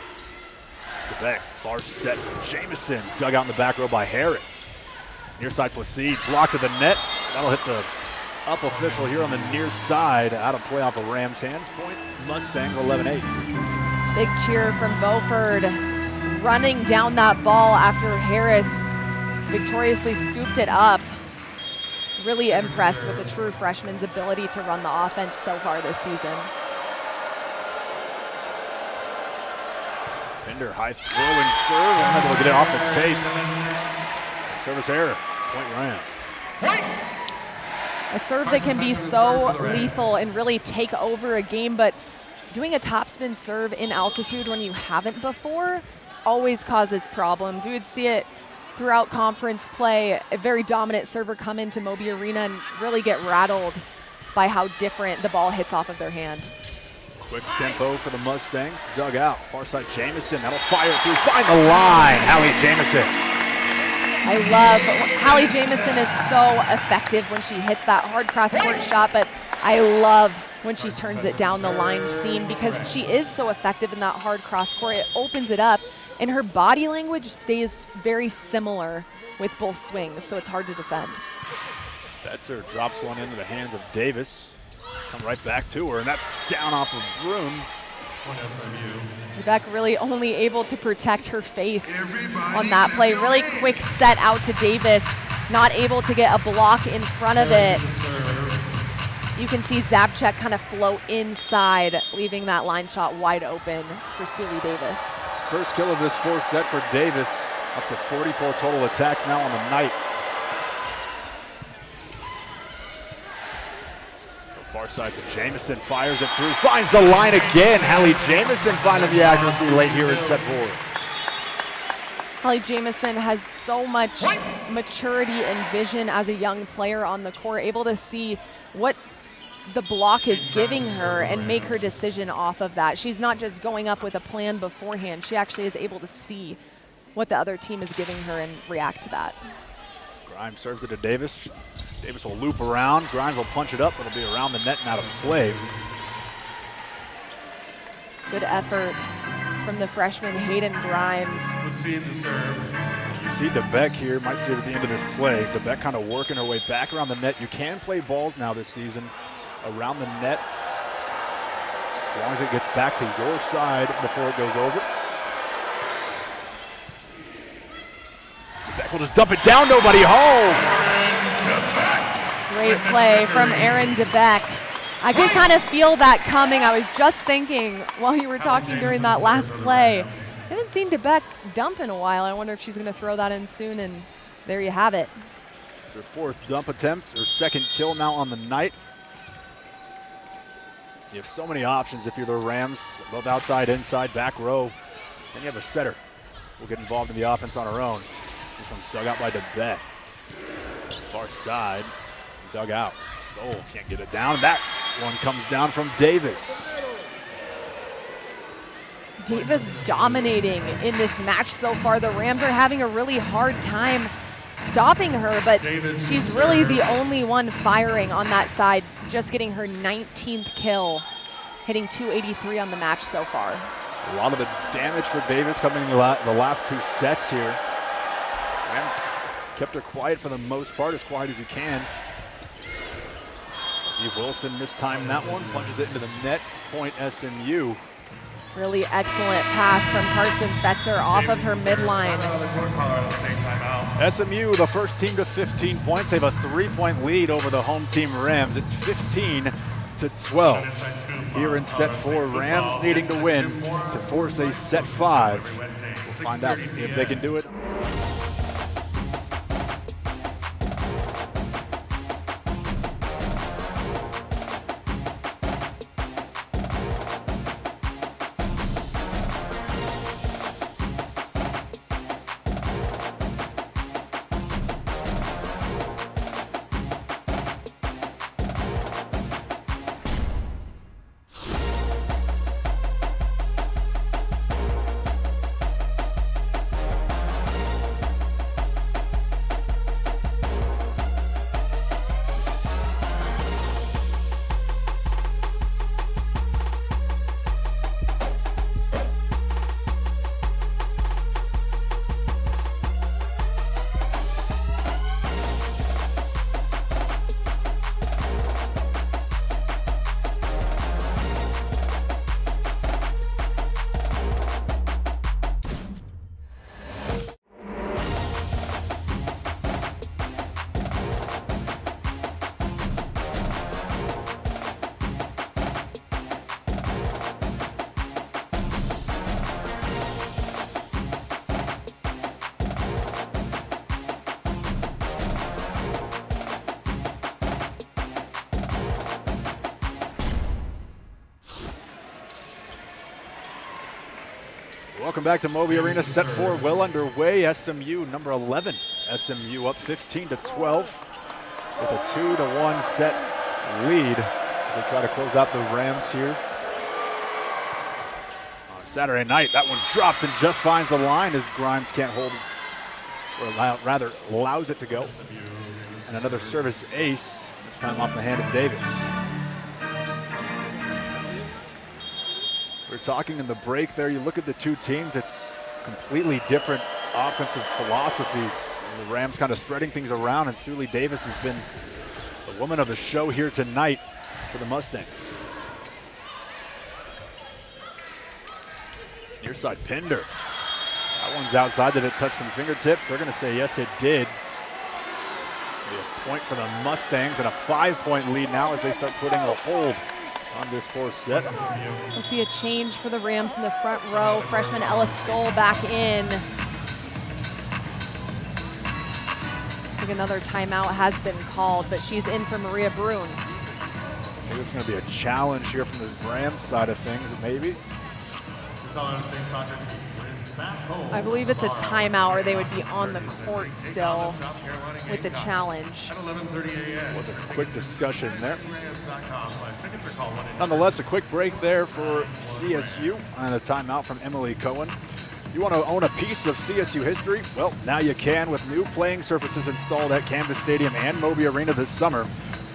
DeBeck, far set from Jamison, dug out in the back row by Harris. Near side Placide, blocked to the net. That'll hit the up official here on the near side. Out of play off of Rams' hands. Point Mustangs 11-8. Big cheer from Beaufort, running down that ball after Harris victoriously scooped it up. Really impressed with the true freshman's ability to run the offense so far this season. Pinder, high throw and serve, unable to get it off the tape. Service error, point Rams. A serve that can be so lethal and really take over a game, but doing a topspin serve in altitude when you haven't before always causes problems. We would see it throughout conference play, a very dominant server come into Moby Arena and really get rattled by how different the ball hits off of their hand. Quick tempo for the Mustangs, dug out. Far side Jamison, that'll fire through, find the line. Hallie Jamison. I love, Hallie Jamison is so effective when she hits that hard cross-court shot, but I love when she turns it down the line seam because she is so effective in that hard cross-court. It opens it up, and her body language stays very similar with both swings, so it's hard to defend. Fetzer drops one into the hands of Davis. Come right back to her, and that's down off of Brune. DeBeck really only able to protect her face on that play. Really quick set out to Davis, not able to get a block in front of it. You can see Zabchek kind of float inside, leaving that line shot wide open for Sealy Davis. First kill of this fourth set for Davis, up to 44 total attacks now on the night. Far side for Jamison, fires it through, finds the line again. Hallie Jamison finding the accuracy late here in set 4. Hallie Jamison has so much maturity and vision as a young player on the court, able to see what the block is giving her and make her decision off of that. She's not just going up with a plan beforehand. She actually is able to see what the other team is giving her and react to that. Grimes serves it to Davis. Davis will loop around. Grimes will punch it up. It'll be around the net and out of play. Good effort from the freshman Hayden Grimes. Let's see the serve. You see DeBeck here. Might see it at the end of this play. DeBeck kind of working her way back around the net. You can play balls now this season around the net, as long as it gets back to your side before it goes over. DeBeck will just dump it down. Nobody home. Great play from Aaron DeBeck. I could kind of feel that coming. I was just thinking while you were talking during that last play, I haven't seen DeBeck dump in a while. I wonder if she's going to throw that in soon, and there you have it. It's her fourth dump attempt, her second kill now on the night. You have so many options if you're the Rams, both outside, inside, back row. Then you have a setter who will get involved in the offense on her own. This one's dug out by DeBeck. Far side. Dug out. Stoll can't get it down. That one comes down from Davis. Davis dominating in this match so far. The Rams are having a really hard time stopping her, but she's really the only one firing on that side, just getting her 19th kill, hitting 283 on the match so far. A lot of the damage for Davis coming in the last two sets here. Rams kept her quiet for the most part, as quiet as you can. Steve Wilson mistimed that one, punches it into the net, point SMU. Really excellent pass from Carson Fetzer off of her midline. SMU, the first team to 15 points. They have a 3-point lead over the home team Rams. It's 15-12 here in set 4. Rams needing to win to force a set 5. We'll find out if they can do it. Welcome back to Moby Arena. Set 4 well underway. SMU, number 11. SMU up 15-12 with a 2-1 set lead as they try to close out the Rams here. On Saturday night, that one drops and just finds the line as Grimes can't hold, or rather allows it to go. And another service ace, this time off the hand of Davis. We were talking in the break there, you look at the two teams, it's completely different offensive philosophies. The Rams kind of spreading things around, and Suley Davis has been the woman of the show here tonight for the Mustangs. Near side, Pinder. That one's outside. Did it touch some fingertips? They're going to say yes, it did. Be a point for the Mustangs and a 5-point lead now as they start putting a hold on this fourth set. We'll see a change for the Rams in the front row. Freshman Ella Stoll back in. I think another timeout has been called, but she's in for Maria Brune. I think it's going to be a challenge here from the Rams side of things, maybe. I believe it's a timeout, or they would be on the court still with the challenge. It was a quick discussion there. Nonetheless, a quick break there for CSU and a timeout from Emily Cohen. You want to own a piece of CSU history? Well, now you can with new playing surfaces installed at Canvas Stadium and Moby Arena this summer.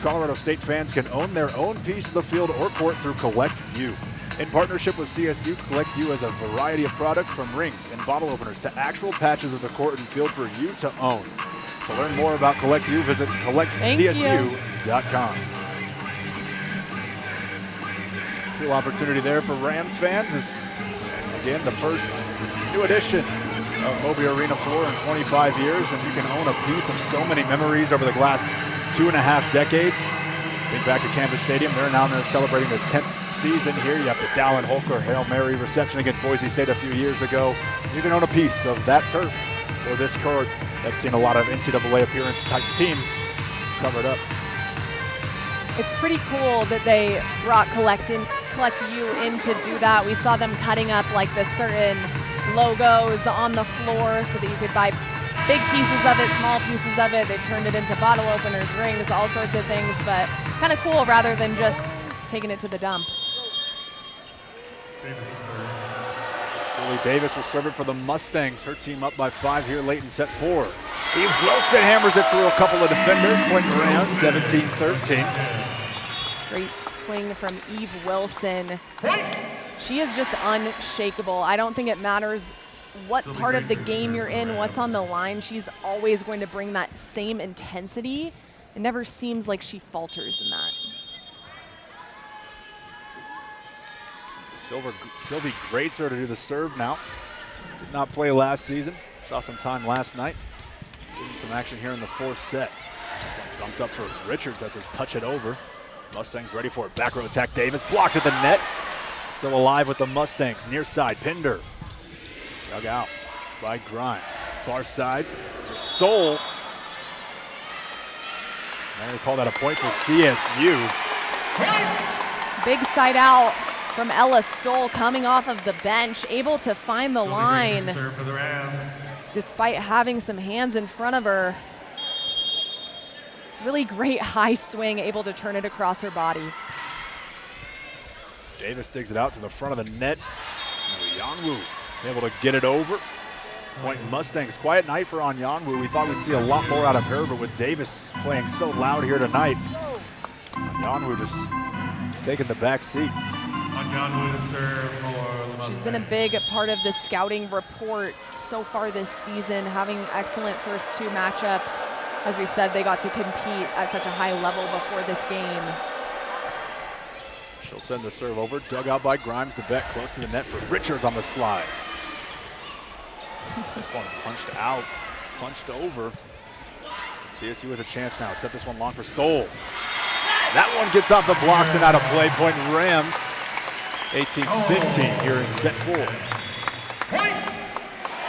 Colorado State fans can own their own piece of the field or court through Collect U. In partnership with CSU, Collect U has a variety of products from rings and bottle openers to actual patches of the court and field for you to own. To learn more about Collect U, visit collectcsu.com. Cool opportunity there for Rams fans is, again, the first new edition of Moby Arena floor in 25 years, and you can own a piece of so many memories over the last 2.5 decades. Think back to Canvas Stadium. They're celebrating the 10th season here. You have the Dallin Holker Hail Mary reception against Boise State a few years ago. You can own a piece of that turf or this court that's seen a lot of NCAA appearance type teams covered up. It's pretty cool that they brought Collect U in to do that. We saw them cutting up like the certain logos on the floor so that you could buy big pieces of it, small pieces of it. They turned it into bottle openers, rings, all sorts of things, but kind of cool rather than just taking it to the dump. Suley Davis will serve it for the Mustangs. Her team up by 5 here late in set 4. Eve Wilson hammers it through a couple of defenders. Point around 17-13. Great swing from Eve Wilson. She is just unshakable. I don't think it matters what part of the game you're in, what's on the line. She's always going to bring that same intensity. It never seems like she falters in that. Sylvie Grazer to do the serve now. Did not play last season. Saw some time last night. Getting some action here in the fourth set. Just got dumped up for Richards as they touch it over. Mustangs ready for it. Back row attack. Davis blocked at the net. Still alive with the Mustangs. Near side, Pinder. Dug out by Grimes. Far side, Stoll. Now they call that a point for CSU. Big side out from Ella Stoll coming off of the bench, able to find the line despite having some hands in front of her. Really great high swing, able to turn it across her body. Davis digs it out to the front of the net. Onyanwu able to get it over. Point Mustangs. Quiet night for Onyanwu. We thought we'd see a lot more out of her, but with Davis playing so loud here tonight, Onyanwu just taking the back seat. She's been a big part of the scouting report so far this season, having excellent first 2 matchups. As we said, they got to compete at such a high level before this game. She'll send the serve over, dug out by Grimes. The bet close to the net for Richards on the slide. This one punched out, punched over. CSU with a chance now. Set this one long for Stoll. That one gets off the blocks and out of play. Point Rams. 18-15 here in set 4.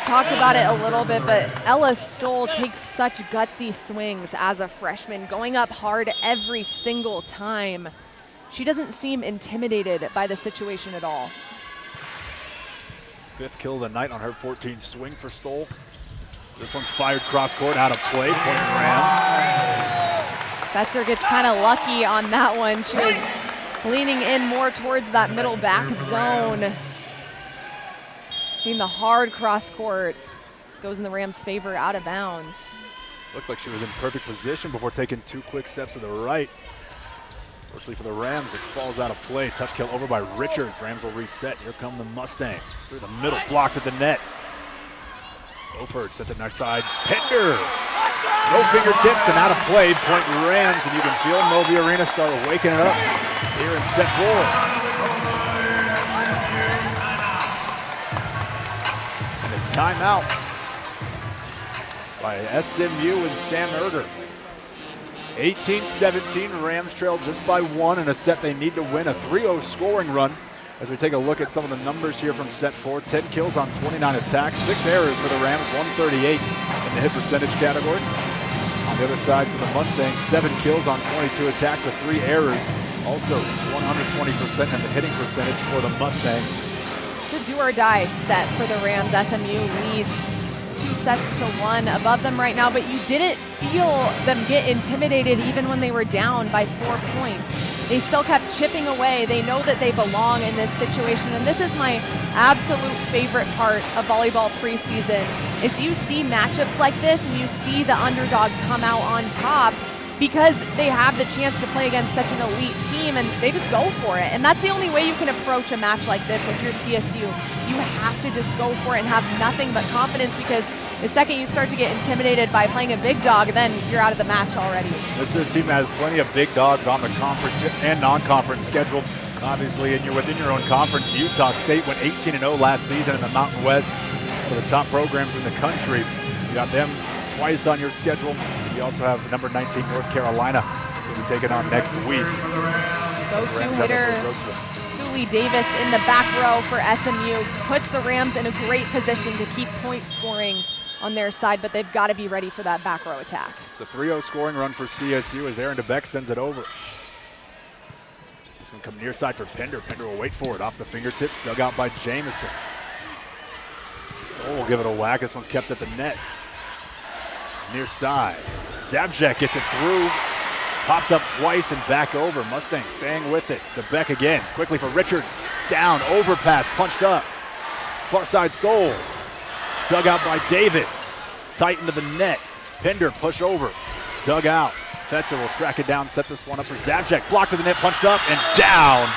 Talked about it a little bit, but Ella Stoll takes such gutsy swings as a freshman, going up hard every single time. She doesn't seem intimidated by the situation at all. 5th kill of the night on her 14th swing for Stoll. This one's fired cross court, out of play, point Rams. Fetzer gets kind of lucky on that one. She was leaning in more towards that middle back zone. Being the hard cross court goes in the Rams' favor, out of bounds. Looked like she was in perfect position before taking 2 quick steps to the right. Fortunately for the Rams, it falls out of play. Touch kill over by Richards. Rams will reset. Here come the Mustangs. Through the middle, blocked at the net. Beaufort sets it near side. Pender! No fingertips and out of play. Point Rams, and you can feel Moby Arena start waking it up here in set 4. And a timeout by SMU and Sam Erger. 18-17, Rams trail just by 1 in a set they need to win, a 3-0 scoring run. As we take a look at some of the numbers here from set 4, 10 kills on 29 attacks, 6 errors for the Rams, 138 in the hit percentage category. On the other side for the Mustangs, 7 kills on 22 attacks with 3 errors. Also, it's 120% in the hitting percentage for the Mustangs. It's a do-or-die set for the Rams. SMU leads 2-1 above them right now, but you didn't feel them get intimidated even when they were down by 4 points. They still kept chipping away. They know that they belong in this situation, and this is my absolute favorite part of volleyball preseason, is you see matchups like this and you see the underdog come out on top because they have the chance to play against such an elite team and they just go for it. And that's the only way you can approach a match like this if you're CSU. You have to just go for it and have nothing but confidence, because the second you start to get intimidated by playing a big dog, then you're out of the match already. This is a team that has plenty of big dogs on the conference and non-conference schedule. Obviously, and you're within your own conference. Utah State went 18-0 last season in the Mountain West, one of the top programs in the country. You got them twice on your schedule. You also have number 19 North Carolina who'll be taking on next week. Go-to hitter Suli Davis in the back row for SMU puts the Rams in a great position to keep point scoring on their side, but they've got to be ready for that back row attack. It's a 3-0 scoring run for CSU as Aaron DeBeck sends it over. It's going to come near side for Pender. Pender will wait for it off the fingertips, dug out by Jamison. Stoll will give it a whack. This one's kept at the net. Near side. Zabchek gets it through. Popped up twice and back over. Mustang staying with it. DeBeck again. Quickly for Richards. Down, overpass, punched up. Far side Stoll. Dug out by Davis. Tight into the net. Pender push over. Dug out. Fetzer will track it down, set this one up for Zabchek. Blocked to the net, punched up and down.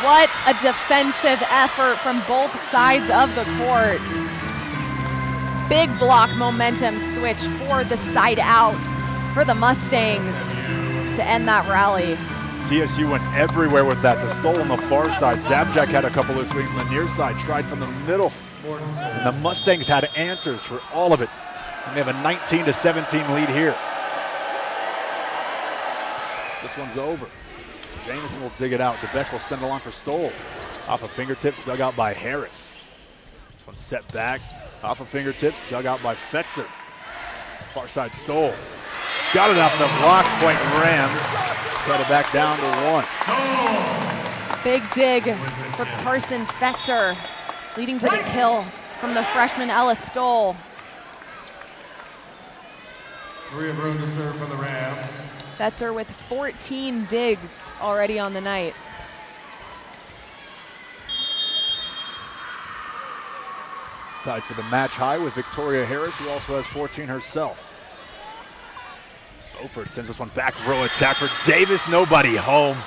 What a defensive effort from both sides of the court. Big block momentum switch for the side out for the Mustangs to end that rally. CSU went everywhere with that. To Stoll on the far side. Zabchek had a couple of swings on the near side, tried from the middle. And the Mustangs had answers for all of it. And they have a 19-17 lead here. This one's over. Jamison will dig it out. DeBeck will send it along for Stoll. Off of fingertips, dug out by Harris. This one's set back. Off of fingertips, dug out by Fetzer. Far side Stoll. Got it off the block, point Rams. Cut it back down to 1. Big dig for Carson Fetzer, leading to the kill from the freshman Ella Stoll. Maria Bruin to serve for the Rams. Fetzer with 14 digs already on the night. It's tied for the match high with Victoria Harris, who also has 14 herself. Beaufort sends this one back row attack for Davis. Nobody home.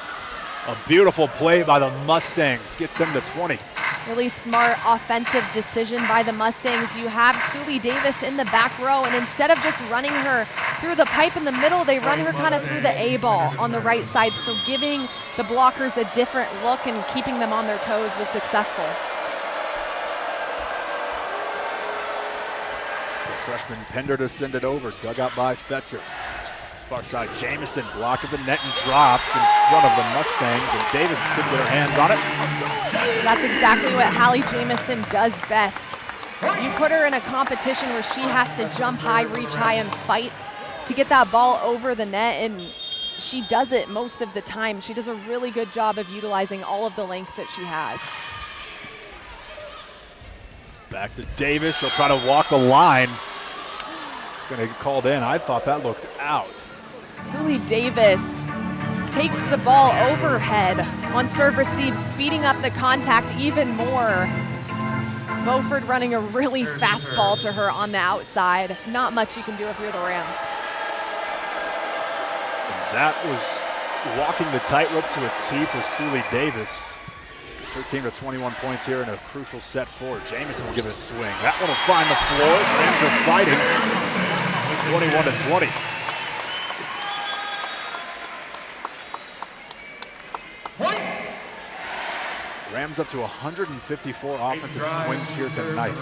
A beautiful play by the Mustangs. Gets them to 20. Really smart offensive decision by the Mustangs. You have Suli Davis in the back row, and instead of just running her through the pipe in the middle, they run her kind of through the A-ball on the right side. So giving the blockers a different look and keeping them on their toes was successful. It's the freshman Pender to send it over. Dug out by Fetzer. Far side, Jamison blocked at the net and drops in front of the Mustangs, and Davis couldn't get her hands on it. That's exactly what Hallie Jamison does best. You put her in a competition where she has to jump high, reach high, and fight to get that ball over the net, and she does it most of the time. She does a really good job of utilizing all of the length that she has. Back to Davis. She'll try to walk the line. It's going to get called in. I thought that looked out. Suli Davis takes the ball overhead on serve receive, speeding up the contact even more. Beaufort running a really fast ball to her on the outside. Not much you can do if you're the Rams. And that was walking the tightrope to a T for Suli Davis. Gets her team to 21 points here in a crucial set 4. Jamison will give it a swing. That one will find the floor. Rams are fighting. 21-20. Rams up to 154 offensive swings here tonight.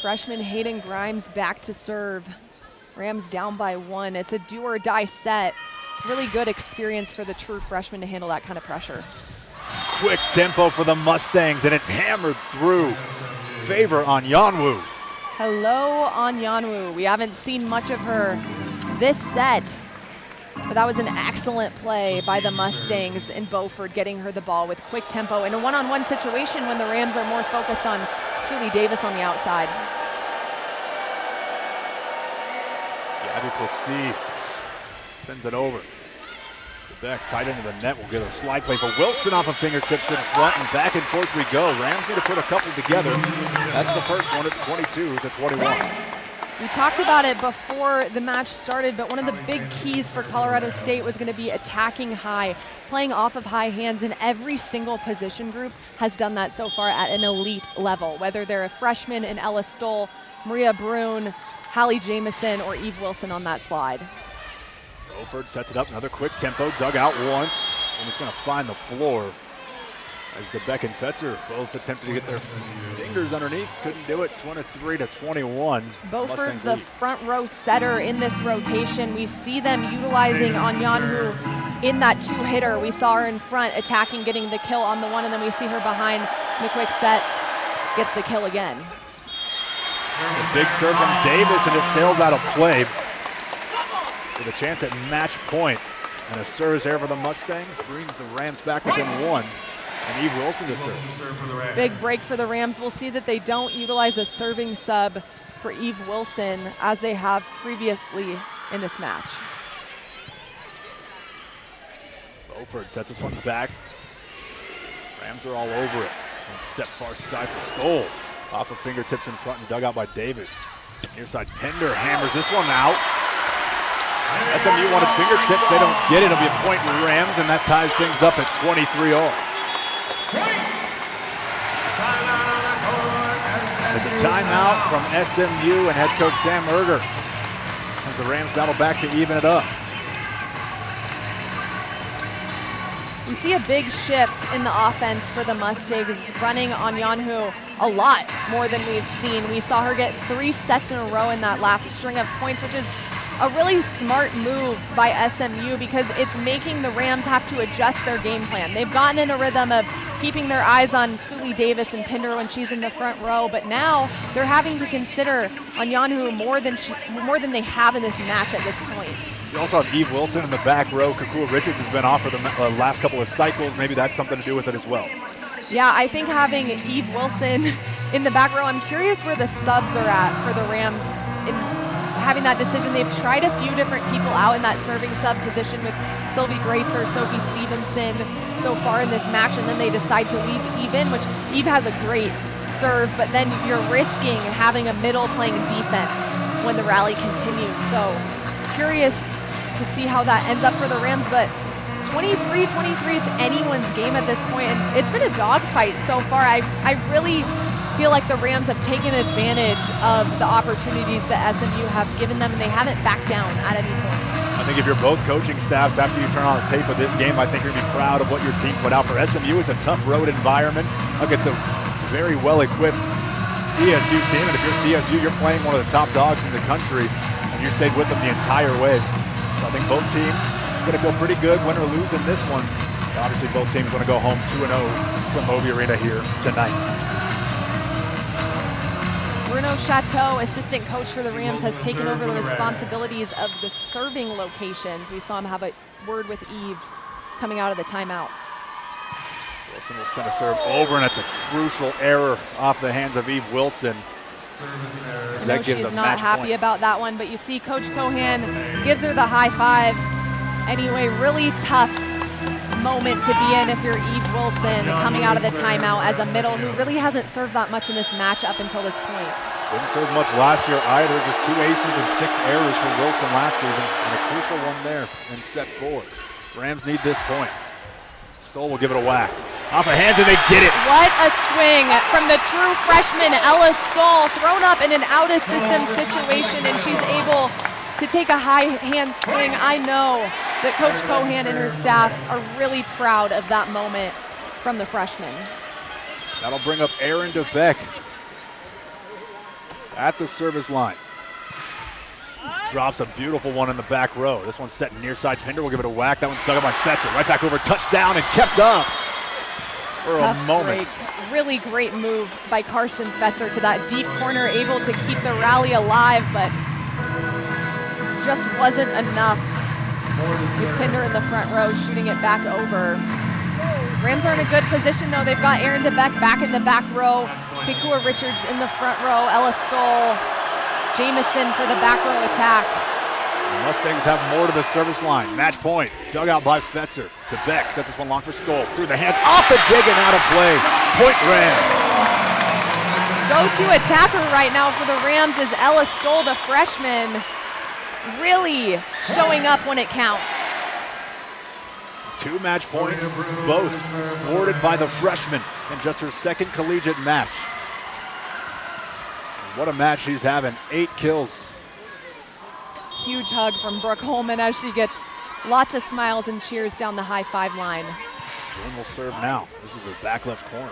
Freshman Hayden Grimes back to serve. Rams down by 1. It's a do or die set. Really good experience for the true freshman to handle that kind of pressure. Quick tempo for the Mustangs, and it's hammered through. Favor on Yanwu. Hello on Yanwu. We haven't seen much of her this set, but that was an excellent play by the Mustangs and Beaufort, getting her the ball with quick tempo in a one-on-one situation when the Rams are more focused on Suli Davis on the outside. Gabby Plessis sends it over. Beck tight into the net will get a slide play for Wilson off of fingertips in front, and back and forth we go. Rams need to put a couple together. That's the first one. It's 22-21. We talked about it before the match started, but one of the big keys for Colorado State was going to be attacking high, playing off of high hands, and every single position group has done that so far at an elite level, whether they're a freshman in Ella Stoll, Maria Brune, Hallie Jamison, or Eve Wilson on that slide. Beaufort sets it up, another quick tempo, dug out once, and it's going to find the floor. As DeBeck and Fetzer both attempted to get their fingers underneath, couldn't do it. 23-21. Beaufort, the front row setter in this rotation. We see them utilizing Onyanhu in that 2-hitter. We saw her in front attacking, getting the kill on the one, and then we see her behind in the quick set, gets the kill again. It's a big serve from Davis, and it sails out of play with a chance at match point. And a service error for the Mustangs brings the Rams back within 1. And Eve Wilson to serve. Big break for the Rams. We'll see that they don't utilize a serving sub for Eve Wilson as they have previously in this match. Beaufort sets this one back. Rams are all over it. And set far side for Stoll. Off of fingertips in front and dug out by Davis. Near side, Pender hammers this one out. SMU wanted fingertips. They don't get it. It'll be a point for Rams, and that ties things up at 23-all. With the timeout from SMU and head coach Sam Erger as the Rams battle back to even it up. We see a big shift in the offense for the Mustangs, running on Yanhu a lot more than we've seen. We saw her get 3 sets in a row in that last string of points, which is a really smart move by SMU because it's making the Rams have to adjust their game plan. They've gotten in a rhythm of keeping their eyes on Suli Davis and Pinder when she's in the front row, but now they're having to consider Onyanhu more than they have in this match at this point. You also have Eve Wilson in the back row. Kakua Richards has been off for the last couple of cycles. Maybe that's something to do with it as well. Yeah, I think having Eve Wilson in the back row, I'm curious where the subs are at for the Rams in having that decision. They've tried a few different people out in that serving sub position with Sylvie Greitzer, Sophie Stevenson so far in this match, and then they decide to leave Eve in, which Eve has a great serve, but then you're risking having a middle playing defense when the rally continues. So curious to see how that ends up for the Rams, but 23-23, it's anyone's game at this point, and it's been a dogfight so far. I really feel like the Rams have taken advantage of the opportunities that SMU have given them, and they haven't backed down at any point. I think if you're both coaching staffs, after you turn on the tape of this game, I think you're going to be proud of what your team put out. For SMU, it's a tough road environment. Look, it's a very well-equipped CSU team, and if you're CSU, you're playing one of the top dogs in the country, and you stayed with them the entire way. So I think both teams are going to feel pretty good, win or lose in this one. Obviously, both teams want to go home 2-0 from Moby Arena here tonight. Bruno Chateau, assistant coach for the Rams, has taken over the responsibilities of the serving locations. We saw him have a word with Eve coming out of the timeout. Wilson will send a serve over, and it's a crucial error off the hands of Eve Wilson. I know That gives she's a not match happy point. about that one, but you see Coach Cohan gives her the high five. Anyway, really tough moment to be in if you're Eve Wilson coming out of the timeout as a middle who really hasn't served that much in this match up until this point. Didn't serve much last year either. Just 2 aces and 6 errors for Wilson last season, and a crucial one there in set 4. Rams need this point. Stoll will give it a whack. Off the hands, and they get it. What a swing from the true freshman, Ella Stoll, thrown up in an out-of-system situation, and she's able to take a high hand swing. I know that Coach Cohan and her staff are really proud of that moment from the freshman. That'll bring up Erin DeBeck at the service line. Drops a beautiful one in the back row. This one's set near side. Pinder will give it a whack. That one's stuck up by Fetzer. Right back over, touchdown, and kept up for Tough a moment. break. Really great move by Carson Fetzer to that deep corner, able to keep the rally alive, but just wasn't enough. With Pinder in the front row shooting it back over. Rams are in a good position though. They've got Erin DeBeck back in the back row. Kikua Richards in the front row. Ella Stoll. Jamison for the back row attack. The Mustangs have more to the service line. Match point. Dug out by Fetzer. DeBeck sets this one long for Stoll. Through the hands, off the dig and out of play. Point Rams. Go-to attacker right now for the Rams is Ella Stoll, the freshman. Really showing up when it counts. 2 match points, both thwarted by the freshman in just her second collegiate match. What a match she's having. 8 kills. Huge hug from Brooke Holman as she gets lots of smiles and cheers down the high five line. Boone will serve now. This is the back left corner.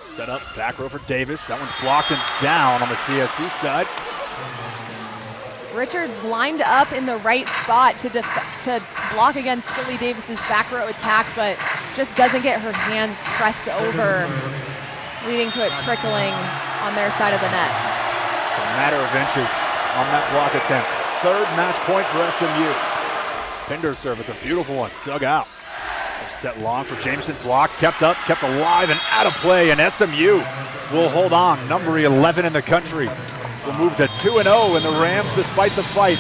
Set up, back row for Davis. That one's blocked and down on the CSU side. Richards lined up in the right spot to block against Silly Davis's back row attack, but just doesn't get her hands pressed over, leading to it trickling on their side of the net. It's a matter of inches on that block attempt. 3rd match point for SMU. Pinder serve, it's a beautiful one, dug out. Set long for Jameson, blocked, kept up, kept alive, and out of play, and SMU will hold on. Number 11 in the country will move to 2-0, and the Rams, despite the fight,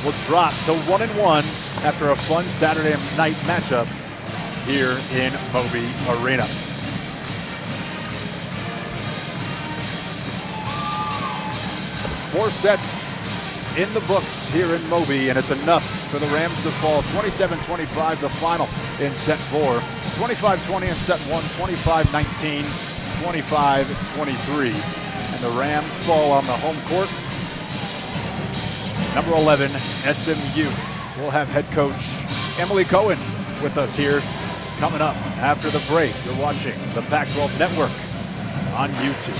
will drop to 1-1 after a fun Saturday night matchup here in Moby Arena. Four sets in the books here in Moby, and it's enough for the Rams to fall 27-25 the final in set 4, 25-20 in set 1, 25-19, 25-23. And the Rams fall on the home court. Number 11, SMU. We'll have head coach Emily Cohen with us here coming up after the break. You're watching the Pac-12 Network on YouTube.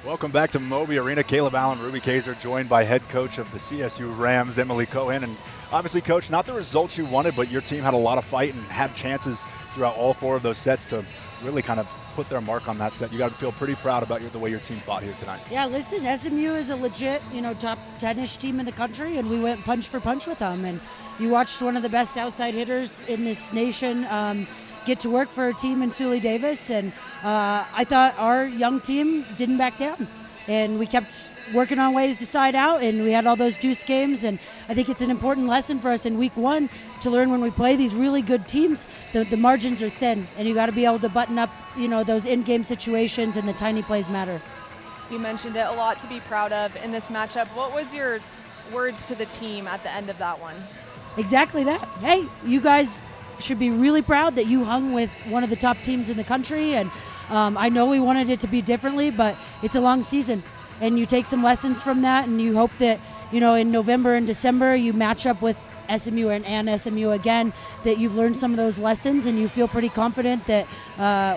Welcome back to Moby Arena. Caleb Allen, Ruby Kaiser, joined by head coach of the CSU Rams, Emily Cohen. And obviously, Coach, not the results you wanted, but your team had a lot of fight and had chances throughout all 4 of those sets to really kind of put their mark on that set. You got to feel pretty proud about the way your team fought here tonight. Yeah, listen, SMU is a legit, top 10-ish team in the country, and we went punch for punch with them. And you watched one of the best outside hitters in this nation get to work for a team in Sully Davis, and I thought our young team didn't back down. And we kept working on ways to side out, and we had all those deuce games. And I think it's an important lesson for us in week 1 to learn when we play these really good teams, the margins are thin, and you got to be able to button up, those in-game situations, and the tiny plays matter. You mentioned it, a lot to be proud of in this matchup. What was your words to the team at the end of that one? Exactly that. Hey, you guys should be really proud that you hung with one of the top teams in the country, and I know we wanted it to be differently, but it's a long season, and you take some lessons from that, and you hope that in November and December you match up with SMU and SMU again, that you've learned some of those lessons, and you feel pretty confident that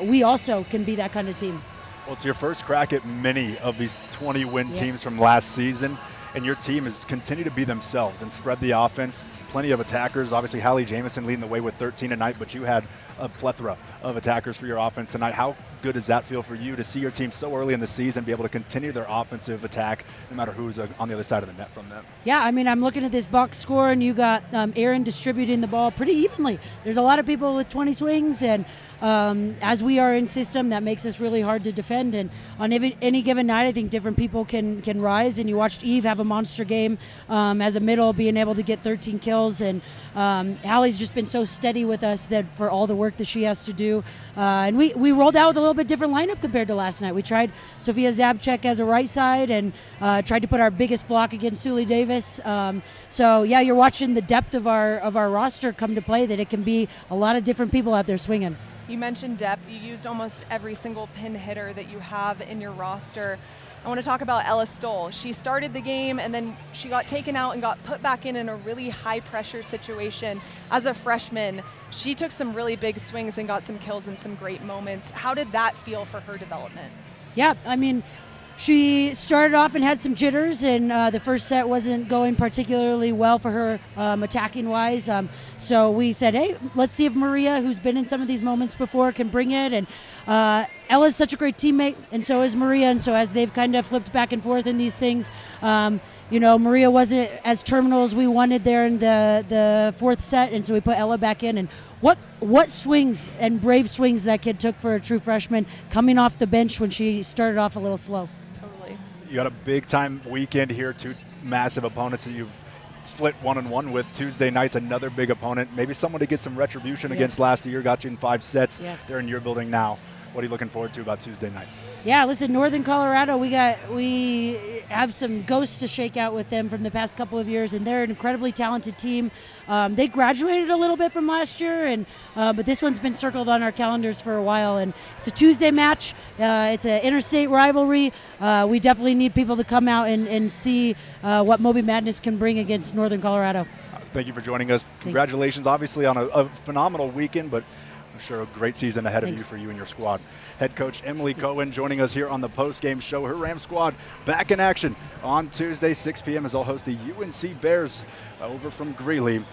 we also can be that kind of team. Well, it's your first crack at many of these 20-win teams from last season, and your team has continued to be themselves and spread the offense. Plenty of attackers. Obviously, Hallie Jamison leading the way with 13 tonight, but you had a plethora of attackers for your offense tonight. How good does that feel for you to see your team so early in the season be able to continue their offensive attack no matter who's on the other side of the net from them? Yeah, I mean, I'm looking at this box score, and you got Aaron distributing the ball pretty evenly. There's a lot of people with 20 swings, and as we are in system, that makes us really hard to defend. And on any given night, I think different people can rise. And you watched Eve have a monster game as a middle, being able to get 13 kills. And Hallie's just been so steady with us that for all the work that she has to do. And we rolled out with a little bit different lineup compared to last night. We tried Sophia Zabchek as a right side and tried to put our biggest block against Sully Davis. So yeah, you're watching the depth of our roster come to play, that it can be a lot of different people out there swinging. You mentioned depth. You used almost every single pin hitter that you have in your roster. I want to talk about Ella Stoll. She started the game, and then she got taken out and got put back in a really high-pressure situation. As a freshman, she took some really big swings and got some kills in some great moments. How did that feel for her development? Yeah, I mean, she started off and had some jitters, and the first set wasn't going particularly well for her attacking-wise. So we said, hey, let's see if Maria, who's been in some of these moments before, can bring it. And Ella's such a great teammate, and so is Maria. And so as they've kind of flipped back and forth in these things, Maria wasn't as terminal as we wanted there in the 4th set, and so we put Ella back in. And what swings and brave swings that kid took for a true freshman, coming off the bench when she started off a little slow. You got a big-time weekend here, 2 massive opponents that you've split 1-1 with. Tuesday night's another big opponent. Maybe someone to get some retribution against last year. Got you in 5 sets. Yeah. They're in your building now. What are you looking forward to about Tuesday night? Yeah, listen, Northern Colorado, we have some ghosts to shake out with them from the past couple of years, and they're an incredibly talented team. They graduated a little bit from last year, but this one's been circled on our calendars for a while, and it's a Tuesday match. It's an interstate rivalry. We definitely need people to come out and see what Moby Madness can bring against Northern Colorado. Thank you for joining us. Congratulations, obviously, on a phenomenal weekend, but I'm sure a great season ahead of you for you and your squad. Head coach Emily Cohen joining us here on the post-game show. Her Ram squad back in action on Tuesday, 6 p.m. as they'll host the UNC Bears over from Greeley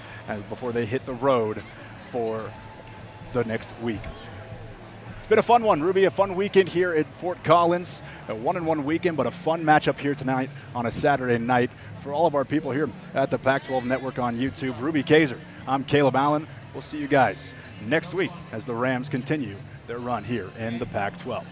before they hit the road for the next week. It's been a fun one, Ruby, a fun weekend here at Fort Collins. A 1-1 weekend, but a fun matchup here tonight on a Saturday night. For all of our people here at the Pac-12 Network on YouTube, Ruby Kaiser, I'm Caleb Allen. We'll see you guys next week as the Rams continue their run here in the Pac-12.